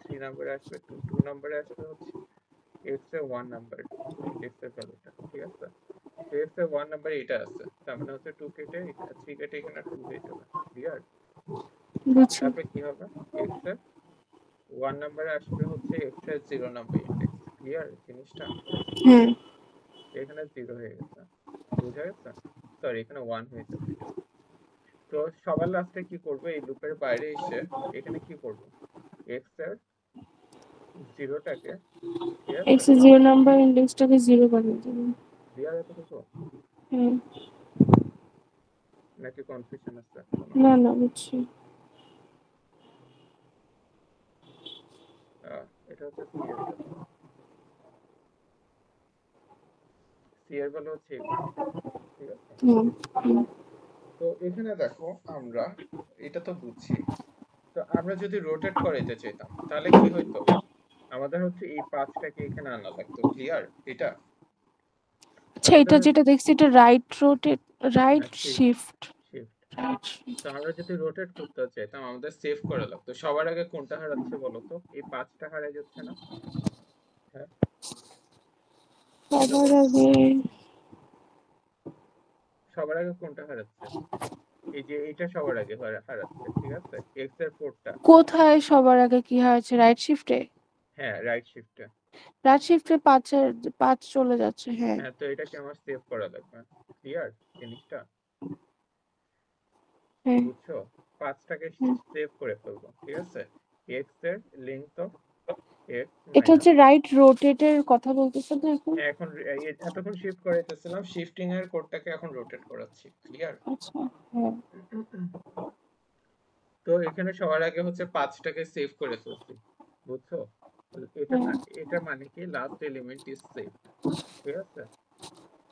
3 নাম্বারে আসবে 2, 2 নাম্বারে আসবে হচ্ছে x এর 1 নাম্বার ইন্ডেক্সের ভ্যালুটা, ঠিক আছে? তো x এর 1 নাম্বার এটা আছে, তার মানে হচ্ছে 2 কেটে 3 কেটে এখানে 2 হয়ে যাবে। ক্লিয়ার? বুঝছি। তারপরে কি হবে? x এর 1 নাম্বারে আসবে হচ্ছে x এর 0 নাম্বার ইন্ডেক্স। ক্লিয়ার জিনিসটা? হ্যাঁ এখানে 0 হয়ে গেছে। বুঝা গেছে? সরি এখানে 1 হয়ে যাবে। তো সবার লাস্টে কি করবো? এই লুপের বাইরে এসে এখানে কি করব? x এর 0টাকে, ঠিক x আছে? এর 0 নাম্বার ইন্ডেক্সটাকে 0 বানিয়ে দেবো। ক্লিয়ার এতটুকু? হ্যাঁ। নাকি কনফিউশন আছে কোনো? না না, বুঝছি। এটা হচ্ছে c এর ভ্যালু। c এর ভ্যালু হচ্ছে এগুলো, ঠিক আছে? হুম হুম। তো এখানে দেখো আমরা এটা তো বুঝছি। তো আমরা যদি রোটেট করাইতে চাইতাম তাহলে কি হইতো? আমাদের হচ্ছে এই পাঁচটাকে এখানে আনা লাগতো। ক্লিয়ার এটা? আচ্ছা, আমাদের এটা যেটা দেখছি এটা right rotate, right shift, shift. Shift. Right. তো আমরা যদি রোটেট করতে চাইতাম আমাদের সেভ করা লাগতো। সবার আগে কোনটা হারাচ্ছে বলো তো? এই পাঁচটা হারাই যাচ্ছে না? হ্যাঁ, বলো সবার বলো। আগে সবার আগে কোনটা হারাচ্ছে? এই যে এইটা সবার আগে হারাচ্ছে, ঠিক আছে? এক্স এর 4টা। কোথায় সবার আগে কি হয়েছে? রাইট শিফটে। হ্যাঁ, রাইট শিফটে। রাইট শিফটে 5 চলে যাচ্ছে, হ্যাঁ। হ্যাঁ, তো এটাকে আমার সেভ করা লাগবে। ক্লিয়ার জিনিসটা? হ্যাঁ বুঝছো? পাঁচটাকে হ্যাঁ। সেভ করে ফেলবো, ঠিক আছে? এক্স এর লেন্থ অফ এক্স এটা মাইনাস, হচ্ছে রাইট রোটেটের কথা বলতেছে তো এখন? হ্যাঁ এখন এতক্ষণ শিফট করাইতেছিলাম, শিফটিং এর কোডটাকে এখন রোটেট করাচ্ছি। ক্লিয়ার? আচ্ছা। হ্যাঁ তো এখানে সবার আগে হচ্ছে পাঁচটাকে সেভ করে ফেলছি। বুঝছো? এটা হ্যাঁ। এটা মানে কি লাস্ট এলিমেন্ট ইজ সেভ, ঠিক আছে?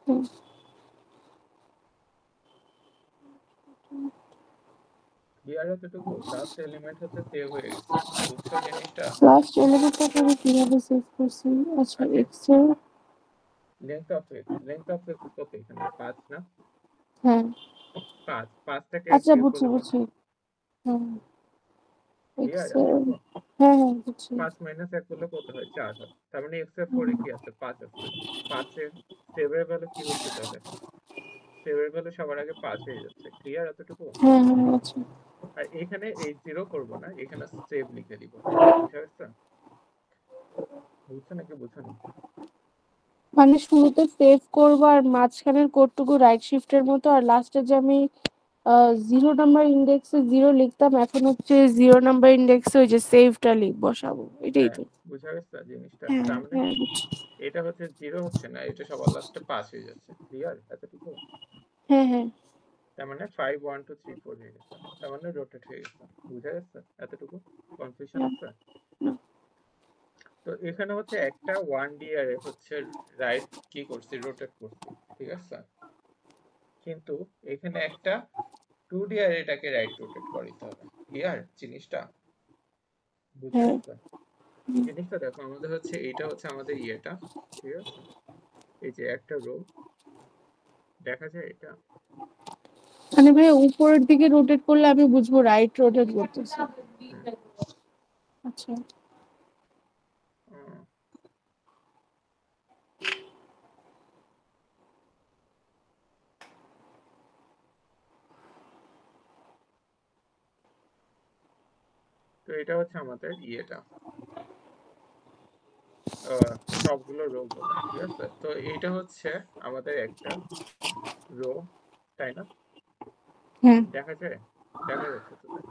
হুম। ক্লিয়ার এতটুকু? লাস্ট এলিমেন্ট হচ্ছে সেভ হয়ে গেছে। বুঝছো জিনিসটা? লাস্ট এলিমেন্টটা আমি কিভাবে সেভ করছি? আচ্ছা, আগে এক্স এর। লেন্থ অফ এক্স কত এখানে? 5 না? হ্যাঁ। 5, পাঁচটাকে আচ্ছা, বিয়োগ বুঝছি করলে কত? বুঝছি। হ্যাঁ। এক্স ক্লিয়ার এর। এতটুকু? হ্যাঁ হ্যাঁ, বুঝছি। 5 - 1 করলে কত হয়? 4 হয়। তার মানে এক্স এর 4 এ কি আছে? 5 আছে। 5 এর সেভ এর ভ্যালু কি হচ্ছে তাহলে? সেভ এর ভ্যালু সবার আগে 5 হয়ে যাচ্ছে। ক্লিয়ার এতটুকু? হ্যাঁ হ্যাঁ, আচ্ছা। আর এখানে এই জিরো করবো না, এখানে সেভ লিখে দিব। বুঝা গেছে? বুঝছো নাকি বুঝোনি? মানে শুরুতে সেভ করবো আর মাঝখানের কোডটুকু রাইট শিফটের মতো, আর লাস্টে যে আমি 0 নাম্বার ইন্ডেক্সে 0 লিখতাম, এখন হচ্ছে 0 নাম্বার ইন্ডেক্সে ওই যে সেভটা বসাবো, এটাই হ্যাঁ, তো? বুঝা গেছে জিনিসটা? হ্যাঁ তার মানে হ্যাঁ, বুঝছি। এটা হচ্ছে জিরো হচ্ছে না, এটা সবার লাস্টে 5 হয়ে যাচ্ছে। ক্লিয়ার এতটুকু? হ্যাঁ হ্যাঁ তার মানে 5 1 2 3 4 হয়ে গেছে, তার মানে রোটেট হয়ে গেছে। বুঝা গেছে এতটুকু? কনফিউশন হ্যাঁ আছে? তো এখানে হচ্ছে একটা 1D আরে হচ্ছে রাইট কি করছি? রোটেট করছি, ঠিক আছে? কিন্তু এখানে একটা 2D এটাকে রাইট রোটেট করাইতে হবে। ক্লিয়ার জিনিসটা? বুঝা হ্যাঁ। গেছে? জিনিসটা দেখো, আমাদের হচ্ছে এইটা হচ্ছে আমাদের ইয়েটা, ঠিক আছে? এই যে একটা রো দেখা যায় এটা। মানে ভাই, উপরের দিকে রোটেট করলে আমি বুঝবো রাইট রোটেট করতেছে। হুম, আচ্ছা। আহ, তো এটা হচ্ছে আমাদের ইয়েটা সবগুলো রো গুলো, ঠিক আছে। তো এইটা হচ্ছে আমাদের একটা রো, তাই না? হ্যাঁ দেখা যায়, দেখা যাচ্ছে তোদের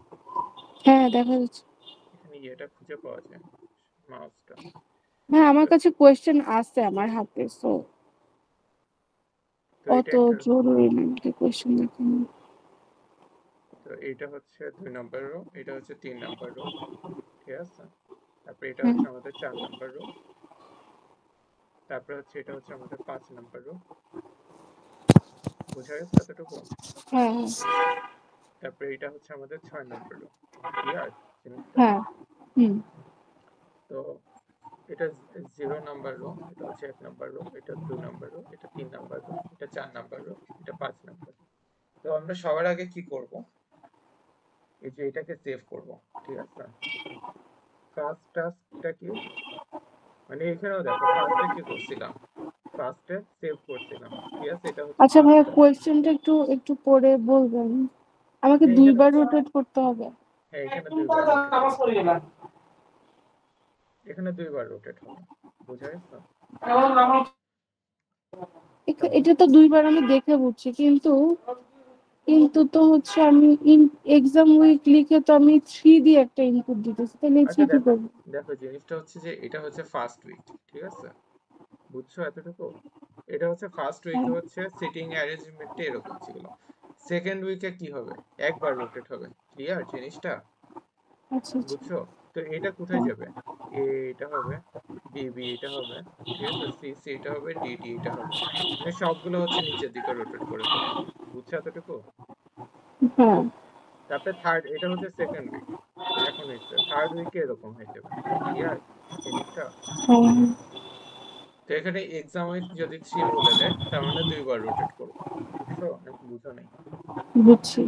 হ্যাঁ দেখা যাচ্ছে। এখানে ইয়েটা খুঁজে পাওয়া যায় মাউসটা। হ্যাঁ তো আমার কাছে কোয়েশ্চেন আছে আমার হাতে, সো তো এটা অত একটা, জরুরি না আমাকে কোয়েশ্চেন দেখানো। তো এটা হচ্ছে 2 নম্বর রো, এটা হচ্ছে 3 নম্বর রো, ঠিক আছে। তারপরে এটা হ্যাঁ হচ্ছে আমাদের 4 নম্বর রো, তারপরে হচ্ছে এটা হচ্ছে আমাদের 5 নম্বর রো, বোঝা গেছে এতটুকু। হ্যাঁ তারপরে এটা হচ্ছে আমাদের 6 নম্বর রো, ক্লিয়ার জিনিসটা। হ্যাঁ। হুম। তো এটা 0 নম্বর রো, এটা হচ্ছে 1 নম্বর রো, এটা 2 নম্বর রো, এটা 3 নম্বর রো, এটা 4 নম্বর রো, এটা 5 নম্বর। তো আমরা সবার আগে কি করব, এই যে এটাকে সেভ করব, ঠিক আছে। ফার্স্ট টাস্কটা কি, মানে এখানেও দেখো ফার্স্টে কি করছিলাম, ফার্স্টে সেভ করছিলাম, ঠিক আছে। এটা হচ্ছে আচ্ছা ফার্স্ট ভাইয়া টাস্ক। কোয়েশ্চেনটা একটু একটু পরে বলবেন, আমাকে হ্যাঁ এখানে, দুইবার রোটেট করতে হবে। হ্যাঁ এখানে 2বার রোটেট হবে, এখানে 2বার রোটেট হবে, বোঝা গেছে। তারপর এটা তো দুইবার আমি দেখে বুঝছি, কিন্তু কিন্তু তো হচ্ছে আমি এক্সাম উইক লিখে তো আমি 3 দিয়ে একটা ইনপুট দিতেছি, তাহলে আচ্ছা থ্রি কি দেখো, করবো? দেখো জিনিসটা হচ্ছে যে এটা হচ্ছে ফার্স্ট উইক, ঠিক আছে, বুঝছো এতটুকু। এটা হচ্ছে ফার্স্ট উইকে হ্যাঁ হচ্ছে সিটিং অ্যারেঞ্জমেন্টে এরকম ছিল, সেকেন্ড উইকে কি হবে, একবার রোটেট হবে, ক্লিয়ার জিনিসটা, আচ্ছা আচ্ছা। বুঝছো। তো এটা কোথায় হ্যাঁ যাবে, এ এটা হবে, বি বি এটা হবে, ঠিক আছে, সি সি এটা হবে, ডি ডি এটা হবে, মানে সবগুলো হচ্ছে নিচের দিকে রোটেট করে ফেলবে, বুঝছো এতটুকু। হ্যাঁ তারপরে থার্ড, এটা হচ্ছে সেকেন্ড উইক, এখন হচ্ছে থার্ড উইকে এরকম হয়ে যাবে, ক্লিয়ার জিনিসটা। হ্যাঁ তো এখানে এক্সাম উইক যদি 3 বলে দেয় তার মানে 2বার রোটেট করবো, বুঝছো নাকি বুঝো নাই, বুঝছি।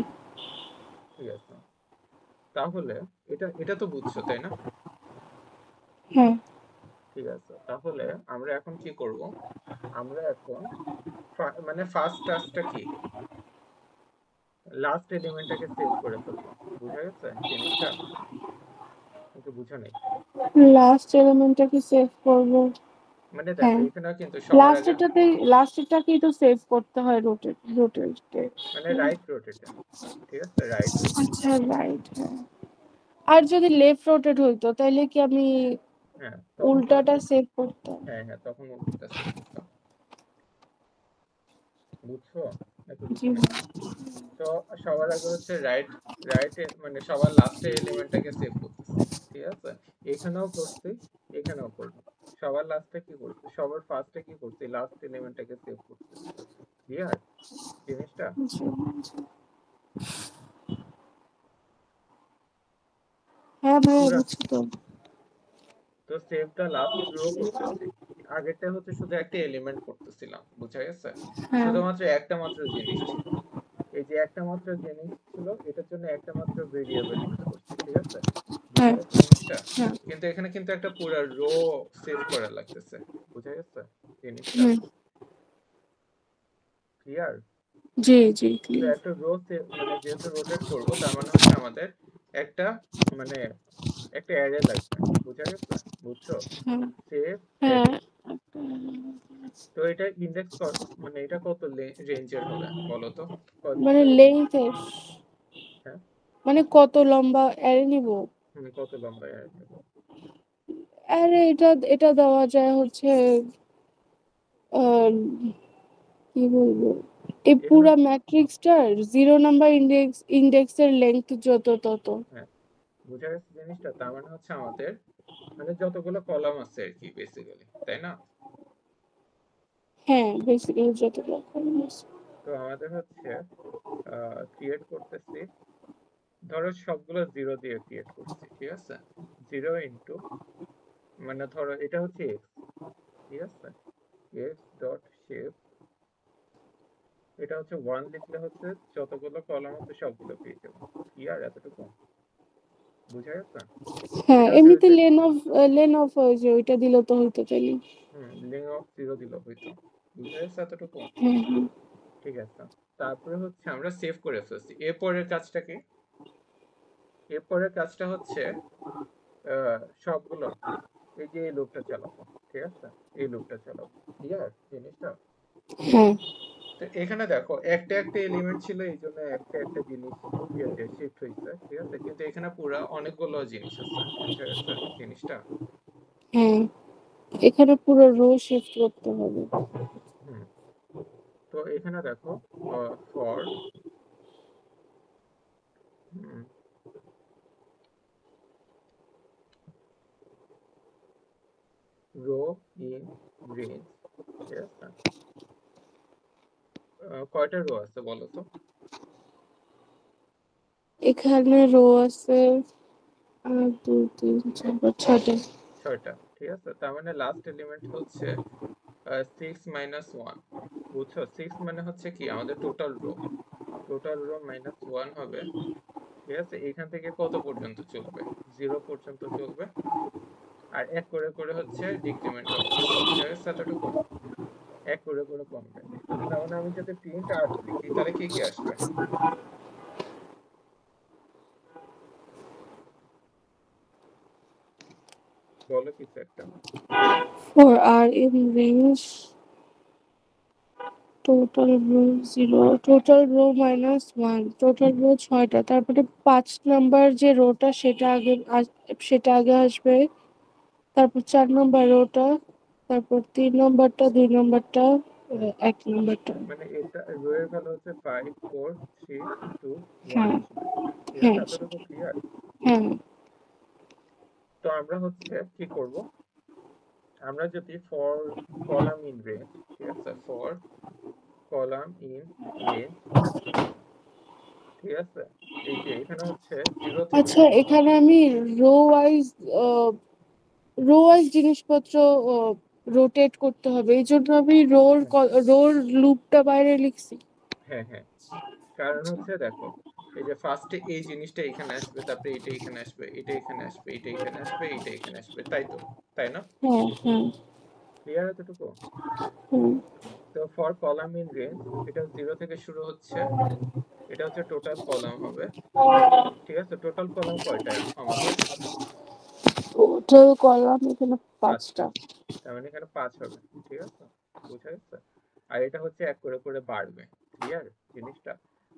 ঠিক আছে। তাহলে এটা এটা তো বুঝছো তাই না, হ্যাঁ ঠিক আছে। তাহলে আমরা এখন কি করব, আমরা এখন মানে ফার্স্ট টাস্কটা কি, লাস্ট এলিমেন্টটাকে সেভ করে ফেলবো, বুঝা গেছে জিনিসটা নাকি বুঝো নাই। লাস্ট এলিমেন্টটাকে সেভ করব। মানে দেখো হ্যাঁ এখানে কিন্তু সবার আগে, লাস্টেরটাকেই তো সেভ করতে হয় রোটেটে। মানে রাইট রোটেটে, ঠিক আছে, রাইট রোটেটে। আচ্ছা রাইট হ্যাঁ। আর যদি লেফট রোটেট হইতো তাহলে কি আমি হ্যাঁ তখন উল্টাটা তোমাকে, সেভ করতাম? হ্যাঁ হ্যাঁ তখন উল্টোটা সেভ করতাম, বুঝছো নাকি জি বুঝো নাই। তো সবার আগে হচ্ছে রাইট, মানে সবার লাস্টের এলিমেন্টটাকে সেভ করতেছি, ঠিক আছে। এখানেও করছি, এখানেও করব, সবার লাস্টে কি করছি, সবার ফার্স্টে কি করছি, লাস্ট এলিমেন্টটাকে সেভ করছি, ক্লিয়ার জিনিসটা। জি, জি। হ্যাঁ ভাইয়া পুরা, বুঝছি তো। তো সেভটা লাস্ট রো করতেছি, আগেরটা হচ্ছে শুধু একটা এলিমেন্ট করতেছিলাম, বুঝা গেছে। হ্যাঁ শুধুমাত্র একটা মাত্র জিনিস ছিল, এই যে একটা মাত্র জিনিস ছিল এটার জন্য একটা মাত্র ভেরিয়েবল ইউজ করছি, ঠিক আছে, বুঝা হ্যাঁ গেছে জিনিসটা। হ্যাঁ কিন্তু এখানে কিন্তু একটা পুরো রো সেভ করা লাগতেছে, বুঝা গেছে জিনিসটা, হ্যাঁ। ক্লিয়ার। জি জি তো ক্লিয়ার। একটা রো মানে যেহেতু রোটেট করব তার মানে হচ্ছে আমাদের একটা, মানে একটা অ্যারে লাগবে, বুঝা গেছে, বুঝছো, হ্যাঁ সেভ হ্যাঁ অ্যারে। তো এটা ইন্ডেক্স, মানে এটা কত রেঞ্জের হবে বলো তো, মানে কতটা রেঞ্জ, লেন্থের, হ্যাঁ, মানে কত লম্বা অ্যারে নিব? কত লম্বা অ্যারে নেব। আরে এটা এটা দেওয়া যায় হচ্ছে আহ, কি বলবো, এই এখানে, পুরা ম্যাট্রিক্সটার 0 নাম্বার ইন্ডেক্সের লেংথ যত তত। হ্যাঁ বুঝা গেছে জিনিসটা, তার মানে হচ্ছে আমাদের মানে যতগুলো কলাম আছে আর কি বেসিক্যালি, তাই না। হ্যাঁ বেসিক্যালি যত রকম আছে। তো আমাদের হচ্ছে ক্রিয়েট করতেছি, ধরো সবগুলো জিরো দিয়ে ক্রিয়েট করছি, ঠিক আছে, 0 মানে ধরো এটা হচ্ছে এক্স, ঠিক আছে, এক্স ডট শেপ, এটা হচ্ছে 1 লিখলে হচ্ছে যতগুলো কলাম আছে সবগুলো পেয়ে যাবো, ক্লিয়ার এতটুকু, বুঝা গেছে। হ্যাঁ এটা হচ্ছে এমনিতে হচ্ছে লেন অফ যে ওইটা দিলে তো হইতো তাইলে। লিঙ্ক অফ 0 দিল হইতো, বুঝা গেছে এতটুকু, হ্যাঁ হ্যাঁ। ঠিক আছে। তারপরে হচ্ছে আমরা সেভ করে ফেলছি, এরপরের কাজটা কি, এরপরের কাজটা হচ্ছে সবগুলো এই যে এই লুপটা চালাবো, ঠিক আছে, এই লুপটা চালাবো। ক্লিয়ার জিনিসটা? হ্যাঁ তো এখানে দেখো একটা একটা এলিমেন্ট ছিল, এই জন্য একটা একটা জিনিস ইয়েতে শিফট হয়েছে, ঠিক আছে, কিন্তু এখানে পুরো অনেকগুলো জিনিস আছে, বুঝা গেছে জিনিসটা? হ্যাঁ, এখানে পুরো রো শিফট করতে হবে। হুম। তো এখানে দেখো ফর রো ইন রেঞ্জ, ঠিক আছে, কয়টা রো আছে বলো তো? এখানে রো আছে 1 2 3 4 5 6টা। 6টা, ঠিক আছে, তার মানে লাস্ট এলিমেন্ট হচ্ছে 6 - 1, বুঝছো? 6 মানে হচ্ছে কি আমাদের টোটাল রো -1 হবে, ঠিক আছে। এখান থেকে কত পর্যন্ত চলবে? 0 পর্যন্ত চলবে, আর এক করে করে হচ্ছে ডিক্রিমেন্ট হবে, বুঝা গেছে এতটুকু? এক করে করে কমবে। তার মানে আমি যদি প্রিন্ট আর্ট লিখি তাহলে কি কি আসবে? বলো কিছু একটা। For r in range total row 0, total row -1, total row 6টা, তারপরে 5 নাম্বার যে রোটা সেটা আগে আসবে, তারপর 4 নাম্বার রোটা, তারপর 3 নাম্বারটা, 2 নাম্বারটা, হুম, 1 নাম্বারটা। মানে এটা রো এর ভ্যালু হচ্ছে 5 4 3 2 1 হ্যাঁ আসবে, ঠিক আছে, হ্যাঁ এতটুকু ক্লিয়ার? হ্যাঁ। তো আমরা হচ্ছে কি করব, আমরা যদি ফর কলাম ইন রেঞ্জ, ঠিক আছে, ফর কলাম ইন রেঞ্জ, ঠিক আছে, এই যে এখানে হচ্ছে 0 থেকে, আচ্ছা, এখানে আমি রো ওয়াইজ রো ওয়াইজ জিনিসপত্র রোটেট করতে হবে, এই জন্য আমি হ্যাঁ রোর লুপটা বাইরে লিখছি। হ্যাঁ হ্যাঁ, কারণ হচ্ছে দেখো এই যে ফার্স্টে এই জিনিসটা এখানে আসবে, তারপরে এটা এখানে আসবে, এটা এখানে আসবে, এটা এখানে আসবে, এটা এখানে আসবে, তাই তো? তাই না? হ্যাঁ হ্যাঁ ক্লিয়ার এতটুকু? হ্যাঁ। তো ফর কলাম ইন রেঞ্জ, এটা 0 থেকে শুরু হচ্ছে, এটা হচ্ছে টোটাল কলাম হবে, ঠিক আছে। টোটাল কলাম কয়টা আমাদের? টোটাল কলাম এখানে 5টা। 5টা, তার মানে এখানে 5 হবে, ঠিক আছে, বুঝা গেছে? আর এটা হচ্ছে এক করে করে বাড়বে, ক্লিয়ার জিনিসটা?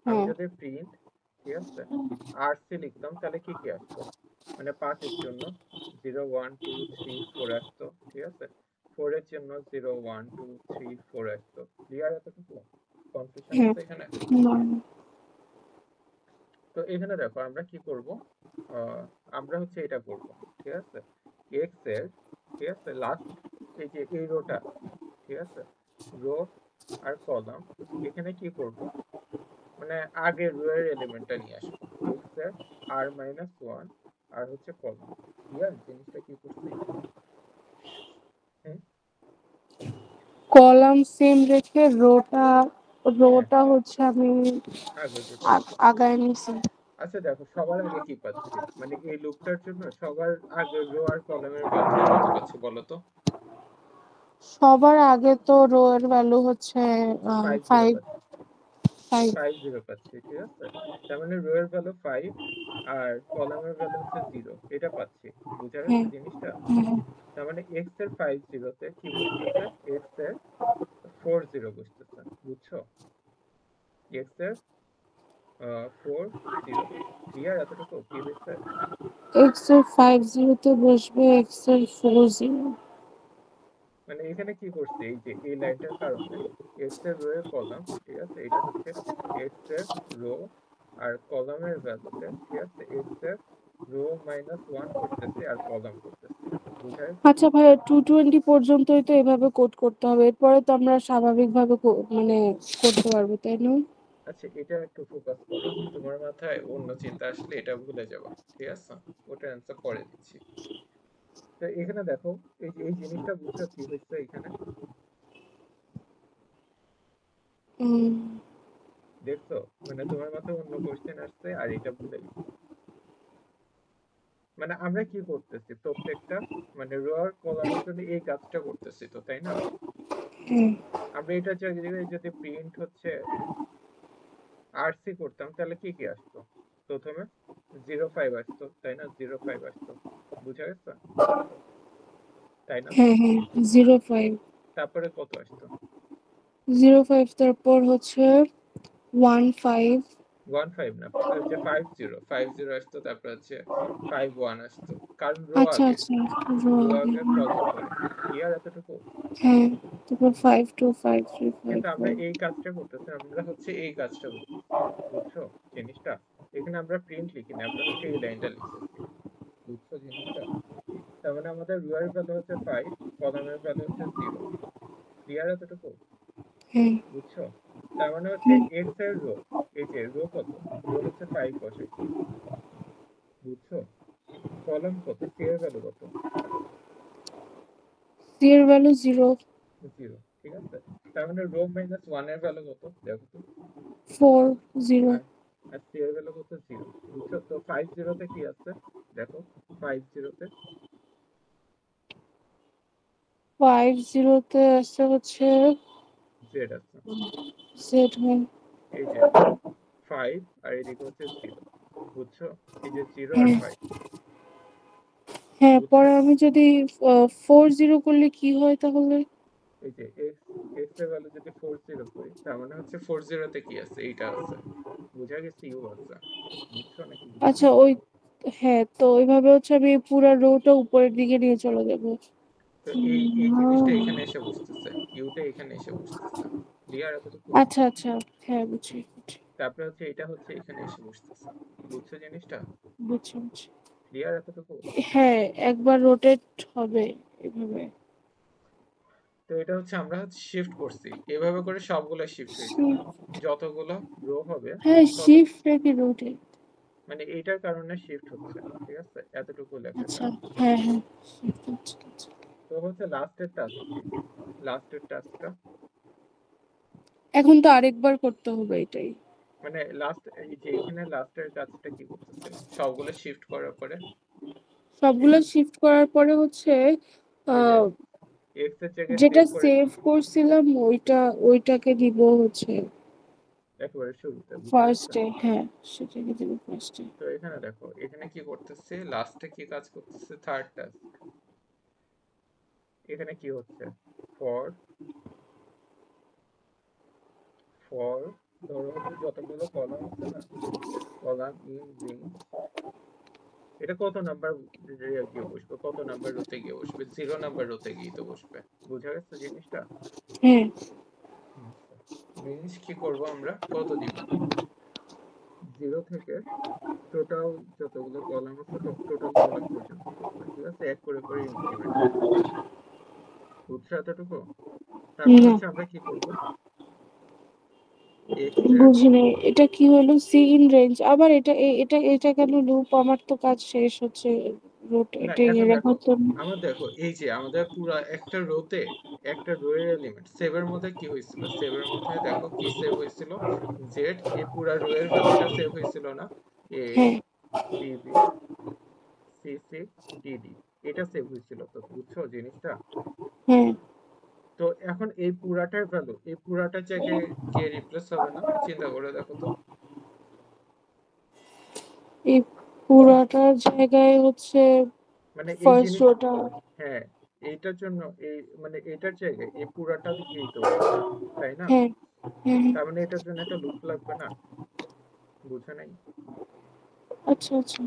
আমি হ্যাঁ যদি প্রিন্ট, ঠিক আছে, আরসি লিখতাম তাহলে কি কি আসতো? মানে 5 এর জন্য 0 1 2 3 4 আসতো, ঠিক আছে, 4 এর জন্য 0 1 2 3 4 আসতো। ক্লিয়ার এতটুকু? কনফিউশন হ্যাঁ। আছে এখানে? না, তো এখানে দেখো আমরা কি করব, আমরা হচ্ছে এটা করব, ঠিক আছে, এক্স এর, ঠিক আছে, লাস্ট এই যে এই রোটা, ঠিক আছে, রো আর কলাম, এখানে কি করব, মানে আগের রো এর এলিমেন্টটা নিয়ে আসবো, এক্স এর r-1 আর হচ্ছে কলাম। ক্লিয়ার জিনিসটা কি করছি? হুম, কলাম সেম রেখে রোটা হ্যাঁ, রোটা হচ্ছে আমি আগের রোটা। আগায় নিছি। আচ্ছা দেখো সবার আগে কি পাচ্ছি, মানে এই লুপটার জন্য সবার আগে রো আর কলামের ভ্যালুটা কত পাচ্ছি বলো তো? সবার আগে তো রো এর ভ্যালু হচ্ছে 5 0 5 পাচ্ছি, 5। 5 0 পাচ্ছি, ঠিক আছে। তার মানে রো এর ভ্যালু 5 আর কলামের ভ্যালু হচ্ছে 0, এটা পাচ্ছি, বুঝা গেছে হ্যাঁ জিনিসটা? হ্যাঁ। তার মানে এক্স এর 5 0 তে কি বসতেছে, এক্স এর 4 0 বসতেছে, বুঝছো? এক্স এর 4 0, ক্লিয়ার এতটুকু কি হয়েছে? এক্স এর 5 0 তে বসবে এক্স এর 4 0। মানে এখানে কি করছে, এই যে এই লাইনটার কারণে এক্স এর রো এর কলাম, ঠিক আছে, এটা হচ্ছে এক্স এর রো আর কলামের ভ্যালুতে, ঠিক আছে, এক্স এর রো -1 করতেছে আর কলাম করতেছে, বুঝা গেছে আচ্ছা জিনিসটা? ভাইয়া, 220 পর্যন্তই তো এভাবে কোড করতে হবে, এরপরে তো আমরা স্বাভাবিকভাবে মানে করতে পারবো, তাই না? আচ্ছা এটা একটু ফোকাস করো, তোমার মাথায় অন্য চিন্তা আসলে এটা ভুলে যাবা, ঠিক আছে, ওটা অ্যান্সার পরে দিচ্ছি। তো এখানে দেখো এই যে এই জিনিসটা বুঝছো কি হয়েছে এখানে? উম, দেখছো, মানে তোমার মাথায় অন্য কোশ্চেন আসছে আর এটা ভুলে গেছো। মানে আমরা কি করতেছি প্রত্যেকটা, মানে রো আর কলামের জন্য এই কাজটা করতেছি তো, তাই না? হুম। আমরা এটা জায়গায় যদি প্রিন্ট হচ্ছে আরসি করতাম তাহলে কি কি আসতো প্রথমে? 05 আসতো, তাই না? 05 আসতো, বুঝা গেছে, তাই না? হ্যাঁ হ্যাঁ 05 তারপরে কত আসতো? 05 তারপর হচ্ছে 15 15 না, ওই যে 50 আসতো, তারপর হচ্ছে 51 আসতো, কারণ রো আচ্ছা আগে, আচ্ছা রো রো আগে আগে কলাম পরে। ক্লিয়ার এতটুকু? হ্যাঁ তারপর 52 53 কিন্তু আমরা 54 এই কাজটা করতেছি, আমরা হচ্ছে এই কাজটা করতেছি, বুঝছো জিনিসটা? এখানে আমরা প্রিন্ট লিখি না, আমরা হচ্ছে এই লাইনটা লিখতেছি, বুঝছো জিনিসটা? তার মানে আমাদের রো এর ভ্যালু হচ্ছে 5, কলামের ভ্যালু হচ্ছে 0। ক্লিয়ার এতটুকু? হ্যাঁ বুঝছো? তার মানে হচ্ছে হ্যাঁ এক্স এর রো, এই যে রো কত, রো হচ্ছে 5 বসাইছি, বুঝছো? কলাম কত, সি এর ভ্যালু কত? সি এর ভ্যালু 0 0। ঠিক আছে, তার মানে রো মাইনাস 1 এর ভ্যালু কত দেখো তো? 4 0 আর আর সি এর ভ্যালু কত? 0। বুঝছো তো? 50 তে কি আছে দেখো, 50 তে 50 তে আছে হচ্ছে জেড আছে, জেড এই যে 5 আর এদিকে হচ্ছে 0, বুঝছো? এই যে 0 আর হ্যাঁ 5, হ্যাঁ বুঝছো? পরে আমি যদি 40 করলে কি হয় তাহলে? এই যে এক্স, এক্স এর ভ্যালু যদি 40 করি, তার মানে হচ্ছে 40 তে কি আছে, এইটা আছে, বুঝা গেছে? ইউ আছে, বুঝছো নাকি বুঝো না? আচ্ছা ওই হ্যাঁ তো ওইভাবে হচ্ছে আমি পুরো রোটা উপরের দিকে নিয়ে চলে যাবো। তো এই জিনিসটা এখানে এসে বসতেছে, ইউটা এখানে এসে বসতেছে, ক্লিয়ার এতটুকু? আচ্ছা আচ্ছা হ্যাঁ বুঝছি বুঝছি তারপরে হচ্ছে এটা হচ্ছে এখানে এসে বসতেছে, বুঝছো জিনিসটা? বুঝছি বুঝছি। ক্লিয়ার এতটুকু? হ্যাঁ একবার রোটেট হবে এভাবে। তো এটা হচ্ছে আমরা হচ্ছে শিফট করছি, এভাবে করে সবগুলো শিফট হয়ে যাবে, যতগুলো রো হবে হ্যাঁ তত, শিফট নাকি রোটেট? মানে এইটার কারণে শিফট হচ্ছে, ঠিক আছে? এতটুকু লেখা আচ্ছা যায়। হ্যাঁ হ্যাঁ শিফট হচ্ছে আচ্ছা। তো হচ্ছে লাস্টের টাস্ক কি, লাস্টের টাস্কটা এখন তো আরেকবার করতে হবে এটাই। মানে লাস্ট, এই যে এখানে লাস্টের কাজটা কি করতেছে, সবগুলো শিফট করার পরে সবগুলো শিফট করার পরে হচ্ছে এই যে আহ, এক্স এর জায়গায় যেটা সেভ করে সেভ করছিলাম ওইটাকে দিব হচ্ছে একেবারে শুরুতে, বুঝা গেছে? ফার্স্টে। হ্যাঁ সেটাকে দিব ফার্স্টে। তো এখানে দেখো, এখানে কি করতেছে, লাস্টে কি কাজ করতেছে, থার্ড টাস্ক, এখানে কি হচ্ছে, ফর, ফর ধরো হচ্ছে যতগুলো কলাম আছে না, কলাম ইন রেঞ্জ, এটা কত নাম্বার গিয়ে বসবে, কত নাম্বার রোতে গিয়ে বসবে, 0 নাম্বার রোতে গিয়ে তো বসবে, বুঝা গেছে জিনিসটা? হ্যাঁ রেঞ্জ কি করব আমরা, কত দিব, 0 থেকে টোটাল যতগুলো কলাম আছে টোটাল কলাম পর্যন্ত করবে, ঠিক আছে? এক করে করে ইনক্রিমেন্ট করবে, বুঝছো এতটুকু? তারপর না হচ্ছে আমরা কি করব, এক্স এর, বুঝি নাই এটা কি হলো সি ইন রেঞ্জ আবার এটা কেন লুপ? আমার তো কাজ শেষ হচ্ছে না রোটেটিং এখন এর দেখো, এখন তো। আমার দেখো এই যে আমাদের পুরো একটা রোতে, একটা রো এর এলিমেন্ট সেভের মধ্যে কি হয়েছিল, সেভের মধ্যে দেখো কি সেভ হয়েছিল, জেড, এই পুরা রো এর ভ্যালুটা সেভ হয়েছিল না, এ হ্যাঁ B B C C D D, এটা সেভ হয়েছিল, তো বুঝছো জিনিসটা? হ্যাঁ তো এখন এই পুরাটার ভ্যালু, এই পুরাটার জায়গায় কে রিপ্লেস হবে না, চিন্তা করে দেখো তো। এই পুরাটার জায়গায় হচ্ছে মানে এই ফার্স্ট জিনিস, রোটা। হ্যাঁ, এইটার জন্য এই মানে এটার জায়গায় এই পুরাটা গিয়েই তো বসবে, তাই না? হ্যাঁ হ্যাঁ তার মানে এটার জন্য একটা লুপ লাগবে না, বুঝো নাই? আচ্ছা আচ্ছা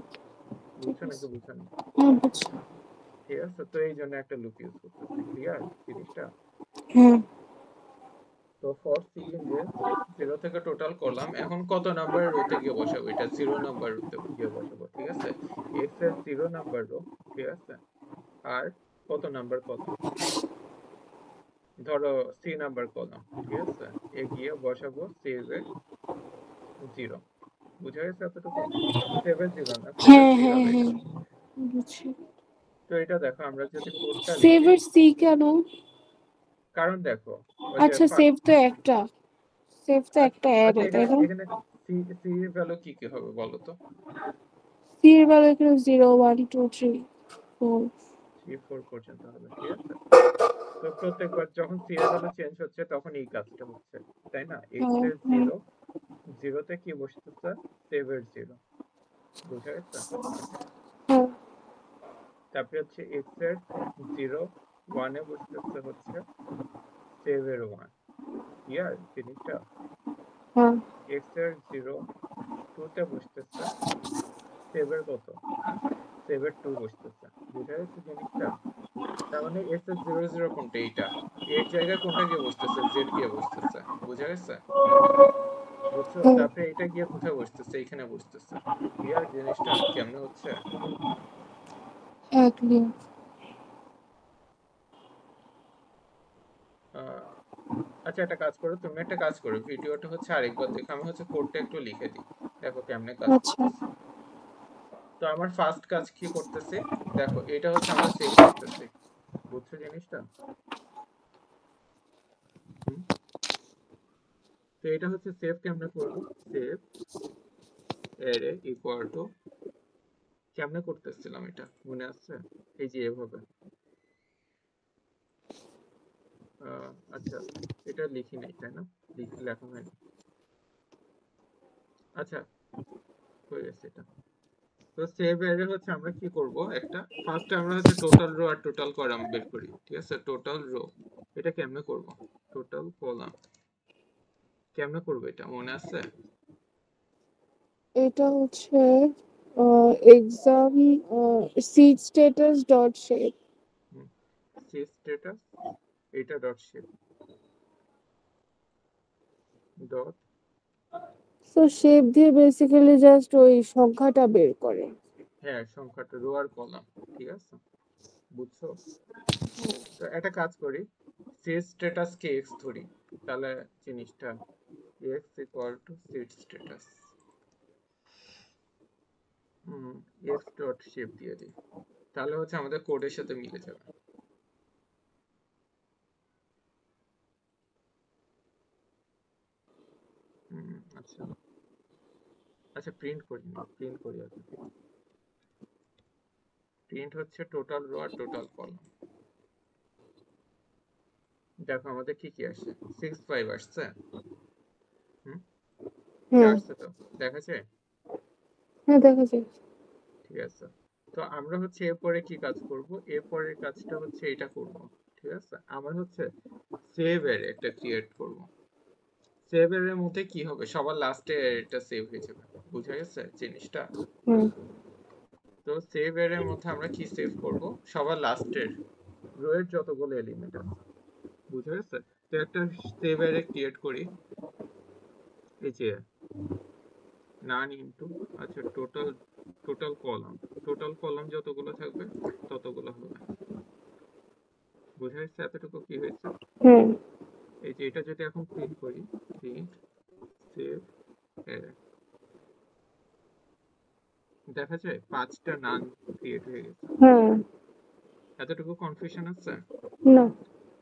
ঠিক বুঝছো নাকি আছে। বুঝো নাই? হ্যাঁ বুঝছি। ঠিক আছে, তো এই জন্য একটা লুপ ইউজ করতেছি, ক্লিয়ার জিনিসটা? হ্যাঁ তো ফর সি ইন রেঞ্জ 0 থেকে টোটাল করলাম, এখন কত নাম্বার রোতে গিয়ে বসাবো, এটা 0 নাম্বার রোতে গিয়ে বসাবো, ঠিক আছে? এক্স এর 0 নাম্বার রো, ঠিক আছে? আর কত নাম্বার কলাম, ধরো সি নাম্বার কলাম, ঠিক আছে? এ গিয়ে বসাবো সেভে 0, বুঝা গেছে এতটুকু? সেভে 0 না, সেভে হ্যাঁ 3 হ্যাঁ হবে হ্যাঁ এখানে। বুঝছি। তো এটা দেখো, আমরা যদি কোডটা লিখি, সেভের সি কেন? কারণ দেখো ওই যে আচ্ছা সেভ তো একটা, সেভ তো একটা আচ্ছা অ্যারে তাই এখানে না? এখানে সি, সি এর ভ্যালু কি কি হবে বলো তো? সি এর ভ্যালু এখানে 0 1 2 3 4। 3 4 পর্যন্ত হবে, ঠিক আছে? তো প্রত্যেকবার যখন সি এর ভ্যালু চেঞ্জ হচ্ছে তখন এই কাজটা হচ্ছে, তাই না? এক্স হ্যাঁ এর হ্যাঁ 0, 0 তে কি বসতেছে, সেভ এর 0, বুঝা গেছে? হ্যাঁ তারপরে হচ্ছে x এর 0 1 এ বসতেছে হচ্ছে সেভ এর 1, ক্লিয়ার জিনিসটা? হ্যাঁ x এর 0 2 তে বসতেছে সেভ এর কত, সেভ এর 2 বসতেছে, বুঝা গেছে জিনিসটা? তার মানে s এর 0 0 কোনটা, এইটা এর জায়গায় কোনটা গিয়ে বসতেছে, z গিয়ে বসতেছে, বুঝা গেছে? বুঝছো? হ্যাঁ তারপরে এটা গিয়ে কোথায় বসতেছে, এইখানে বসতেছে, ক্লিয়ার জিনিসটা কেমনে হচ্ছে? হ্যাঁ ক্লিয়ার। আচ্ছা একটা কাজ করো, তুমি একটা কাজ করো, ভিডিওটা হচ্ছে আরেকবার দেখো, আমি হচ্ছে কোডটা একটু লিখে দিই, দেখো কেমনে কাজ আচ্ছা করতেছে। তো আমার ফার্স্ট কাজ কি করতেছে, দেখো এটা হচ্ছে আমরা সেভ করতেছি, বুঝছো জিনিসটা? হুম। তো এটা হচ্ছে সেভ কেমনে করব, সেভ অ্যারে ইকুয়াল টু, কেমনে করতেছিলাম এটা মনে আছে? এই যে এভাবে, আচ্ছা এটা লিখি নাই তাই না, লেখা হয়নি, আচ্ছা হয়ে গেছে এটা। তো সেভ অ্যারে হচ্ছে আমরা কি করব, একটা ফার্স্টে আমরা হচ্ছে টোটাল রো আর টোটাল কলাম বের করি, ঠিক আছে? টোটাল রো এটা কেমনে করব, টোটাল কলাম কেমনে করব এটা মনে আছে? এটা হচ্ছে exam seat status dot shape. C status এটা ডট শেপ ডট, তো শেপ দিয়ে বেসিক্যালি জাস্ট ওই সংখ্যাটা বের করে। হ্যাঁ সংখ্যাটা রো আর কলাম, ঠিক আছে বুঝছো? তো একটা কাজ করি, সি স্ট্যাটাস কে এক্স ধরি, তাহলে জিনিসটা X equal to seat status, X dot shape দিয়ে দিই, তাহলে হচ্ছে আমাদের কোডের সাথে মিলে যাবে। আচ্ছা আচ্ছা প্রিন্ট করি না, প্রিন্ট করি আগে, প্রিন্ট হচ্ছে টোটাল রো আর টোটাল কলাম, দেখো আমাদের কি কি আসে, 6 5 আসছে, হুম এটা হ্যাঁ আসছে তো, দেখা যায়? হ্যাঁ দেখা যায়। ঠিক আছে, তো আমরা হচ্ছে এরপরে কি কাজ করব, এরপরের কাজটা হচ্ছে এটা করব, ঠিক আছে? আমার হচ্ছে সেভ এর একটা ক্রিয়েট করব, সেভ এর মধ্যে কি হবে, সবার লাস্টে এটা সেভ হয়ে যাবে, বুঝা গেছে জিনিসটা? হুম তো সেভ এর মধ্যে আমরা কি সেভ করব, সবার লাস্টের রো এর যতগুলো এলিমেন্ট আছে, বুঝা গেছে? তো একটা সেভ এর ক্রিয়েট করি, এই যে নান ইনটু, আচ্ছা টোটাল, টোটাল কলাম যতগুলো থাকবে ততগুলো হবে, বুঝা যাচ্ছে এতটুকু কি হয়েছে? হুম এই যে এটা যদি এখন প্রিন্ট করি, প্রিন্ট সেভ অ্যারে, দেখা যায় 5টা নান ক্রিয়েট হয়ে গেছে, হ্যাঁ এতটুকু কনফিউশন আছে? না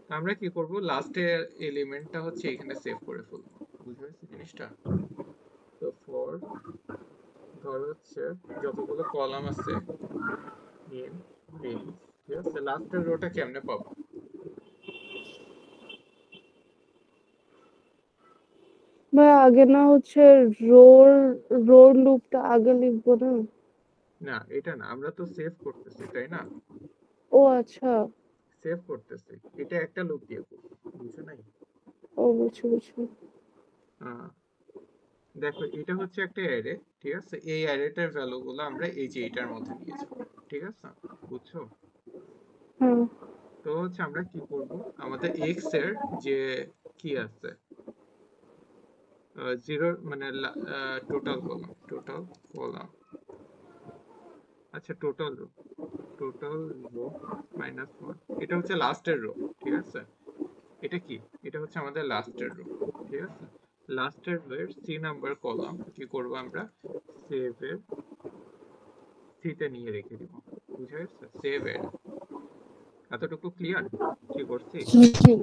তো আমরা কি করব, লাস্টের এলিমেন্টটা হচ্ছে এখানে সেভ করে ফেলবো, বুঝা যাচ্ছে জিনিসটা? তো ফর, ধর হচ্ছে যতগুলো কলাম আছে ইন রেঞ্জ, ঠিক আছে? লাস্টের রোটা কেমনে পাবো, ভাই আগে না হচ্ছে রোর রোর লুপটা আগে লিখবো না? না এটা না, আমরা তো সেভ করতেছি তাই না, ও আচ্ছা। সেভ করতেছি, এটা একটা লুপ দিয়ে করবো, বুঝো নাই? ও বুঝছি বুঝছি। আহ, দেখো এটা হচ্ছে একটা অ্যারে, ঠিক আছে? এই অ্যারেটার ভ্যালু গুলো আমরা এই যে এটার মধ্যে নিয়ে যাব, ঠিক আছে বুঝছো? হ্যাঁ তো হচ্ছে আমরা কি করব, আমাদের এক্স এর যে কি আছে, জিরো মানে টোটাল কলাম, আচ্ছা টোটাল রো মাইনাস ওয়ান, এটা হচ্ছে লাস্টের রো, ঠিক আছে? এটা কি, এটা হচ্ছে আমাদের লাস্টের রো, ঠিক আছে? লাস্টের রো এর সি নাম্বার কলাম কি করব আমরা, সেভ এর সিতে নিয়ে রেখে দিব, বুঝা গেছে? সেভ এর, এতটুকু ক্লিয়ার কি করছি? জি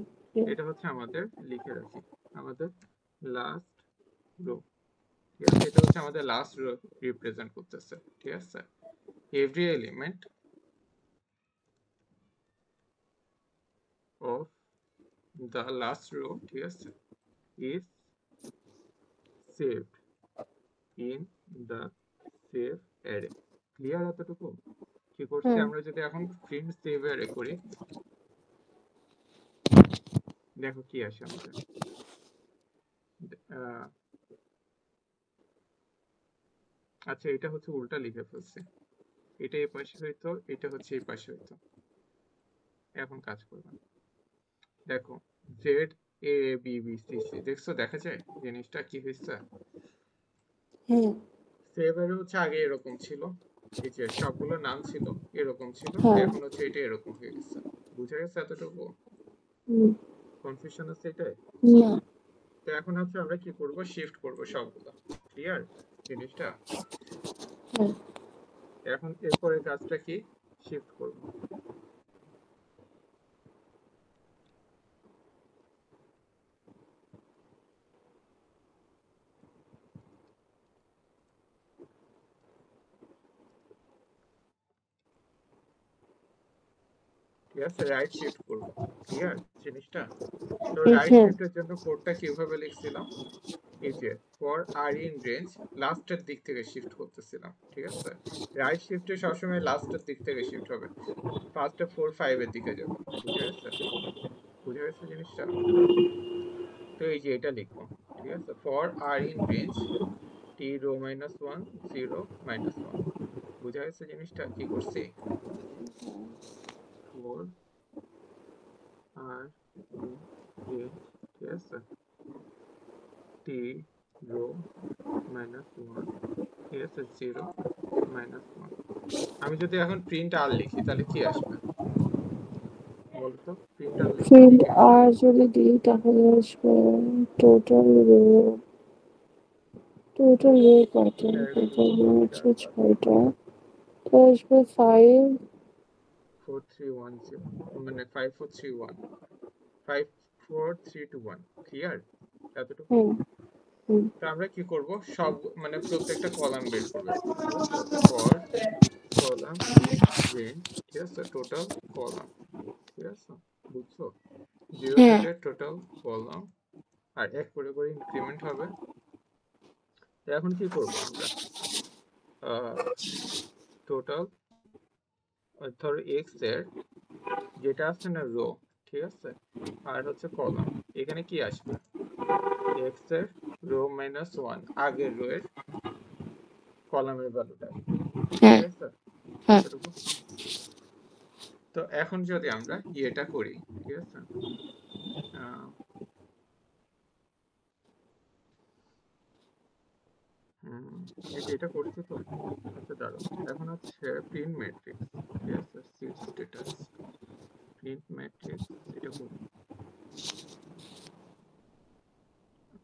এটা হচ্ছে আমাদের, লিখে রাখি, আমাদের লাস্ট রো, ঠিক আছে? এটা হচ্ছে আমাদের লাস্ট রো রিপ্রেজেন্ট করতেছে, ঠিক আছে? Every element of the last row, ঠিক আছে, is saved in the save array. Clear এতটুকু? কি করছি হুম আমরা যদি এখন প্রিন্ট সেভ অ্যারে করি, দেখো কি আসে আমাদের। আহ, আচ্ছা, এটা হচ্ছে উল্টা লিখে ফেলছে, এটা এই পাশে হইতো, এটা হচ্ছে এই পাশে হইতো। এখন কাজ করবে, দেখো Z A B B C C, দেখছো দেখা যায় জিনিসটা কি হয়েছে। হুম সেভ অ্যারে হচ্ছে আগে এরকম ছিল, এই যে সবগুলো নাম ছিল এরকম ছিল, হ্যাঁ এখন হচ্ছে এটা এরকম হয়ে গেছে। বুঝা গেছে এতটুকু? হুম কনফিউশন আছে এটাই? না তো এখন হচ্ছে আমরা কি করব, শিফট করব সবগুলো। ক্লিয়ার জিনিসটা? হ্যাঁ এখন এরপরে কাজটা কি, শিফট করব। ঠিক আছে, রাইট শিফট করব। ক্লিয়ার জিনিসটা? তো রাইট হ্যাঁ শিফটের জন্য কোডটা কিভাবে লিখছিলাম, এই যে ফর আর ইন রেঞ্জ লাস্টের দিক থেকে শিফট করতেছিলাম। ঠিক আছে, রাইট শিফটে সবসময় লাস্টের দিক থেকে শিফট হবে, ফার্স্টে 4 5 এর দিকে যাবে। বুঝা গেছে? বুঝা গেছে জিনিসটা? তো এই যে এটা লিখবো। ঠিক আছে, for R in range T row minus one 0 minus one. বুঝা গেছে জিনিসটা কি করছি? ফর আর ইন রেঞ্জ, ঠিক আছে, টি রো মাইনাস ওয়ান, ঠিক আছে, 0 মাইনাস ওয়ান। আমি যদি এখন প্রিন্ট আর লিখি তাহলে কি আসবে বলতো? প্রিন্ট আর লিখলে কি প্রিন্ট আসবে? আর যদি দিই তাহলে আসবে টোটাল রো, টোটাল রো কত, এক টোটাল দুই রো তিন হচ্ছে চার পাঁচ 6টা, তো আসবে 5। 4310, মানে 5431, 54321। ক্লিয়ার এতটুকু? হুম হুম তো আমরা কি করব, সব মানে প্রত্যেকটা কলাম বের করবে। ঠিক আছে, ফর কলাম ইন রেঞ্জ, ঠিক আছে, টোটাল কলাম। ঠিক আছে, বুঝছো? 0 হ্যাঁ থেকে টোটাল কলাম, আর এক করে করে ইনক্রিমেন্ট হবে। তো এখন কি করব আমরা, টোটাল ধরো এক্স এর যেটা আছে না রো, ঠিক আছে, আর হচ্ছে কলাম, এখানে কি আসবে, এক্স এর রো মাইনাস ওয়ান, আগের রো এর কলামের ভ্যালুটা আসবে। হ্যাঁ ঠিক আছে হ্যাঁ এতটুকু? তো এখন যদি আমরা ইয়েটা করি, ঠিক আছে, আহ, এই যে এটা করছি তো। আচ্ছা দাঁড়াও, এখন হচ্ছে প্রিন্ট ম্যাট্রিক্স, ঠিক আছে, সিট স্ট্যাটাস, প্রিন্ট ম্যাট্রিক্স, এটা করি,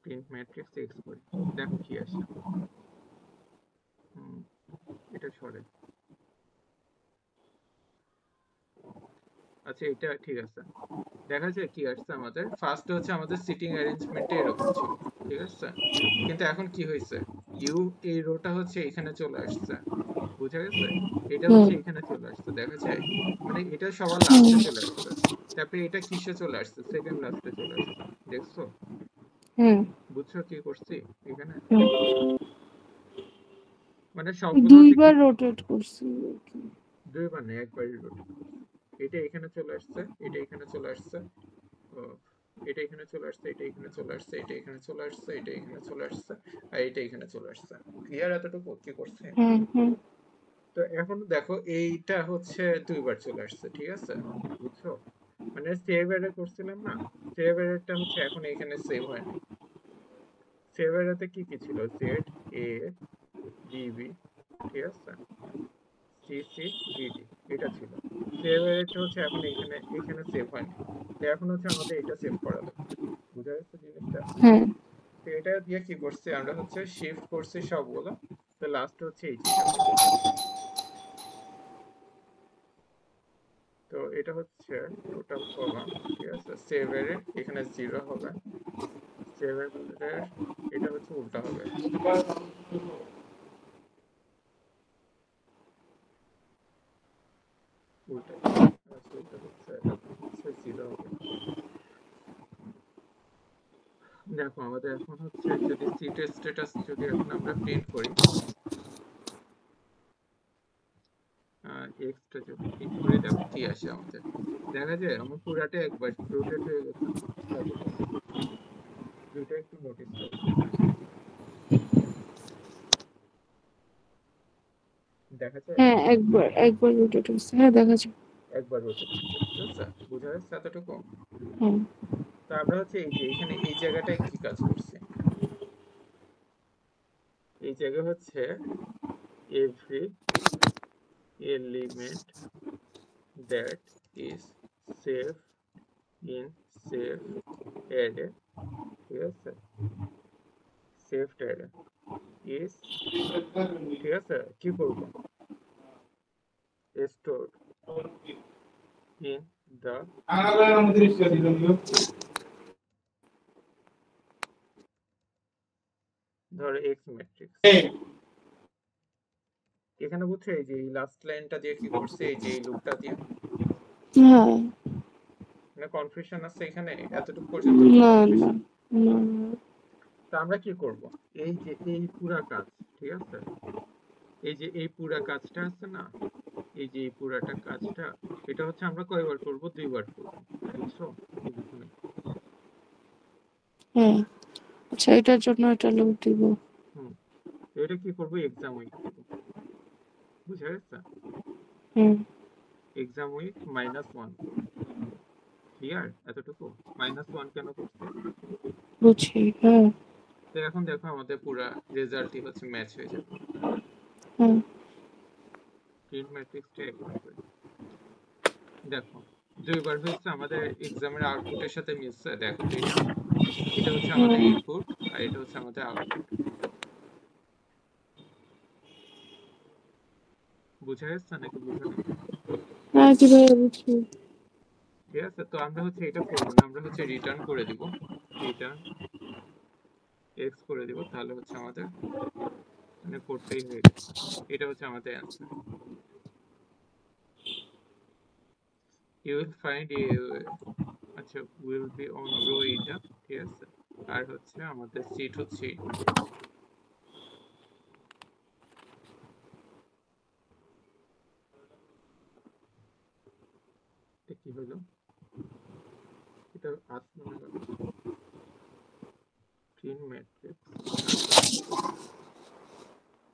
প্রিন্ট ম্যাট্রিক্স এক্স করি, দেখো কি আসে। হুম, এটা সরে, আচ্ছা এটা ঠিক আছে। দেখা যায় কি আসছে আমাদের, ফার্স্ট হচ্ছে আমাদের সিটিং অ্যারেঞ্জমেন্টে এরকম ছিল। ঠিক আছে, কিন্তু এখন কি হয়েছে, ইউ এই রোটা হচ্ছে এখানে চলে আসছে। বুঝা গেছে? এটা হুম হচ্ছে এখানে চলে আসছে, দেখা যায়, মানে এটা সবার হুম লাস্টে চলে আসছে। তারপরে এটা কিসে চলে আসছে, সেকেন্ড লাস্টে চলে আসছে। দেখছো? হুম বুঝছো কি করছি এখানে? হুম মানে সবগুলো হচ্ছে কি, দুইবার রোটেট করছি আর কি। দুইবার না একবারই রোটেট করছি। এটা এখানে চলে আসছে, এটা এখানে চলে আসছে, ও, এটা এখানে চলে আসছে, এটা এখানে চলে আসছে, এটা এখানে চলে আসছে, এটা এখানে চলে আসছে, আর এটা এখানে চলে আসছে। ক্লিয়ার এতটুকু কি করছে? হুম হুম তো এখন দেখো এইটা হচ্ছে দুইবার চলে আসছে। ঠিক আছে, বুঝছো? মানে সেভ এরে করছিলাম না, সেভ এরটা হচ্ছে এখন এখানে সেভ হয় নাই। সেভ এরাতে কি কি ছিল, জেড এ বি বি, ঠিক আছে, সি সি ডি ডি, এটা ছিল। সেভ এরটা হচ্ছে এখন এখানে এখানে সেভ হয়নি, তো এখন হচ্ছে আমাদের এটা সেভ করা লাগবে। বুঝা গেছে জিনিসটা? হ্যাঁ তো এটা দিয়ে কি করছি আমরা, হচ্ছে শিফট করছি সবগুলো, তো লাস্ট হচ্ছে এই যেটা হইলো। তো এটা হচ্ছে টোটাল কলাম, ঠিক আছে, সেভ এর এখানে 0 হবে, সেভ এর এটা হচ্ছে উল্টা হবে, উল্টা কি, আচ্ছা এটা হচ্ছে, এখন হচ্ছে 0 হবে। দেখো আমাদের এখন হচ্ছে যদি সিট স্ট্যাটাস যদি এখন আমরা প্রিন্ট করি, ম্যাট্রিক্সটা যদি ঠিক করে দেখো কি আসে আমাদের, দেখা যায় আমার পুরাটা একবার রোটেট হয়ে গেছে না, তারপর দুইটা একটু নোটিস করো, দেখা যায় হ্যাঁ একবার একবার রোটেট হচ্ছে, হ্যাঁ দেখা যায়। একবার রোটেট হচ্ছে, ঠিক আছে, বোঝা যাচ্ছে এতটুকু? হ্যাঁ তো আমরা হচ্ছে এই যে এখানে এই জায়গাটায় কি কাজ করছি, এই জায়গায় হচ্ছে every element that is safe in safe array, ঠিক আছে, saved array is, ঠিক আছে, কি করব, stored in the, ধরো x ম্যাট্রিক্স। এখানে বুঝছো এই যে এই লাস্ট লাইনটা দিয়ে কি করছে, এই যে এই লুপটা দিয়ে, হ্যাঁ। মানে কনফিউশন আছে এখানে এতটুকু পর্যন্ত, কোনো না না কনফিউশন? না। তো আমরা কি করব, এই যে এই পুরা কাজ, ঠিক আছে, এই যে এই পুরা কাজটা আছে না, এই যে এই পুরাটা কাজটা, এটা হচ্ছে আমরা কয়বার করব, দুইবার করব, বুঝছো? এই দেখুন, হ্যাঁ আচ্ছা, এটার জন্য এটা লোক দিব। হুম, তো এটা কি করব, এক্সাম উইক দিব, বুঝা গেছে? হুম এক্সাম উইক -1 করব, ক্লিয়ার এতটুকু? -1 কেন করছে? বুঝছি। হ্যাঁ তো এখন দেখো আমাদের পুরা রেজাল্টই হচ্ছে ম্যাচ হয়ে যাবে। হ্যাঁ প্রিন্ট ম্যাট্রিক্সটা একবার করে দেখো, দুইবার হয়েছে, আমাদের এক্সামের আউটপুটের সাথে মিলছে, দেখো এটা, এটা হচ্ছে আমাদের হ্যাঁ ইনপুট আর এটা হচ্ছে আমাদের আউটপুট, বুঝা যাচ্ছে নাকি বুঝা নাই? হ্যাঁ কিভাবে বুঝছি। ঠিক আছে, তো আমরা হচ্ছে এটা করবো না, আমরা হচ্ছে রিটার্ন করে দিব, রিটার্ন এক্স করে দিব, তাহলে হচ্ছে আমাদের মানে কোডটাই হয়ে গেছে, এটা হচ্ছে আমাদের answer. You will find a, আচ্ছা উইল বি অন রো, এটা ঠিক আছে, আর হচ্ছে আমাদের সিট হচ্ছে এটা। এটা কি হলো, এটা আসলো না কেন, প্রিন্ট ম্যাট্রিক্স, তারপরে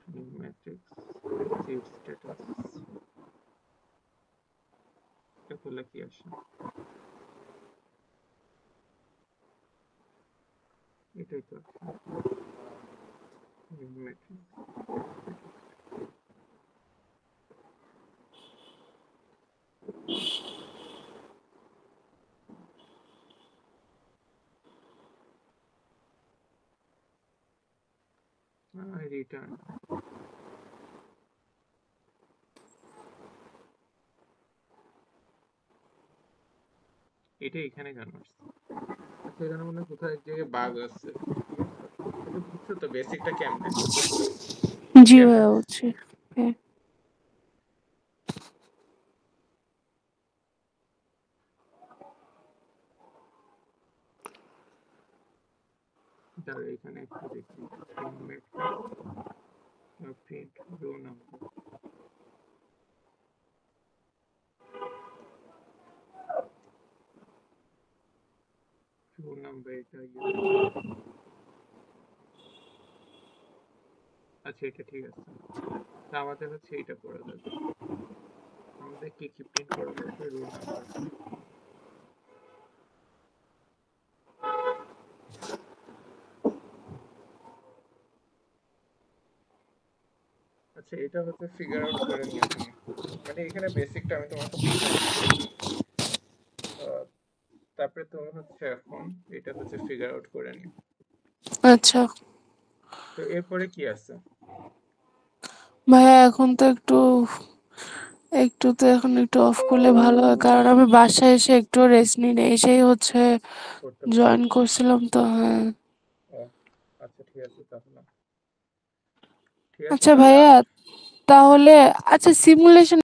প্রিন্ট ম্যাট্রিক্স সিট স্ট্যাটাস, এটা করলে কি আসে, এটাই তো আসে, প্রিন্ট ম্যাট্রিক্স স্ট্যাটাস। রিটার্ন, এটা এখানে কেন আসছে? আচ্ছা এখানে মনে হয় কোথাও এক জায়গায় বাগ আছে, ঠিক আছে, এটা বুঝছো তো বেসিকটা কেমনে, জি কেমনে ভাইয়া বুঝছো? বুঝছি। হ্যাঁ দাঁড়া এখানে একটু দেখি, print matrix, print rho number, rho number এটা আচ্ছা এটা ঠিক আছে, তা আমাদের হচ্ছে এটা করা যাবে, আমাদের কি কি প্রিন্ট করা লাগবে, রো নাম্বার, আচ্ছা এটা হচ্ছে ফিগার আউট করে নিও তুমি, মানে এখানে বেসিকটা আমি তোমাকে বুঝাই দিচ্ছি, তারপরে তুমি হচ্ছে এখন এটা হচ্ছে ফিগার আউট করে নিও। আচ্ছা তো এরপরে কি আছে, ভাইয়া, এখন তো একটু একটু তো এখন একটু অফ করলে ভালো হয়, কারণ আমি বাসায় এসে একটু রেস্ট নিই না, এসেই হচ্ছে করতে জয়েন বসছো? করছিলাম তো। হ্যাঁ ও আচ্ছা ঠিক আছে তাহলে, ঠিক আছে আচ্ছা তাহলে ভাইয়া, তাহলে আচ্ছা সিমুলেশন